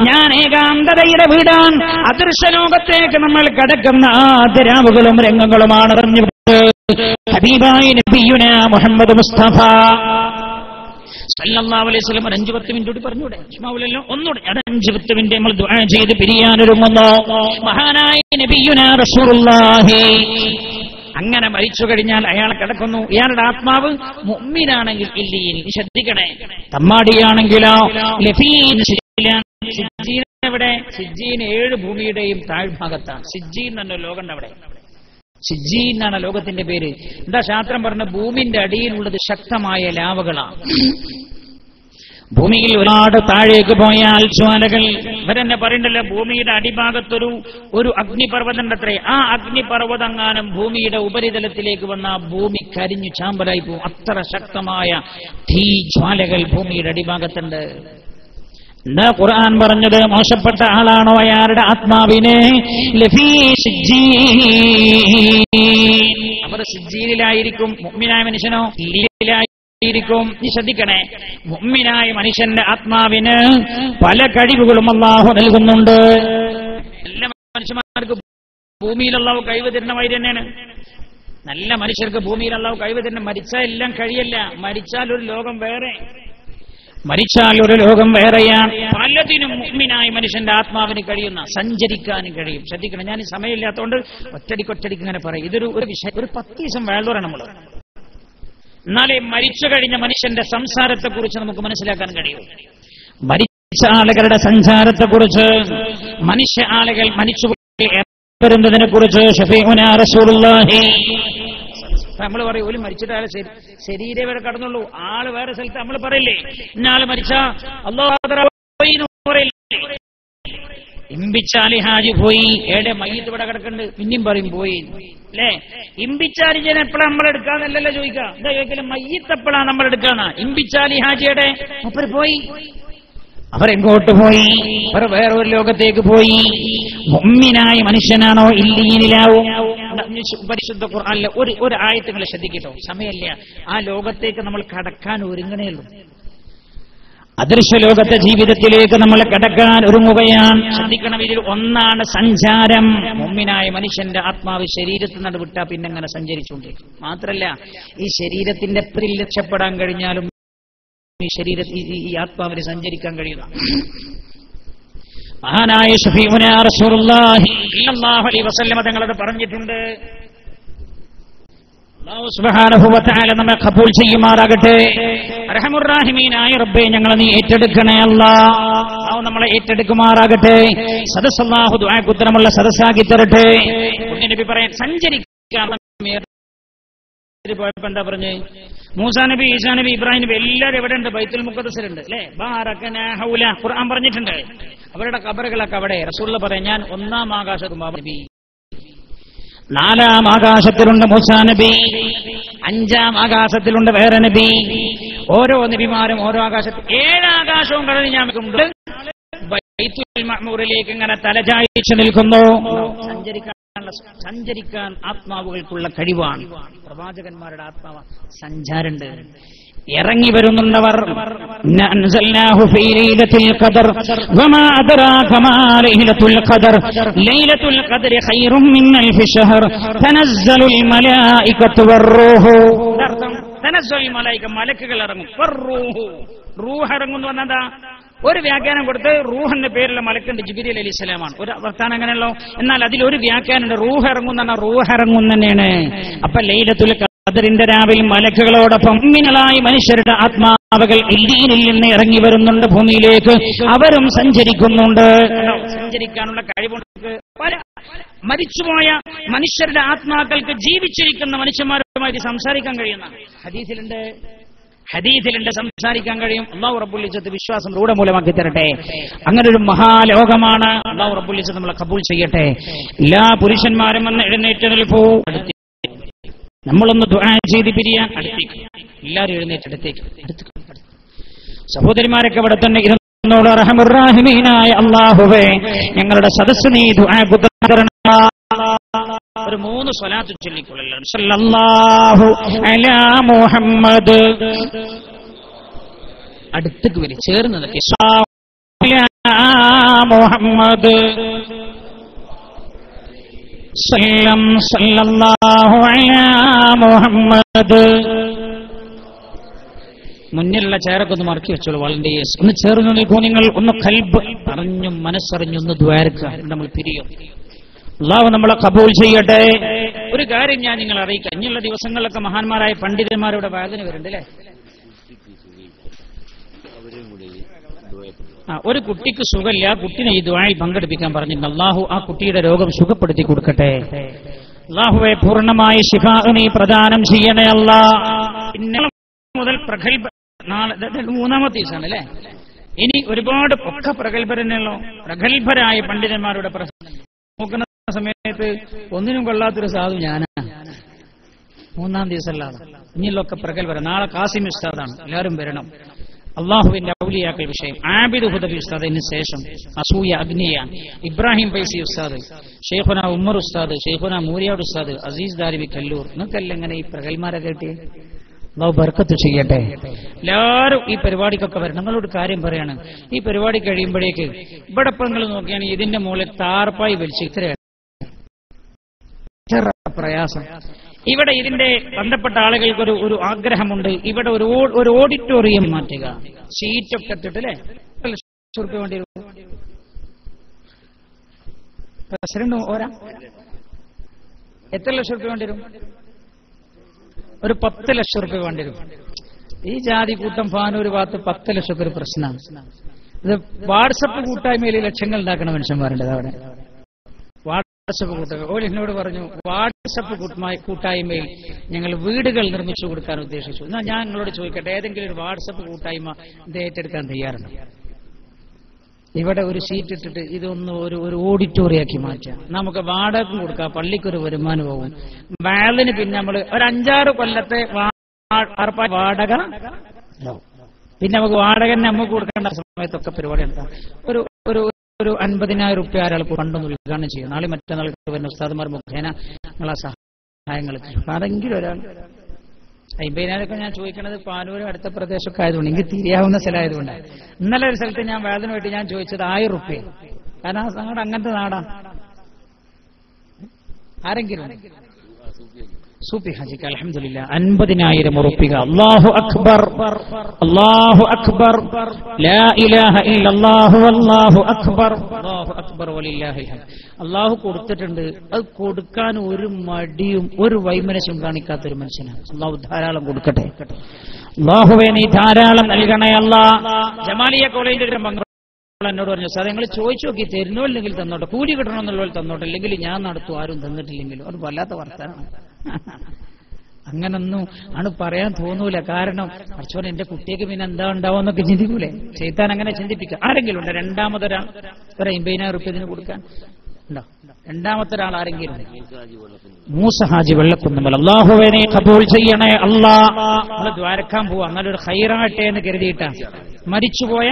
ഞാൻ ഏകാന്തതയുടെ വീടാൻ. അദൃശ്യ ലോകത്തേക്ക് നമ്മൾ കടക്കുന്ന ആദ്യ രാവുകളും രംഗങ്ങളുമാണ് അറിഞ്ഞു. ഹബീബായ നബിയുനാ മുഹമ്മദ് മുസ്തഫ സല്ലല്ലാഹു അലൈഹി വസല്ലം 5-10 മിനിറ്റ് കൂടി പറഞ്ഞൂടെ? ഇസ്മാവിലല്ലോ ഒന്നുകൂടെ അത് 5-10 മിനിറ്റ് നമ്മൾ ദുആ ചെയ്ത് പിരിയാനൊരുങ്ങുന്നു. മഹാനായ നബിയുനാ റസൂലുള്ളാഹി അങ്ങനെ മരിച്ചു കഴിഞ്ഞാൽ അയാൾ കിടക്കുന്നു. ഇയാളുടെ ആത്മാവ് മുഅ്മിനാണെങ്കിൽ ഇല്ലീൻ, ശ്രദ്ധിക്കണേ. തമ്മാടിയാണെങ്കിലോ ലഫീൻ സിജ്ജീൻ. എവിടെ? സിജ്ജീൻ 7 ഭൂമിയുടെയും താഴ്ഭാഗത്താണ്. സിജ്ജീൻ എന്ന ലോകമുണ്ട് അവിടെ. സിജ്ജീൻ എന്നാണ് ലോകത്തിന്റെ പേര്. എന്താ ശാസ്ത്രം പറഞ്ഞ? ഭൂമിന്റെ അടിയിലുള്ളത് ശക്തമായ ലാവകളാണ്. ഭൂമിയിൽ ഒരുപാട് താഴേക്ക് പോയാൽ ജ്വാലകൾ. ഇവരെന്നെ പറയണ്ടല്ലോ, ഭൂമിയുടെ അടിഭാഗത്തൊരു അഗ്നിപർവ്വതമുണ്ടത്രേ. ആ അഗ്നിപർവ്വതങ്ങാനും ഭൂമിയുടെ ഉപരിതലത്തിലേക്ക് വന്ന ഭൂമി കരിഞ്ഞു ചാമ്പലായി പോകും. അത്ര ശക്തമായ തീ ജ്വാലകൾ ഭൂമിയുടെ അടിഭാഗത്തുണ്ട്. എന്താ ഖുർആൻ പറഞ്ഞത്? മോശപ്പെട്ട ആളാണോ അയാളുടെ ആത്മാവിനെ ലഫീ സിജ്ജീൻ, അവർ സിജ്ജീനിലായിരിക്കും. മുഅ്മിനായ മനുഷ്യനോ ിരിക്കും. ശ്രദ്ധിക്കണേ, മുഅ്മിനായ മനുഷ്യന്റെ ആത്മാവിന് പല കഴിവുകളും അല്ലാഹു നൽകുന്നുണ്ട്. എല്ലാ മനുഷ്യന്മാർക്ക് ഭൂമിയിൽ അല്ലാഹു കഴിവ് തരുന്നവർ തന്നെയാണ്. നല്ല മനുഷ്യർക്ക് ഭൂമിയിൽ അല്ലാഹു കഴിവ് തരുന്ന. മരിച്ചാൽ എല്ലാം കഴിയല്ല. മരിച്ചാൽ ഒരു ലോകം വേറെ, മരിച്ചാൽ ഒരു ലോകം വേറെയാണ്. പലതിനും മുഅ്മിനായ മനുഷ്യന്റെ ആത്മാവിന് കഴിയുന്ന സഞ്ചരിക്കാനും കഴിയും. ശ്രദ്ധിക്കണം, ഞാൻ ഈ സമയമില്ലാത്തതുകൊണ്ട് ഒറ്റടിക്ക് ഇങ്ങനെ പറയും. ഇതൊരു വിഷയം, ഒരു 10 ദിവസം വേളോറാണ് നമ്മൾ. എന്നാലേ മരിച്ചു കഴിഞ്ഞ മനുഷ്യന്റെ സംസാരത്തെക്കുറിച്ച് നമുക്ക് മനസ്സിലാക്കാൻ കഴിയും. മരിച്ച ആളുകളുടെ സഞ്ചാരത്തെക്കുറിച്ച്, മനുഷ്യ ആളുകൾ മരിച്ചു വരുന്നതിനെ കുറിച്ച് ഷഫീഉനാ റസൂലുള്ളാഹി നമ്മൾ പറയും, ഒരു മരിച്ചിട്ട് ആളെ ശരീരം വരെ കടന്നുള്ളൂ, ആള് വേറെ സ്ഥലത്ത്. നമ്മൾ പറയില്ലേ, ഇന്നാള് മരിച്ച അല്ലാഹു ഇമ്പിച്ചാലി ഹാജി പോയി, ഏടെ മയ്യത്ത് ഇവിടെ കിടക്കുന്നുണ്ട്, പിന്നെയും പറയും പോയി അല്ലേ. ഇമ്പിച്ചാലി ജന എപ്പോഴാ നമ്മൾ എടുക്കാന്നല്ലല്ലോ ചോദിക്കാം. എന്താ ചോദിക്കലും? മയ്യത്ത് എപ്പോഴാണ് നമ്മൾ എടുക്കാന്ന? ഇമ്പിച്ചാലി ഹാജിയുടെ അവർ പോയി. അവരെങ്ങോട്ട് പോയി? അവർ വേറൊരു ലോകത്തേക്ക് പോയി. മുഅ്മിനായ മനുഷ്യനാണോ ഇല്ലീനിലാവും? പരിശുദ്ധ ഖുർആനിലെ ഒരു ആയത്തുകൾ ശ്രദ്ധിക്കട്ടോ, സമയമില്ല. ആ ലോകത്തേക്ക് നമ്മൾ കടക്കാൻ ഒരുങ്ങണേയുള്ളൂ. അദൃശ്യ ലോകത്തെ ജീവിതത്തിലേക്ക് നമ്മൾ കടക്കാൻ ഒരുങ്ങുകയാണ്. ശ്രദ്ധിക്കണം, ഇതിൽ ഒന്നാണ് സഞ്ചാരം. മുഅ്മിനായ മനുഷ്യന്റെ ആത്മാവ് ശരീരത്തിൽ നിന്ന് വിട്ടാൽ പിന്നെ അങ്ങനെ സഞ്ചരിച്ചുകൊണ്ടിരിക്കും. മാത്രല്ല, ഈ ശരീരത്തിന്റെ പേരിൽ രക്ഷപ്പെടാൻ കഴിഞ്ഞാലും ഈ ശരീരത്തിൽ ഈ ആത്മാവിന് സഞ്ചരിക്കാൻ കഴിയുക. മഹാനായ ശഫീഉനാ റസൂലുള്ളാഹി സ്വല്ലല്ലാഹു അലൈഹി വസല്ലം തങ്ങളത് പറഞ്ഞിട്ടുണ്ട്. അല്ലാഹു സുബ്ഹാനഹു വ തആല നമ്മെ ഖബൂൽ ചെയ്യുമാറാകട്ടെ. അർഹമുർ റഹീമീനായ റബ്ബേ, ഞങ്ങളെ നീ ഏറ്റെടുക്കണേ അല്ലാഹ്. നമ്മളെ ഏറ്റെടുക്കുമാറാകട്ടെ. സദസ്സ് അല്ലാഹു ദുആക്ക് ഉത്തരമുള്ള സദസ്സാക്കി തരട്ടെ. നബി പറയാൻ സഞ്ചരിക്കാൻ പോയപ്പോ എന്താ പറഞ്ഞേ? മൂസാ നബി, ഈസാ നബി, ഇബ്രാഹിം നബി എല്ലാവരും എവിടെ ഉണ്ട്? ബൈത്തുൽ മുഖദ്ദസിലുണ്ട് അല്ലെ. ബാറകനാ ഹൗല ഖുർആൻ പറഞ്ഞിട്ടുണ്ട്. അവരുടെ ഖബറുകളൊക്കെ അവിടെ. റസൂലുള്ള പറയാൻ, ഞാൻ 1-ാം ആകാശത്ത് നബി, 4-ാം ആകാശത്തിലുണ്ട് മൂസാ നബി, 5-ാം ആകാശത്തിലുണ്ട് വേറെ നബി. ഓരോ നബിമാരും ഓരോ ആകാശത്ത്, 7 ആകാശവും കടന്ന് ഞാൻ ബൈത്തുൽ മഅ്മൂറിലേക്ക് ഇങ്ങനെ തലചായ്ച്ചു നിൽക്കുന്നു. സഞ്ചരിക്കാൻ ആത്മാവുകൾക്കുള്ള കഴിവാണ്. പ്രവാചകന്മാരുടെ ആത്മാവ് സഞ്ചാരമുണ്ട്. ഇറങ്ങി വരുന്നുണ്ടവർ. അൻസൽനാഹു ഫീ ലൈലത്തുൽ ഖദർ വമാ അദ്റാക മാ ലൈലത്തുൽ ഖദർ ലൈലത്തുൽ ഖദ്രി ഖൈറും മിൻ അൽഫി ശഹർ തനസ്സലുൽ മലായികത്തു വറൂഹു. തനസ്സലുൽ മലായിക, മലക്കുകൾ ഇറങ്ങും. വറൂഹു, റൂഹ് ഇറങ്ങുന്നു പറഞ്ഞാ ഒരു വ്യാഖ്യാനം കൊടുത്ത് റൂഹ് എന്ന പേരുള്ള മലക്കുണ്ട്, ജിബ്രീൽ അലൈഹിസ്സലാമാണ്. ഒരു വർത്താനം അങ്ങനെയല്ലോ. എന്നാൽ അതിലൊരു വ്യാഖ്യാനമുണ്ട്, റൂഹ് ഇറങ്ങുന്ന റൂഹ് ഇറങ്ങും തന്നെയാണ്. അപ്പൊ ലൈലത്തുൽ ഖദറിന്റെ രാവിൽ മലക്കുകളോടൊപ്പം മുഅ്മിനീങ്ങളായ മനുഷ്യരുടെ ആത്മാവുകൾ ഇല്ലീനിൽ നിന്ന് ഇറങ്ങി വരുന്നുണ്ട് ഭൂമിയിലേക്ക്. അവരും സഞ്ചരിക്കുന്നുണ്ട്. സഞ്ചരിക്കാനുള്ള കഴിവുണ്ട്. പല മരിച്ചുപോയ മനുഷ്യരുടെ ആത്മാക്കൾക്ക് ജീവിച്ചിരിക്കുന്ന മനുഷ്യന്മാരുമായി സംസാരിക്കാൻ കഴിയുന്ന ഹദീസിലുണ്ട് സംസാരിക്കാൻ കഴിയും. അല്ലാഹു റബ്ബുൽ ഇസ്സത്ത് വിശ്വാസം രൂഢമൂലമാക്കി തരട്ടെ. അങ്ങനെ ഒരു മഹാലോകമാണ്. അല്ലാഹു റബ്ബുൽ ഇസ്സത്ത് നമ്മളെ കബൂൽ ചെയ്യട്ടെ. എല്ലാ പുരുഷന്മാരും വന്ന് എഴുന്നേറ്റ് നിൽപ്പൂ. നമ്മളൊന്ന് ദുആ ചെയ്ത് പിരിയാൻ അടുത്തേക്ക് എല്ലാവരും എഴുന്നേറ്റടുത്തേക്ക്. സഹോദരിമാരൊക്കെ ഇവിടെ തന്നെ ഇരുന്നോട്. റഹ്മത്തുർ റഹീമീനായ അല്ലാഹുവേ, ഞങ്ങളുടെ സദസ്സ് നീ ദുആക്ക് ഉത്തരം. ഒരു 3 സ്വലാത്ത് ചൊല്ലിക്കൊള്ളൂ. സല്ലല്ലാഹു അലാ മുഹമ്മദ്. അടുത്തേക്ക് വരി, ചേർന്ന് നിൽക്കി. മുഹമ്മദ് സല്ലല്ലാഹു അലാ മുഹമ്മദ്. മുന്നിലുള്ള ചേരൊക്കെ ഒന്ന് മറക്കി വെച്ചോളൂ. വളണ്ടിയേഴ്സ് ഒന്ന് ചേർന്ന് നിൽക്കൂ. നിങ്ങൾ ഒന്ന് ഖൽബ് അറിഞ്ഞും മനസ്സറിഞ്ഞൊന്ന് ദ്വാരക്കുക. നമ്മൾ പിരിയും. അല്ലാഹു നമ്മളെ ഖബൂൽ ചെയ്യട്ടെ. ഒരു കാര്യം ഞാൻ നിങ്ങളെ അറിയിക്കാം. ഇനിയുള്ള ദിവസങ്ങളിലൊക്കെ മഹാന്മാരായ പണ്ഡിതന്മാരുടെ വാദന വരുന്നുണ്ട് അല്ലേ? ഒരു കുട്ടിക്ക് സുഖമില്ല, കുട്ടിനെ ഈ ദുആയിൽ പങ്കെടുപ്പിക്കാൻ പറഞ്ഞിട്ടുണ്ട്. അല്ലാഹു ആ കുട്ടിയുടെ രോഗം സുഖപ്പെടുത്തി കൊടുക്കട്ടെ. അല്ലാഹുവെ പൂർണ്ണമായ ശിഫാ നീ പ്രദാനം ചെയ്യണേ അല്ലാഹ്. പിന്നെ മുതൽ പ്രഗൽഭ, നാളെ 3-ാമത്തെ ദിവസമാണ് അല്ലേ? ഇനി ഒരുപാട് ഒക്കെ പ്രഗത്ഭരനെയുള്ളൂ. പ്രഗത്ഭരായ പണ്ഡിതന്മാരുടെ നോക്കുന്ന സമയത്ത് ഒന്നിനും കൊള്ളാത്തൊരു സാധു ഞാനാ. 3-ാം ദിവസമല്ലാതെ ഇനിയുള്ളൊക്കെ പ്രഗത്ഭര. നാളെ കാസിം ഉസ്താദാണ്, എല്ലാവരും വരണം. അള്ളാഹുവിന്റെ ഔലിയാക്കൾ വിഷയം ആബിദ് ഹുദവി ഉസ്താദിന് ശേഷം അസൂയ അഗ്നിയ ഇബ്രാഹിം ഫൈസി ഉസ്താദ്, ഷെയ്ഖുന ഉമ്മർ ഉസ്താദ്, ഷെയ്ഖുന മൂരിയാട് ഉസ്താദ്, അസീസ് ദാരിമി കല്ലൂർ. നിങ്ങൾക്കെല്ലാം ഇങ്ങനെ ഈ പ്രഗത്ഭമാരെ കേട്ടി അല്ലാഹു ബർക്കത്ത് ചെയ്യട്ടെ. എല്ലാവരും ഈ പരിപാടിക്കൊക്കെ വരണം. നിങ്ങളോട് കാര്യം പറയാണ്, ഈ പരിപാടി കഴിയുമ്പോഴേക്ക് ഇവിടെ ഇപ്പൊ നിങ്ങൾ നോക്കുകയാണെങ്കിൽ ഇതിന്റെ മുകളിൽ താർപ്പായി വലിച്ച് ഇത്ര പ്രയാസം. ഇവിടെ ഇതിന്റെ ബന്ധപ്പെട്ട ആളുകൾക്ക് ഒരു ആഗ്രഹമുണ്ട്. ഇവിടെ ഒരു ഓഡിറ്റോറിയം മാറ്റുക, ഷീറ്റൊക്കെ ഇട്ടിട്ട് അല്ലേ? ലക്ഷം വേണ്ടി വരും. പ്രസിഡന്റ് ഓരാ എത്ര ലക്ഷം റുപ്യ വേണ്ടി വരും? ഒരു 10 ലക്ഷം റുപ്യ വേണ്ടി വരും. ഈ ജാതി കൂട്ടം ഫാനൂർ ഭാഗത്ത് 10 ലക്ഷം ഒരു പ്രശ്നമാണ്. ഇത് വാട്സപ്പ് കൂട്ടായ്മയിൽ ലക്ഷങ്ങൾ ഉണ്ടാക്കുന്ന മനുഷ്യന്മാരുണ്ട് അവിടെ. വാട്സപ്പ് കൂട്ടായ്മ ഓല് എന്നോട് പറഞ്ഞു, വാട്സപ്പ് കൂട്ടായ്മയിൽ ഞങ്ങൾ വീടുകൾ നിർമ്മിച്ചു കൊടുക്കാൻ ഉദ്ദേശിച്ചു. എന്നാൽ ഞാൻ നിങ്ങളോട് ചോദിക്കട്ടെ, ഏതെങ്കിലും ഒരു വാട്സപ്പ് കൂട്ടായ്മ ഇത് ഏറ്റെടുക്കാൻ തയ്യാറുണ്ട്? ഇവിടെ ഒരു സീറ്റ് ഇട്ടിട്ട് ഇതൊന്ന് ഒരു ഓഡിറ്റോറിയാക്കി മാറ്റാം. നമുക്ക് വാടക കൊടുക്കാം, പള്ളിക്കൊരു വരുമാനം പോകും. വാലിന് പിന്നെ നമ്മൾ ഒരു 5-6 കൊല്ലത്തെ വാടക, പിന്നെ നമുക്ക് വാടക നമുക്ക് കൊടുക്കേണ്ട സമയത്തൊക്കെ പരിപാടി എടുക്കാം. ഒരു 50,000 റുപ്യ ഒരാൾക്ക് ഫണ്ടൊന്ന് ഉദ്ഘാടനം ചെയ്യും. നാളെ മറ്റന്നാൾക്ക് വരുന്ന ഉസ്താദുമാർ മുഖേന നിങ്ങളെ സഹായങ്ങൾ ആരെങ്കിലും ഒരാൾ 50,000 ഞാൻ ചോദിക്കുന്നത് പാനൂരും അടുത്ത പ്രദേശമൊക്കെ ആയതുകൊണ്ട് എനിക്ക് തിരിയാവുന്ന സ്ഥലമായതുകൊണ്ട്. ഇന്നലെ ഒരു സ്ഥലത്ത് ഞാൻ വേദന വേണ്ടി ഞാൻ ചോദിച്ചത് 1000 റുപ്യ. കാരണം ഞങ്ങളുടെ അങ്ങനത്തെ നാടാ. ആരെങ്കിലും സൂപ്പി ഹാജിക്ക് അൽഹംദുലില്ലാ 50,000 ഉറുപ്പിക. അല്ലാഹു അക്ബർ, അല്ലാഹു അക്ബർ, ലാ ഇലാഹ ഇല്ലല്ലാഹു വല്ലാഹു അക്ബർ, അല്ലാഹു അക്ബർ വലില്ലാഹിൽ ഹംദ്. അല്ലാഹു കൊടുത്തിട്ടുണ്ട്. അത് കൊടുക്കാൻ ഒരു മടിയും ഒരു വൈമനസ്യം കാണിക്കാത്തൊരു മനുഷ്യനാണ്. അല്ലാഹു ധാരാളം കൊടുക്കട്ടെ. അല്ലാഹുവേ നീ ധാരാളം നൽകണേ അല്ലാഹ്. ജമാലിയ കോളേജിന്റെ എന്നോട് പറഞ്ഞു, സാർ നിങ്ങൾ ചോദിച്ചു നോക്കി, തരുന്നോ ഇല്ലെങ്കിൽ തന്നോട്ടെ, കൂലി കിട്ടണമെന്നുള്ളവർ തന്നോട്ടെ, അല്ലെങ്കിൽ ഞാൻ നടത്തും, ആരും തന്നിട്ടില്ലെങ്കിലും. അത് വല്ലാത്ത വർത്തമാനമാണ്. അങ്ങനൊന്നും ആണ് പറയാൻ തോന്നൂല. കാരണം അച്ഛൻ എന്റെ കുട്ടിക്ക് പിന്നെ എന്താ ഉണ്ടാവുമെന്നൊക്കെ ചിന്തിക്കൂലേ? ചെയ്താൻ അങ്ങനെ ചിന്തിപ്പിക്കാം. ആരെങ്കിലും ഉണ്ടോ രണ്ടാമതൊരാൾ ഒരു 50,000 റുപ്യ ഇതിന് കൊടുക്കാൻ ഉണ്ടോ? രണ്ടാമത്തെ ഒരാൾ ആരെങ്കിലും? മൂസ ഹാജി വെള്ളക്കുന്നമ്മൽ. അല്ലാഹുവേ നീ ഖബൂൽ ചെയ്യണേ അല്ലാഹ്. നമ്മൾ ദ്വാരക്കാൻ പോവാ, അങ്ങനെ ഒരു ഖൈറാട്ടെ എന്ന് കരുതിയിട്ടാ. മരിച്ചുപോയ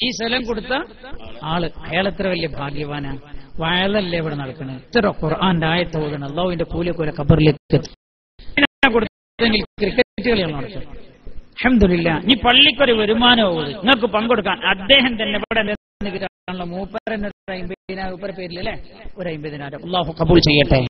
ഈ സ്ഥലം കൊടുത്ത ആള്, അയാൾ എത്ര വലിയ ഭാഗ്യവാനാണ്. വയലല്ലേ ഇവിടെ നടക്കണേ, ഇത്ര ഖുർആന്റെ ആയത്ത് ഓതണം. അല്ലാഹുവിന്റെ കൂലിയൊക്കെ ഖബറിലേക്ക് കൊടുത്തെങ്കിൽ ക്രിക്കറ്റ് കളിയാണ് നടത്തുന്നത്. അൽഹംദുലില്ലാ. ഇനി പള്ളിക്കൊരു വരുമാനവും നിങ്ങൾക്ക് പങ്കെടുക്കാൻ അദ്ദേഹം തന്നെ ഇവിടെ മൂപ്പരന്നെ 50,000 പേരിലല്ലേ, ഒരു 50,000. അല്ലാഹു ഖബൂൽ ചെയ്യട്ടെ.